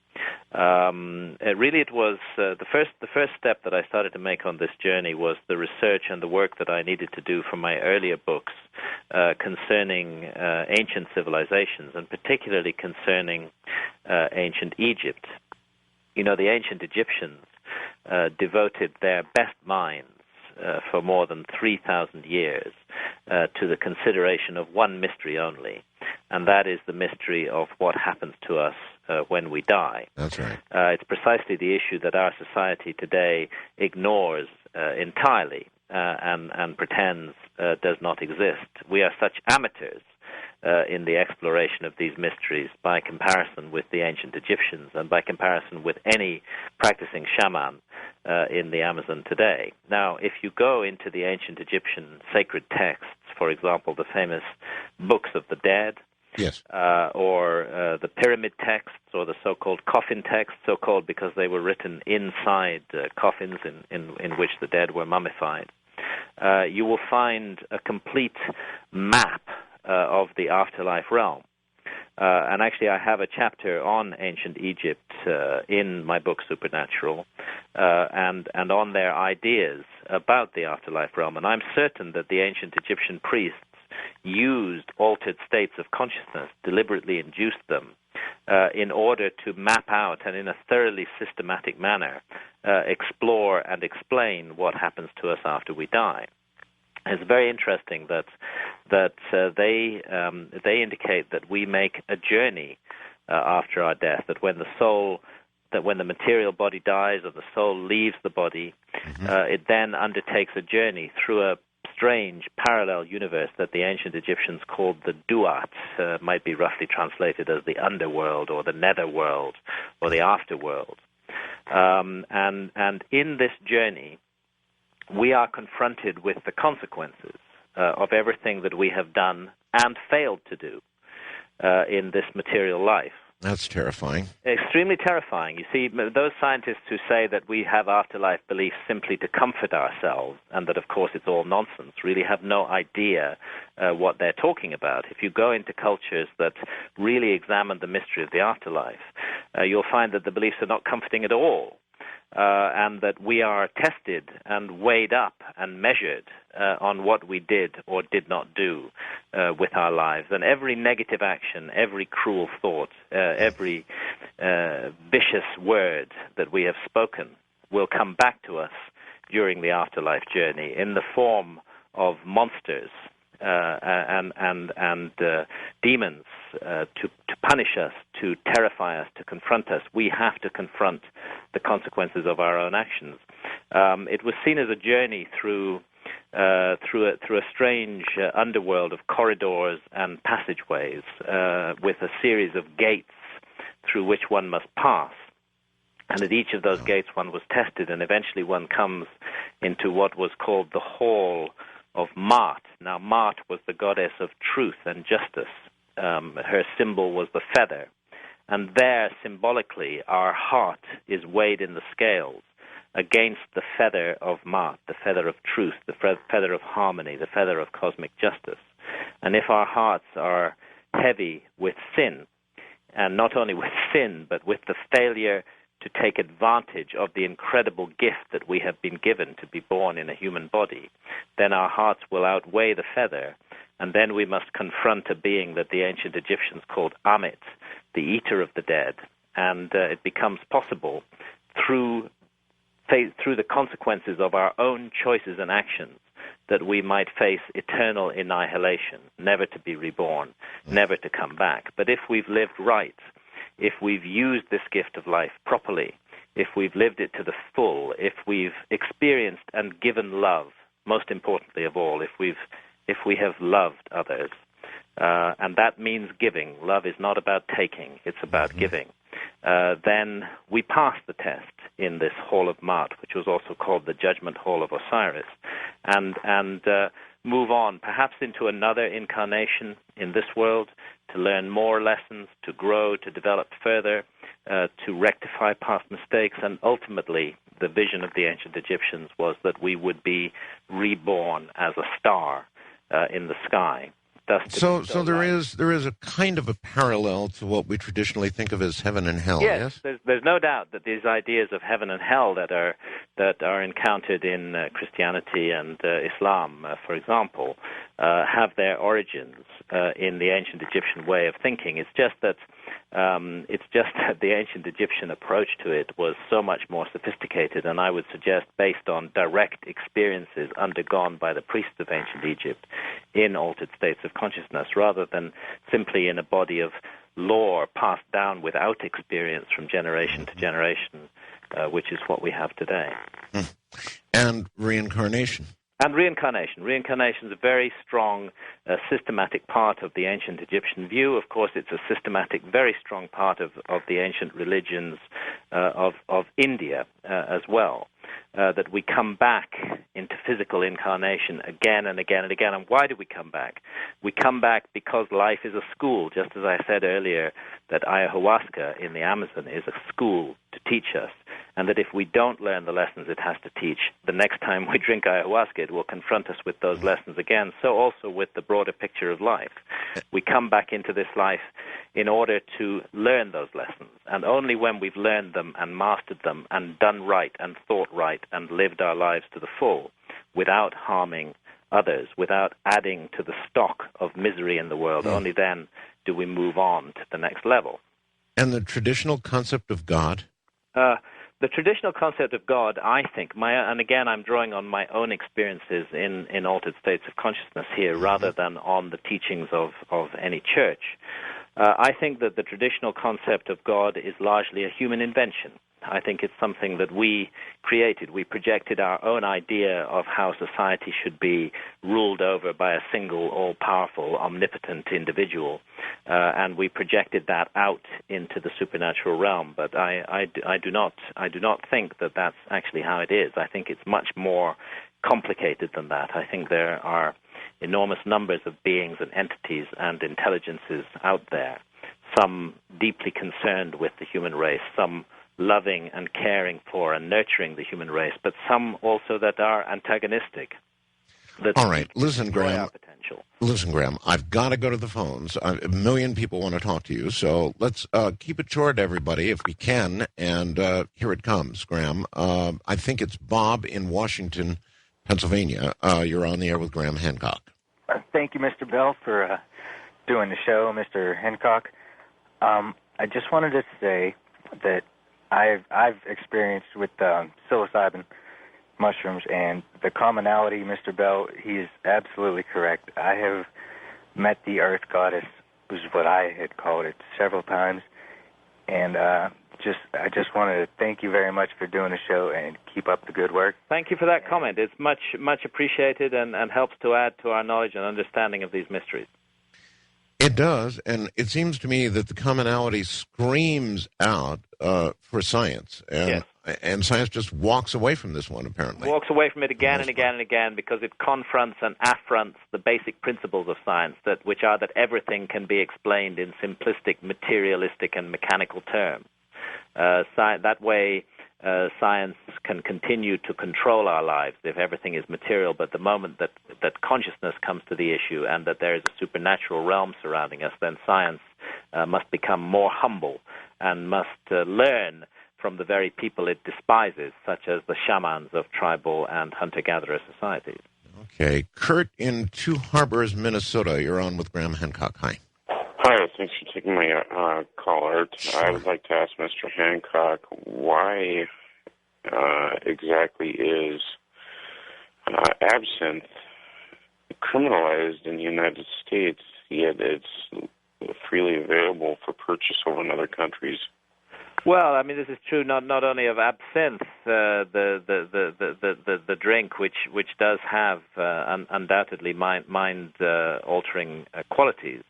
S8: Really, it was the first step that I started to make on this journey was the research and the work that I needed to do for my earlier books concerning ancient civilizations, and particularly concerning ancient Egypt. You know, the ancient Egyptians devoted their best minds for more than 3,000 years to the consideration of one mystery only, and that is the mystery of what happens to us when we die.
S1: That's right.
S8: It's precisely the issue that our society today ignores entirely and pretends does not exist. We are such amateurs in the exploration of these mysteries by comparison with the ancient Egyptians and by comparison with any practicing shaman in the Amazon today. Now, if you go into the ancient Egyptian sacred texts, for example, the famous books of the dead,
S1: yes,
S8: or the pyramid texts, or the so-called coffin texts, so-called because they were written inside coffins in which the dead were mummified, you will find a complete map of the afterlife realm. And actually, I have a chapter on ancient Egypt in my book, Supernatural, and on their ideas about the afterlife realm. And I'm certain that the ancient Egyptian priests used altered states of consciousness, deliberately induced them, in order to map out and in a thoroughly systematic manner explore and explain what happens to us after we die. It's very interesting that they indicate that we make a journey after our death. That when the material body dies or the soul leaves the body, it then undertakes a journey through a strange parallel universe that the ancient Egyptians called the Duat, might be roughly translated as the underworld or the netherworld or the afterworld. And in this journey, we are confronted with the consequences of everything that we have done and failed to do in this material life.
S1: That's terrifying.
S8: Extremely terrifying. You see, those scientists who say that we have afterlife beliefs simply to comfort ourselves, and that, of course, it's all nonsense, really have no idea what they're talking about. If you go into cultures that really examine the mystery of the afterlife, you'll find that the beliefs are not comforting at all. And that we are tested and weighed up and measured on what we did or did not do with our lives. And every negative action, every cruel thought, every vicious word that we have spoken will come back to us during the afterlife journey in the form of monsters and demons to punish us, to terrify us, to confront us. We have to confront the consequences of our own actions. It was seen as a journey through a strange underworld of corridors and passageways with a series of gates through which one must pass. And at each of those gates one was tested, and eventually one comes into what was called the Hall of Maat. Now, Maat was the goddess of truth and justice. Her symbol was the feather. And there, symbolically, our heart is weighed in the scales against the feather of Maat, the feather of truth, the feather of harmony, the feather of cosmic justice. And if our hearts are heavy with sin, and not only with sin, but with the failure to take advantage of the incredible gift that we have been given to be born in a human body, then our hearts will outweigh the feather, and then we must confront a being that the ancient Egyptians called Amit, the eater of the dead, and it becomes possible through the consequences of our own choices and actions that we might face eternal annihilation, never to be reborn, never to come back. But if we've lived right, if we've used this gift of life properly, if we've lived it to the full, if we've experienced and given love, most importantly of all, if we have loved others, and that means giving. Love is not about taking, it's about giving. Then we pass the test in this Hall of Ma'at, which was also called the Judgment Hall of Osiris, and move on, perhaps into another incarnation in this world, to learn more lessons, to grow, to develop further, to rectify past mistakes, and ultimately the vision of the ancient Egyptians was that we would be reborn as a star in the sky.
S1: So there is a kind of a parallel to what we traditionally think of as heaven and hell. Yes?
S8: There's no doubt that these ideas of heaven and hell that are encountered in Christianity and Islam, for example, have their origins in the ancient Egyptian way of thinking. It's just that the ancient Egyptian approach to it was so much more sophisticated, and I would suggest based on direct experiences undergone by the priests of ancient Egypt in altered states of consciousness, rather than simply in a body of lore passed down without experience from generation to generation, which is what we have today.
S1: And reincarnation.
S8: And reincarnation. Reincarnation is a very strong, systematic part of the ancient Egyptian view. Of course, it's a systematic, very strong part of the ancient religions of India as well, that we come back into physical incarnation again and again and again. And why do we come back? We come back because life is a school, just as I said earlier, that ayahuasca in the Amazon is a school to teach us. And that if we don't learn the lessons it has to teach, the next time we drink ayahuasca, it will confront us with those lessons again. So also with the broader picture of life. We come back into this life in order to learn those lessons. And only when we've learned them and mastered them and done right and thought right and lived our lives to the full, without harming others, without adding to the stock of misery in the world, only then do we move on to the next level.
S1: And the traditional concept of God?
S8: The traditional concept of God, I think, and again I'm drawing on my own experiences in altered states of consciousness here rather than on the teachings of any church. I think that the traditional concept of God is largely a human invention. I think it's something that we created. We projected our own idea of how society should be ruled over by a single, all-powerful, omnipotent individual, and we projected that out into the supernatural realm. But I do not think that that's actually how it is. I think it's much more complicated than that. I think there are enormous numbers of beings and entities and intelligences out there, some deeply concerned with the human race, some loving and caring for and nurturing the human race, but some also that are antagonistic.
S1: All right, listen, Graham. Listen, Graham, I've got to go to the phones. A million people want to talk to you, so let's keep it short, everybody, if we can. And here it comes, Graham. I think it's Bob in Washington, Pennsylvania. You're on the air with Graham Hancock.
S9: Thank you, Mr. Bell, for doing the show, Mr. Hancock. I just wanted to say that I've experienced with psilocybin mushrooms, and the commonality, Mr. Bell, he is absolutely correct. I have met the Earth Goddess, was what I had called it, several times, and I just wanted to thank you very much for doing the show and keep up the good work.
S8: Thank you for that comment. It's much appreciated and helps to add to our knowledge and understanding of these mysteries.
S1: It does, and it seems to me that the commonality screams out for science, and science just walks away from this one, apparently.
S8: Walks away from it again and again and again because it confronts and affronts the basic principles of science, which are that everything can be explained in simplistic, materialistic, and mechanical terms. That way, science can continue to control our lives if everything is material, but the moment that consciousness comes to the issue and that there is a supernatural realm surrounding us, then science must become more humble and must learn from the very people it despises, such as the shamans of tribal and hunter-gatherer societies.
S1: Okay. Kurt in Two Harbors, Minnesota. You're on with Graham Hancock. Hi.
S10: Hi, thanks for taking my call, Art. I would like to ask Mr. Hancock why exactly is absinthe criminalized in the United States, yet it's freely available for purchase over in other countries?
S8: Well, I mean, this is true not only of absinthe, the drink, which does have undoubtedly mind-altering qualities.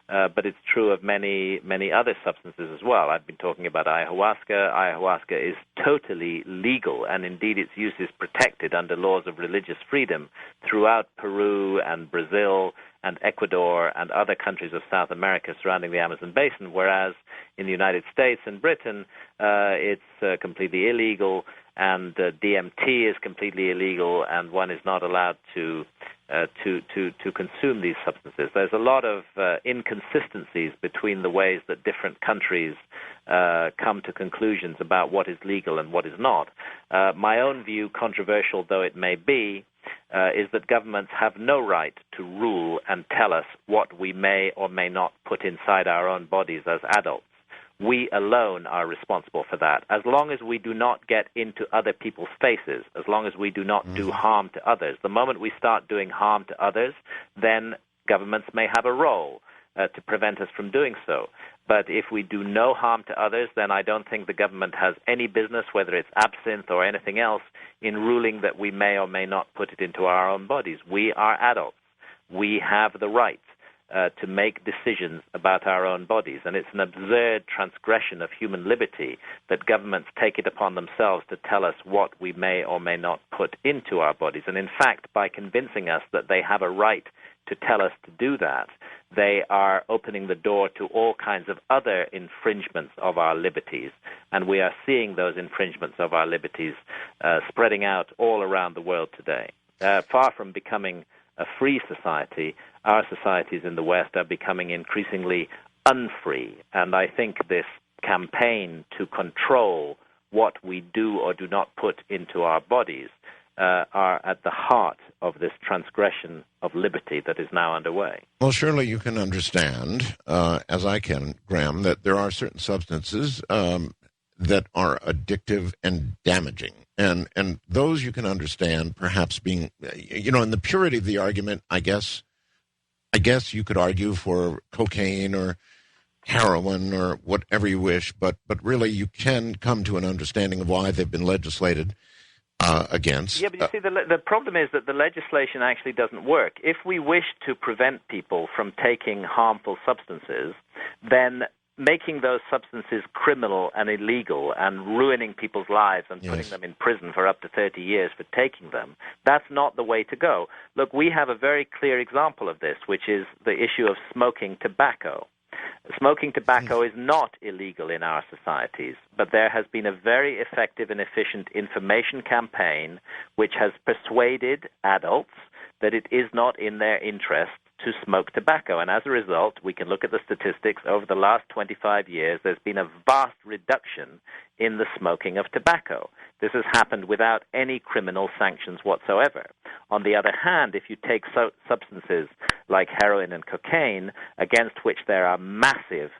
S8: But it's true of many other substances as well. I've been talking about ayahuasca. Ayahuasca is totally legal, and indeed its use is protected under laws of religious freedom throughout Peru and Brazil and Ecuador and other countries of South America surrounding the Amazon basin, whereas in the United States and Britain it's completely illegal, and DMT is completely illegal, and one is not allowed to consume these substances. There's a lot of inconsistencies between the ways that different countries come to conclusions about what is legal and what is not. My own view, controversial though it may be, is that governments have no right to rule and tell us what we may or may not put inside our own bodies as adults. We alone are responsible for that. As long as we do not get into other people's faces, as long as we do not do harm to others, the moment we start doing harm to others, then governments may have a role to prevent us from doing so. But if we do no harm to others, then I don't think the government has any business, whether it's absinthe or anything else, in ruling that we may or may not put it into our own bodies. We are adults. We have the right to make decisions about our own bodies. And it's an absurd transgression of human liberty that governments take it upon themselves to tell us what we may or may not put into our bodies. And in fact, by convincing us that they have a right to tell us to do that, they are opening the door to all kinds of other infringements of our liberties. And we are seeing those infringements of our liberties spreading out all around the world today. Far from becoming a free society, our societies in the West are becoming increasingly unfree. And I think this campaign to control what we do or do not put into our bodies are at the heart of this transgression of liberty that is now underway.
S1: Well, surely you can understand, as I can, Graham, that there are certain substances that are addictive and damaging. And those you can understand perhaps being, in the purity of the argument, I guess you could argue for cocaine or heroin or whatever you wish, but really you can come to an understanding of why they've been legislated against.
S8: Yeah, but you see, the problem is that the legislation actually doesn't work. If we wish to prevent people from taking harmful substances, then making those substances criminal and illegal and ruining people's lives and putting them in prison for up to 30 years for taking them, that's not the way to go. Look, we have a very clear example of this, which is the issue of smoking tobacco. Smoking tobacco is not illegal in our societies, but there has been a very effective and efficient information campaign which has persuaded adults that it is not in their interest to smoke tobacco. And as a result, we can look at the statistics. Over the last 25 years, there's been a vast reduction in the smoking of tobacco. This has happened without any criminal sanctions whatsoever. On the other hand, if you take substances like heroin and cocaine, against which there are massive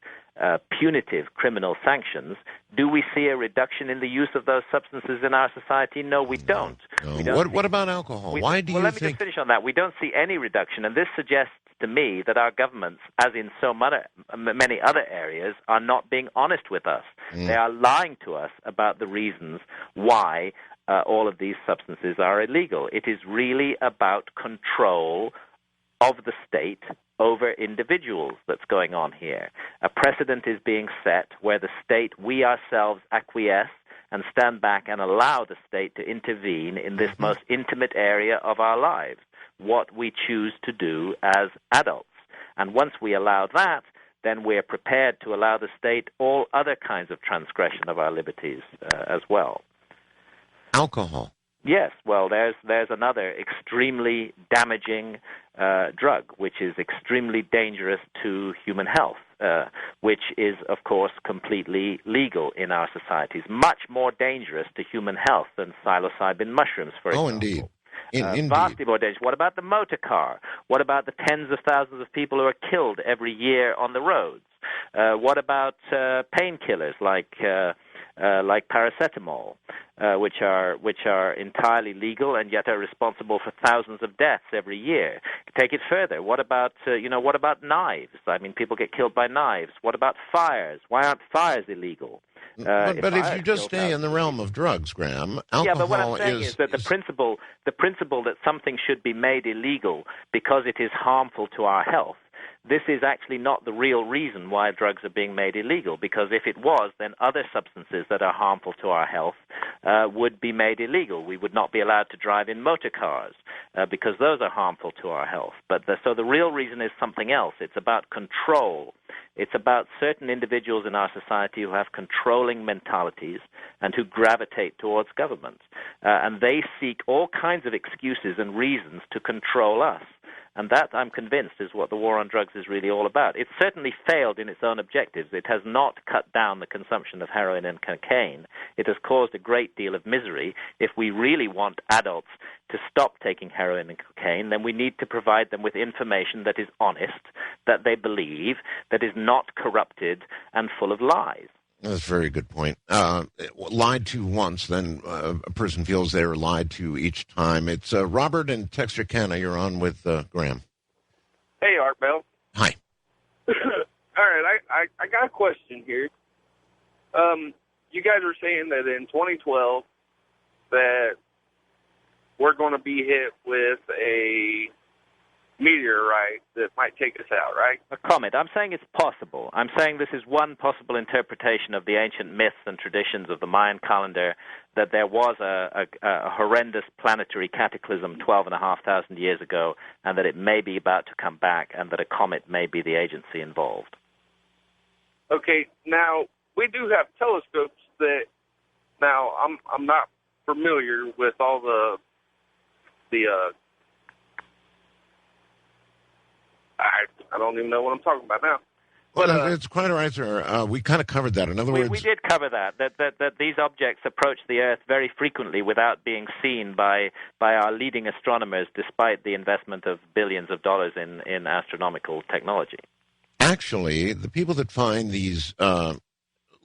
S8: punitive criminal sanctions, do we see a reduction in the use of those substances in our society? No, we don't.
S1: No. What about alcohol? Why do you think...
S8: Well, let me just finish on that. We don't see any reduction, and this suggests to me that our governments, as in so many other areas, are not being honest with us. They are lying to us about the reasons why all of these substances are illegal. It is really about control of the state over individuals that's going on here. A precedent is being set where the state, we ourselves, acquiesce and stand back and allow the state to intervene in this most intimate area of our lives, what we choose to do as adults. And once we allow that, then we're prepared to allow the state all other kinds of transgression of our liberties as well.
S1: Alcohol.
S8: Yes, well, there's another extremely damaging drug, which is extremely dangerous to human health, which is, of course, completely legal in our societies. Much more dangerous to human health than psilocybin mushrooms, for example.
S1: Oh, indeed. Indeed.
S8: Vastly more dangerous. What about the motor car? What about the tens of thousands of people who are killed every year on the roads? What about painkillers like paracetamol, which are entirely legal and yet are responsible for thousands of deaths every year? Take it further. What about what about knives? I mean, people get killed by knives. What about fires? Why aren't fires illegal?
S1: But if you just stay in the realm of drugs, Graham, alcohol
S8: yeah, but what I'm saying is that the principle that something should be made illegal because it is harmful to our health, this is actually not the real reason why drugs are being made illegal, because if it was, then other substances that are harmful to our health would be made illegal. We would not be allowed to drive in motor cars because those are harmful to our health. So the real reason is something else. It's about control. It's about certain individuals in our society who have controlling mentalities and who gravitate towards government. And they seek all kinds of excuses and reasons to control us. And that, I'm convinced, is what the war on drugs is really all about. It's certainly failed in its own objectives. It has not cut down the consumption of heroin and cocaine. It has caused a great deal of misery. If we really want adults to stop taking heroin and cocaine, then we need to provide them with information that is honest, that they believe, that is not corrupted and full of lies.
S1: That's a very good point. Lied to once, then a person feels they were lied to each time. It's Robert in Texarkana. You're on with Graham.
S11: Hey, Art Bell.
S1: Hi.
S11: All right, I got a question here. You guys are saying that in 2012 that we're going to be hit with a meteorite that might take us out, right?
S8: A comet. I'm saying it's possible. I'm saying this is one possible interpretation of the ancient myths and traditions of the Mayan calendar, that there was a horrendous planetary cataclysm 12,500 years ago, and that it may be about to come back, and that a comet may be the agency involved.
S11: Okay, now, we do have telescopes that, now, I'm not familiar with all the I don't even know what I'm talking about now.
S1: Well, it's quite all right, sir. We kind of covered that. In other words,
S8: we did cover that these objects approach the Earth very frequently without being seen by our leading astronomers, despite the investment of billions of dollars in astronomical technology.
S1: Actually, the people that find these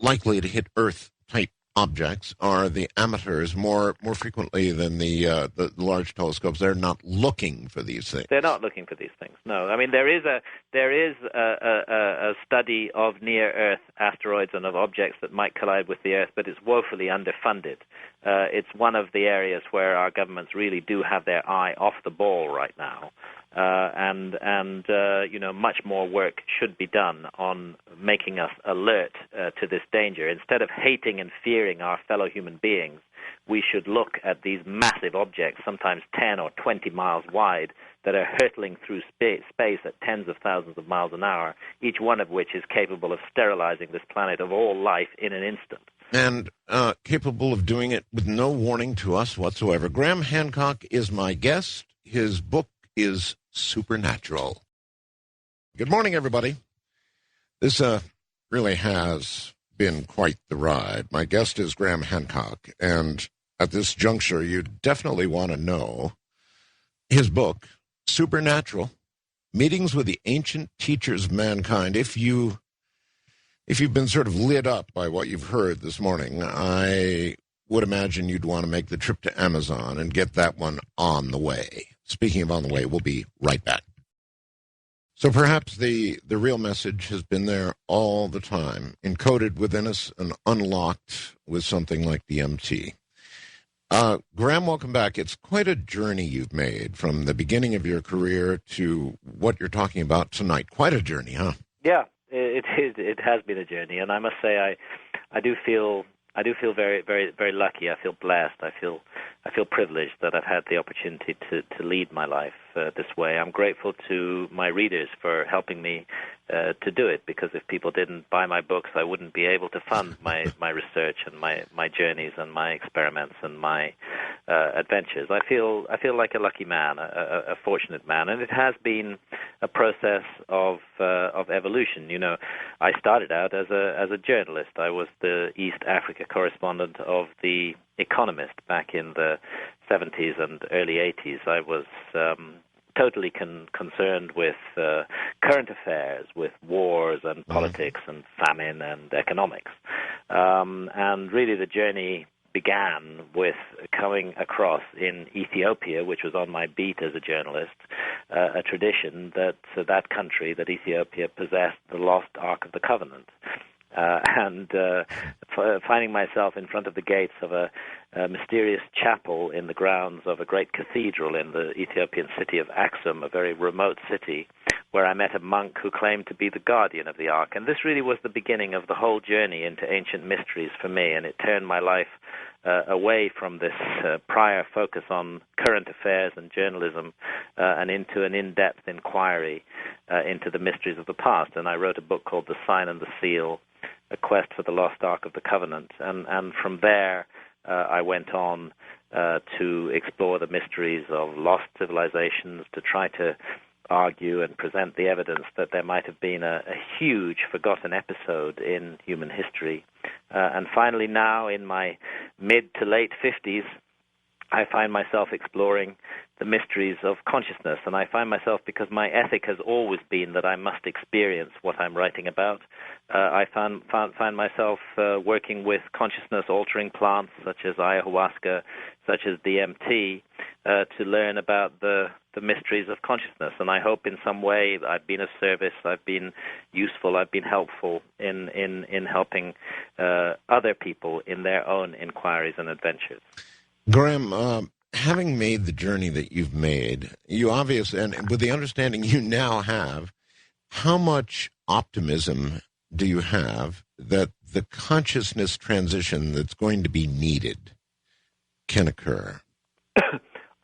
S1: likely to hit Earth-type objects are the amateurs more frequently than the large telescopes. They're not looking for these things.
S8: They're not looking for these things. No, I mean there is a study of near-Earth asteroids and of objects that might collide with the Earth, but it's woefully underfunded. It's one of the areas where our governments really do have their eye off the ball right now. Much more work should be done on making us alert to this danger. Instead of hating and fearing our fellow human beings, we should look at these massive objects, sometimes 10 or 20 miles wide, that are hurtling through space at tens of thousands of miles an hour, each one of which is capable of sterilizing this planet of all life in an instant.
S1: And capable of doing it with no warning to us whatsoever. Graham Hancock is my guest. His book is Supernatural. Good morning, everybody. This really has been quite the ride. My guest is Graham Hancock, and at this juncture, you definitely want to know his book, Supernatural, Meetings with the Ancient Teachers of Mankind. If you've been sort of lit up by what you've heard this morning, I would imagine you'd want to make the trip to Amazon and get that one on the way. Speaking of on the way, we'll be right back. So perhaps the real message has been there all the time, encoded within us and unlocked with something like DMT. Graham, welcome back. It's quite a journey you've made from the beginning of your career to what you're talking about tonight. Quite a journey, huh?
S8: Yeah, it has been a journey, and I must say I do feel I do feel very, very, very lucky. I feel blessed. I feel privileged that I've had the opportunity to lead my life this way. I'm grateful to my readers for helping me to do it, because if people didn't buy my books, I wouldn't be able to fund my research and my journeys and my experiments and my adventures. I feel like a lucky man, a fortunate man, and it has been a process of evolution. You know, I started out as a journalist. I was the East Africa correspondent of The Economist back in the 70s and early 80s. I was totally concerned with current affairs, with wars and politics and famine and economics. And really the journey began with coming across in Ethiopia, which was on my beat as a journalist, a tradition that country, that Ethiopia, possessed the lost Ark of the Covenant. And finding myself in front of the gates of a mysterious chapel in the grounds of a great cathedral in the Ethiopian city of Aksum, a very remote city, where I met a monk who claimed to be the guardian of the Ark. And this really was the beginning of the whole journey into ancient mysteries for me, and it turned my life away from this prior focus on current affairs and journalism and into an in-depth inquiry into the mysteries of the past. And I wrote a book called The Sign and the Seal, A Quest for the Lost Ark of the Covenant. And from there, I went on to explore the mysteries of lost civilizations, to try to argue and present the evidence that there might have been a huge forgotten episode in human history. And finally now, in my mid to late 50s, I find myself exploring the mysteries of consciousness, and I find myself, because my ethic has always been that I must experience what I'm writing about, I find myself working with consciousness-altering plants such as ayahuasca, such as DMT, to learn about the mysteries of consciousness. And I hope in some way I've been of service, I've been useful, I've been helpful in helping other people in their own inquiries and adventures.
S1: Graham, having made the journey that you've made, you obviously, and with the understanding you now have, how much optimism do you have that the consciousness transition that's going to be needed can occur?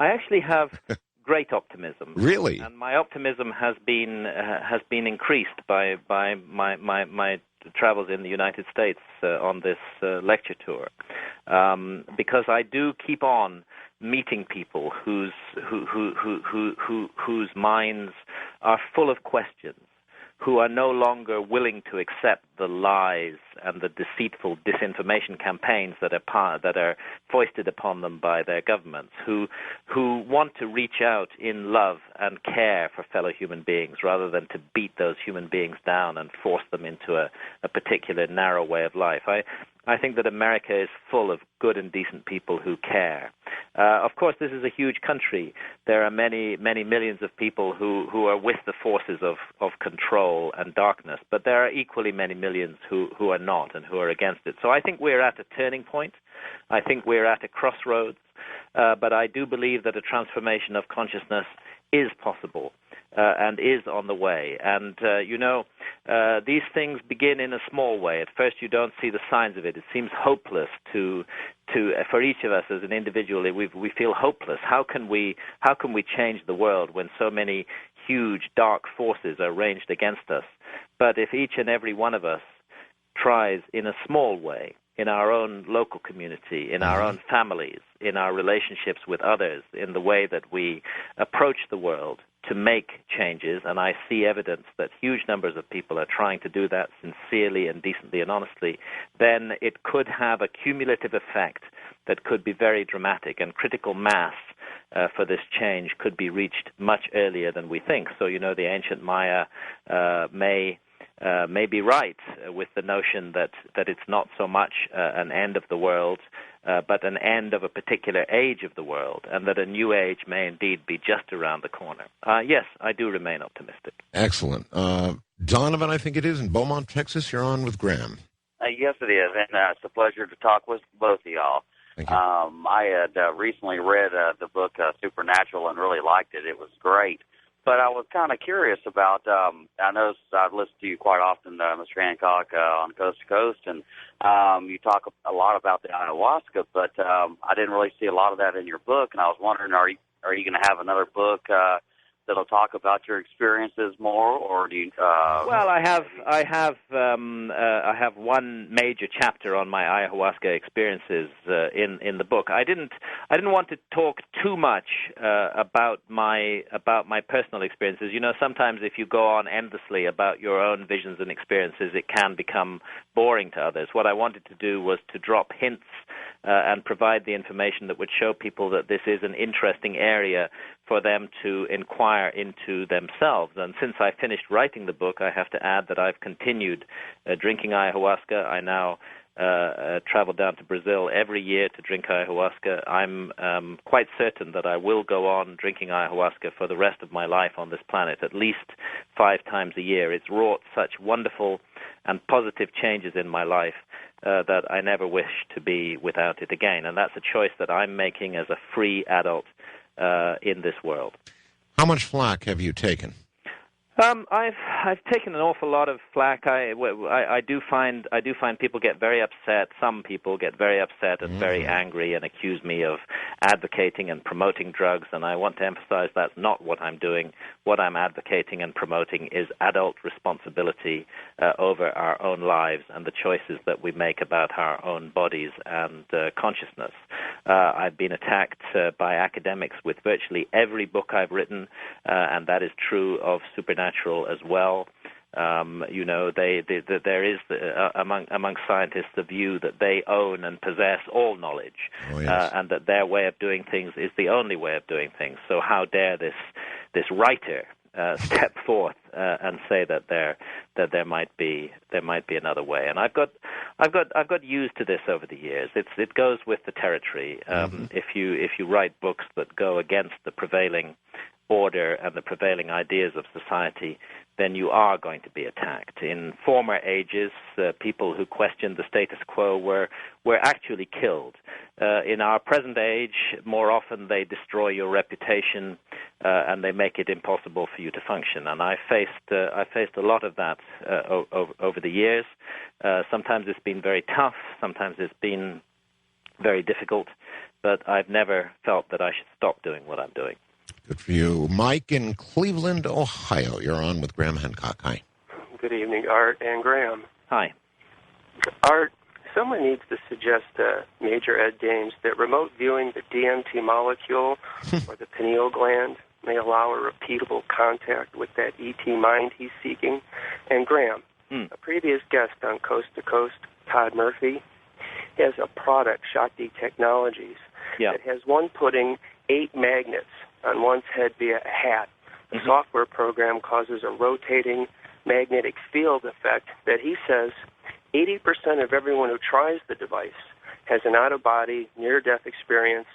S8: I actually have great optimism.
S1: Really?
S8: And my optimism has been increased by my travels in the United States on this lecture tour, because I do keep on meeting people whose minds are full of questions, who are no longer willing to accept the lies and the deceitful disinformation campaigns that are foisted upon them by their governments, who want to reach out in love and care for fellow human beings rather than to beat those human beings down and force them into a particular narrow way of life. I think that America is full of good and decent people who care. Of course, this is a huge country. There are many, many millions of people who are with the forces of control and darkness, but there are equally many millions who are not and who are against it. So I think we're at a turning point. I think we're at a crossroads, but I do believe that a transformation of consciousness is possible and is on the way. And, these things begin in a small way. At first you don't see the signs of it. It seems hopeless for each of us as an individual. We feel hopeless. How can we change the world when so many huge dark forces are ranged against us? But if each and every one of us tries in a small way, in our own local community, in our own families, in our relationships with others, in the way that we approach the world to make changes, and I see evidence that huge numbers of people are trying to do that sincerely and decently and honestly, then it could have a cumulative effect that could be very dramatic, and critical mass for this change could be reached much earlier than we think. So, the ancient Maya may be right with the notion that it's not so much an end of the world, but an end of a particular age of the world, and that a new age may indeed be just around the corner. Yes, I do remain optimistic.
S1: Excellent. Donovan, I think it is, in Beaumont, Texas. You're on with Graham.
S12: Yes, it is, and it's a pleasure to talk with both of y'all.
S1: Thank you.
S12: I had recently read the book Supernatural and really liked it. It was great. But I was kind of curious about, I know I've listened to you quite often, Mr. Hancock, on Coast to Coast, and you talk a lot about the ayahuasca, but I didn't really see a lot of that in your book, and I was wondering, are you going to have another book that'll talk about your experiences more, or do you?
S8: Well, I have one major chapter on my ayahuasca experiences in the book. I didn't want to talk too much about my personal experiences. You know, sometimes if you go on endlessly about your own visions and experiences, it can become boring to others. What I wanted to do was to drop hints and provide the information that would show people that this is an interesting area for them to inquire into themselves. And since I finished writing the book, I have to add that I've continued drinking ayahuasca. I now travel down to Brazil every year to drink ayahuasca. I'm quite certain that I will go on drinking ayahuasca for the rest of my life on this planet, at least 5 times a year. It's wrought such wonderful and positive changes in my life that I never wish to be without it again. And that's a choice that I'm making as a free adult in this world.
S1: How much flack have you taken?
S8: I've taken an awful lot of flack. I do find people get very upset. Some people get very upset and very angry and accuse me of advocating and promoting drugs. And I want to emphasize that's not what I'm doing. What I'm advocating and promoting is adult responsibility over our own lives and the choices that we make about our own bodies and consciousness. I've been attacked by academics with virtually every book I've written, and that is true of supernatural as well. You know, there is among scientists the view that they own and possess all knowledge, and that their way of doing things is the only way of doing things. So how dare this writer step forth and say that there might be another way? And I've got used to this over the years. It goes with the territory. If you write books that go against the prevailing order and the prevailing ideas of society, then you are going to be attacked. In former ages, people who questioned the status quo were actually killed. In our present age, more often they destroy your reputation and they make it impossible for you to function. And I faced a lot of that over the years. Sometimes it's been very tough. Sometimes it's been very difficult. But I've never felt that I should stop doing what I'm doing.
S1: Good for you. Mike in Cleveland, Ohio. You're on with Graham Hancock. Hi.
S13: Good evening, Art and Graham.
S8: Hi.
S13: Art, someone needs to suggest to Major Ed Dames that remote viewing the DMT molecule or the pineal gland may allow a repeatable contact with that ET mind he's seeking. And Graham, a previous guest on Coast to Coast, Todd Murphy, has a product, Shakti Technologies, that has one putting 8 magnets on one's head via a hat. The software program causes a rotating magnetic field effect that he says 80% of everyone who tries the device has an out-of-body, near-death experience,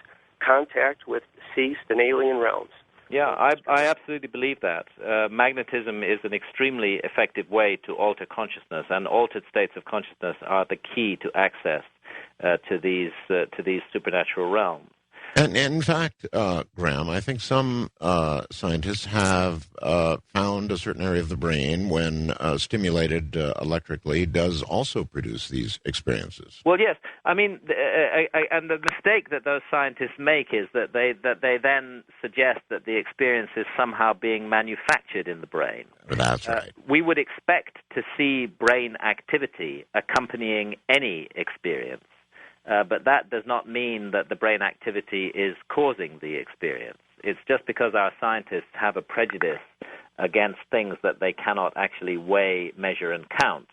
S13: contact with deceased and alien realms.
S8: Yeah, I absolutely believe that. Magnetism is an extremely effective way to alter consciousness, and altered states of consciousness are the key to access to these supernatural realms.
S1: And in fact, Graham, I think some scientists have found a certain area of the brain, when stimulated electrically, does also produce these experiences.
S8: Well, yes. I mean, and the mistake that those scientists make is that they then suggest that the experience is somehow being manufactured in the brain.
S1: That's right.
S8: We would expect to see brain activity accompanying any experience. But that does not mean that the brain activity is causing the experience. It's just because our scientists have a prejudice against things that they cannot actually weigh, measure, and count.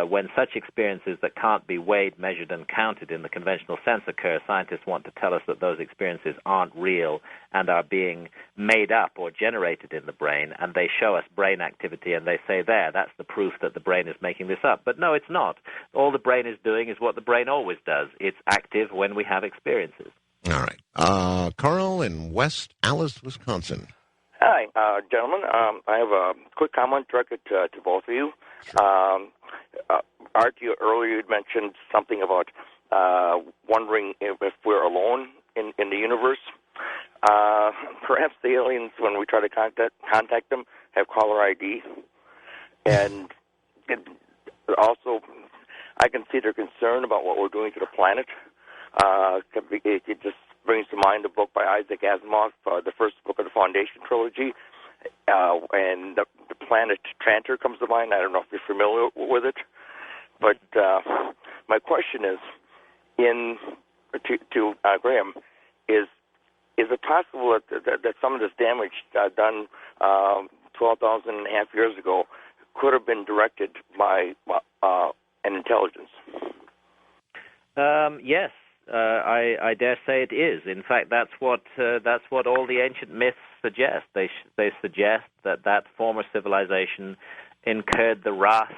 S8: When such experiences that can't be weighed, measured, and counted in the conventional sense occur, scientists want to tell us that those experiences aren't real and are being made up or generated in the brain, and they show us brain activity and they say, that's the proof that the brain is making this up. But no, it's not. All the brain is doing is what the brain always does. It's active when we have experiences.
S1: All right. Carl in West Allis, Wisconsin.
S14: Hi, gentlemen. I have a quick comment directed to both of you. Sure. Art, you earlier mentioned something about wondering if we're alone in the universe. Perhaps the aliens, when we try to contact them, have caller ID. And also, I can see their concern about what we're doing to the planet. It just brings to mind a book by Isaac Asimov, the first book of the Foundation trilogy, and the planet Trantor comes to mind. I don't know if you're familiar with it, but my question is, to Graham, is it possible that some of this damage done 12,000 and a half years ago could have been directed by an intelligence?
S8: Yes, I dare say it is. In fact, that's what all the ancient myths suggest. They suggest that former civilization incurred the wrath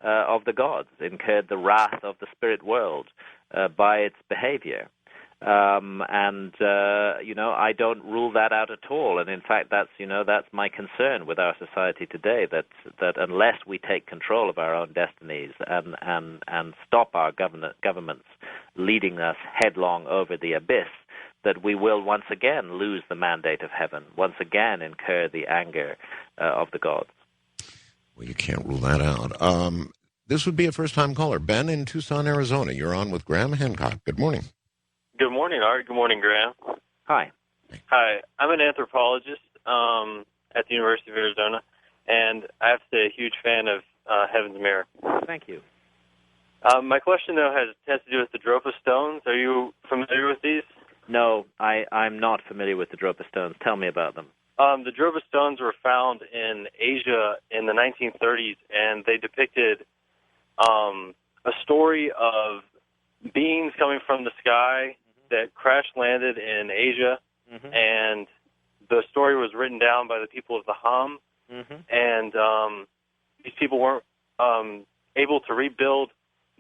S8: of the gods, incurred the wrath of the spirit world by its behavior. I don't rule that out at all. And in fact, that's my concern with our society today, that unless we take control of our own destinies and stop our governments leading us headlong over the abyss, that we will once again lose the mandate of heaven, once again incur the anger of the gods.
S1: Well, you can't rule that out. This would be a first-time caller. Ben in Tucson, Arizona. You're on with Graham Hancock. Good morning.
S15: Good morning, Art. Good morning, Graham.
S8: Hi.
S15: Hi. I'm an anthropologist at the University of Arizona, and I have to say a huge fan of Heaven's Mirror.
S8: Thank you.
S15: My question, though, has to do with the Dropa stones. Are you familiar with these?
S8: No, I'm not familiar with the Dropa stones. Tell me about them.
S15: The Dropa stones were found in Asia in the 1930s, and they depicted a story of beings coming from the sky that crash-landed in Asia, and the story was written down by the people of the Ham, and these people weren't able to rebuild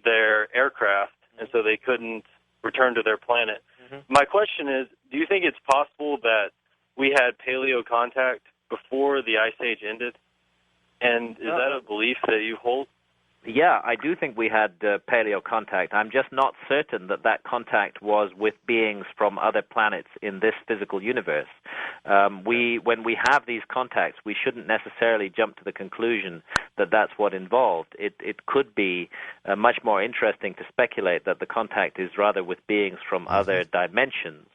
S15: their aircraft, and so they couldn't return to their planet. My question is, do you think it's possible that we had paleo contact before the Ice Age ended? And is that a belief that you hold?
S8: Yeah, I do think we had paleo contact. I'm just not certain that contact was with beings from other planets in this physical universe. When we have these contacts, we shouldn't necessarily jump to the conclusion that that's what involved. It could be much more interesting to speculate that the contact is rather with beings from other dimensions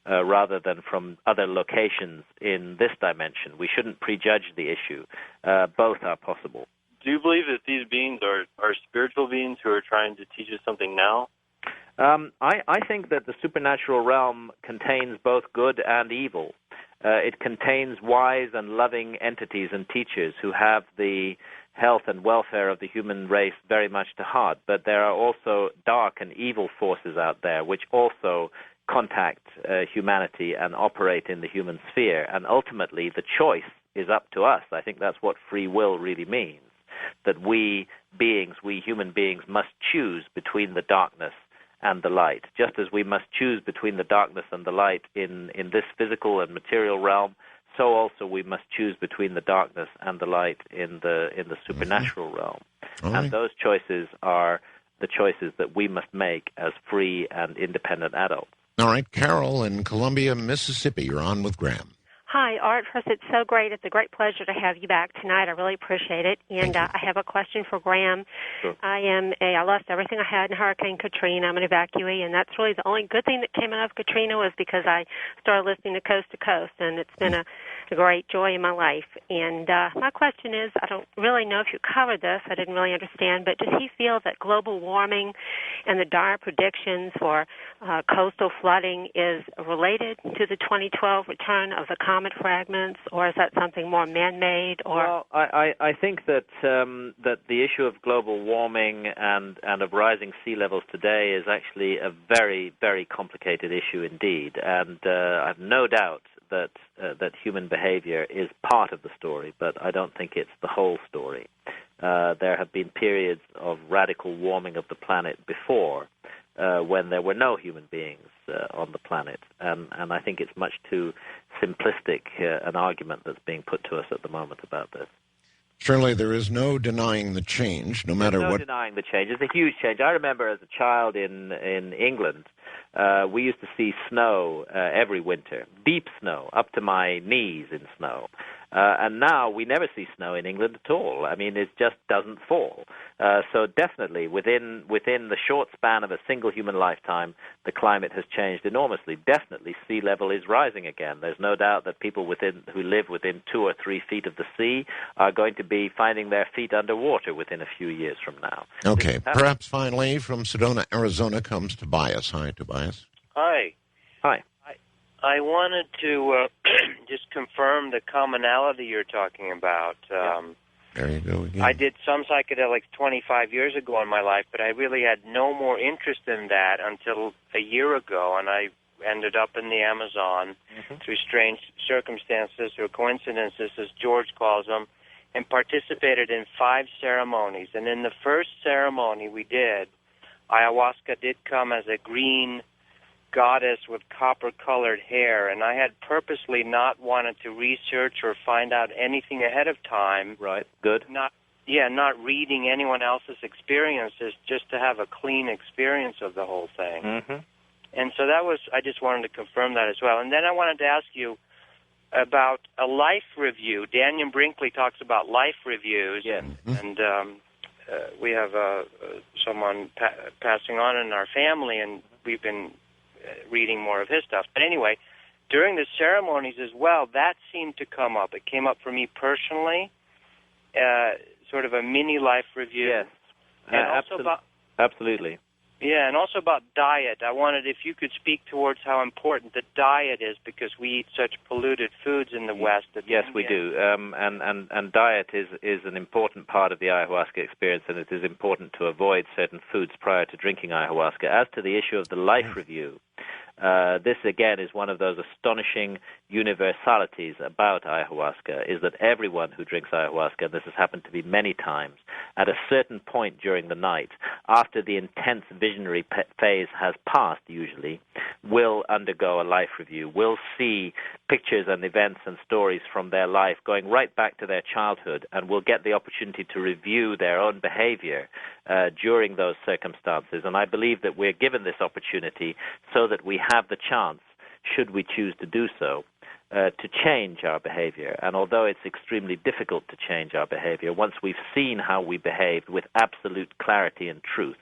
S8: rather than from other locations in this dimension. We shouldn't prejudge the issue. Both are possible.
S15: Do you believe that these beings are spiritual beings who are trying to teach us something now?
S8: I think that the supernatural realm contains both good and evil. It contains wise and loving entities and teachers who have the health and welfare of the human race very much to heart. But there are also dark and evil forces out there which also contact humanity and operate in the human sphere. And ultimately, the choice is up to us. I think that's what free will really means. That we human beings, must choose between the darkness and the light. Just as we must choose between the darkness and the light in this physical and material realm, so also we must choose between the darkness and the light in the supernatural realm. And those choices are the choices that we must make as free and independent adults.
S1: All right, Carol in Columbia, Mississippi. You're on with Graham.
S16: Hi, Art. First, it's so great. It's a great pleasure to have you back tonight. I really appreciate it. And I have a question for Graham. Sure. I lost everything I had in Hurricane Katrina. I'm an evacuee, and that's really the only good thing that came out of Katrina was because I started listening to Coast, and it's been a great joy in my life. And my question is, I don't really know if you covered this. I didn't really understand, but does he feel that global warming and the dire predictions for coastal flooding is related to the 2012 return of the comet fragments, or is that something more man-made? Or
S8: well, I think that that the issue of global warming and of rising sea levels today is actually a very, very complicated issue indeed, and I have no doubt that human behavior is part of the story, but I don't think it's the whole story. There have been periods of radical warming of the planet before, when there were no human beings on the planet, and I think it's much too simplistic an argument that's being put to us at the moment about this.
S1: Surely there is no denying the change, no matter what.
S8: There's no denying the change. It's a huge change. I remember as a child in England, we used to see snow every winter, deep snow, up to my knees in snow. And now we never see snow in England at all. I mean, it just doesn't fall. So definitely, within the short span of a single human lifetime, the climate has changed enormously. Definitely, sea level is rising again. There's no doubt that people who live within 2 or 3 feet of the sea are going to be finding their feet underwater within a few years from now.
S1: Okay, perhaps finally from Sedona, Arizona comes Tobias. Hi, Tobias.
S17: Hi.
S8: Hi.
S17: I wanted to just confirm the commonality you're talking about.
S1: There you go again.
S17: I did some psychedelics 25 years ago in my life, but I really had no more interest in that until a year ago, and I ended up in the Amazon through strange circumstances or coincidences, as George calls them, and participated in 5 ceremonies. And in the first ceremony we did, ayahuasca did come as a green goddess with copper-colored hair, and I had purposely not wanted to research or find out anything ahead of time.
S8: Right, good.
S17: Not reading anyone else's experiences, just to have a clean experience of the whole thing. And so I just wanted to confirm that as well. And then I wanted to ask you about a life review. Daniel Brinkley talks about life reviews, and we have someone passing on in our family, and we've been reading more of his stuff. But anyway, during the ceremonies as well, that seemed to come up. It came up for me personally, sort of a mini life review.
S8: Yes,
S17: and also
S8: absolutely.
S17: Yeah, and also about diet. I wanted if you could speak towards how important the diet is, because we eat such polluted foods in the West.
S8: Yes, we do. And diet is an important part of the ayahuasca experience, and it is important to avoid certain foods prior to drinking ayahuasca. As to the issue of the life review, this, again, is one of those astonishing universalities about ayahuasca, is that everyone who drinks ayahuasca, and this has happened to me many times, at a certain point during the night, after the intense visionary phase has passed, usually, will undergo a life review, will see pictures and events and stories from their life going right back to their childhood, and will get the opportunity to review their own behavior during those circumstances. And I believe that we're given this opportunity so that we have the chance, should we choose to do so, to change our behavior. And although it's extremely difficult to change our behavior, once we've seen how we behaved with absolute clarity and truth,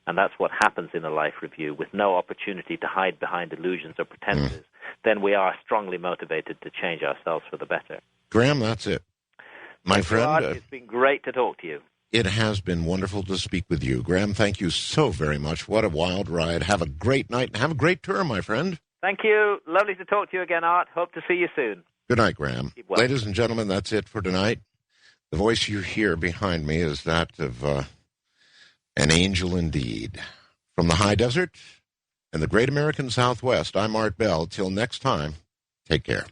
S8: and that's what happens in a life review, with no opportunity to hide behind illusions or pretenses, then we are strongly motivated to change ourselves for the better.
S1: Graham, that's it. My friend,
S8: it's been great to talk to you.
S1: It has been wonderful to speak with you. Graham, thank you so very much. What a wild ride. Have a great night and have a great tour, my friend.
S8: Thank you. Lovely to talk to you again, Art. Hope to see you soon.
S1: Good night, Graham.
S8: Keep well.
S1: Ladies and gentlemen, that's it for tonight. The voice you hear behind me is that of an angel indeed. From the high desert and the great American Southwest, I'm Art Bell. Till next time, take care.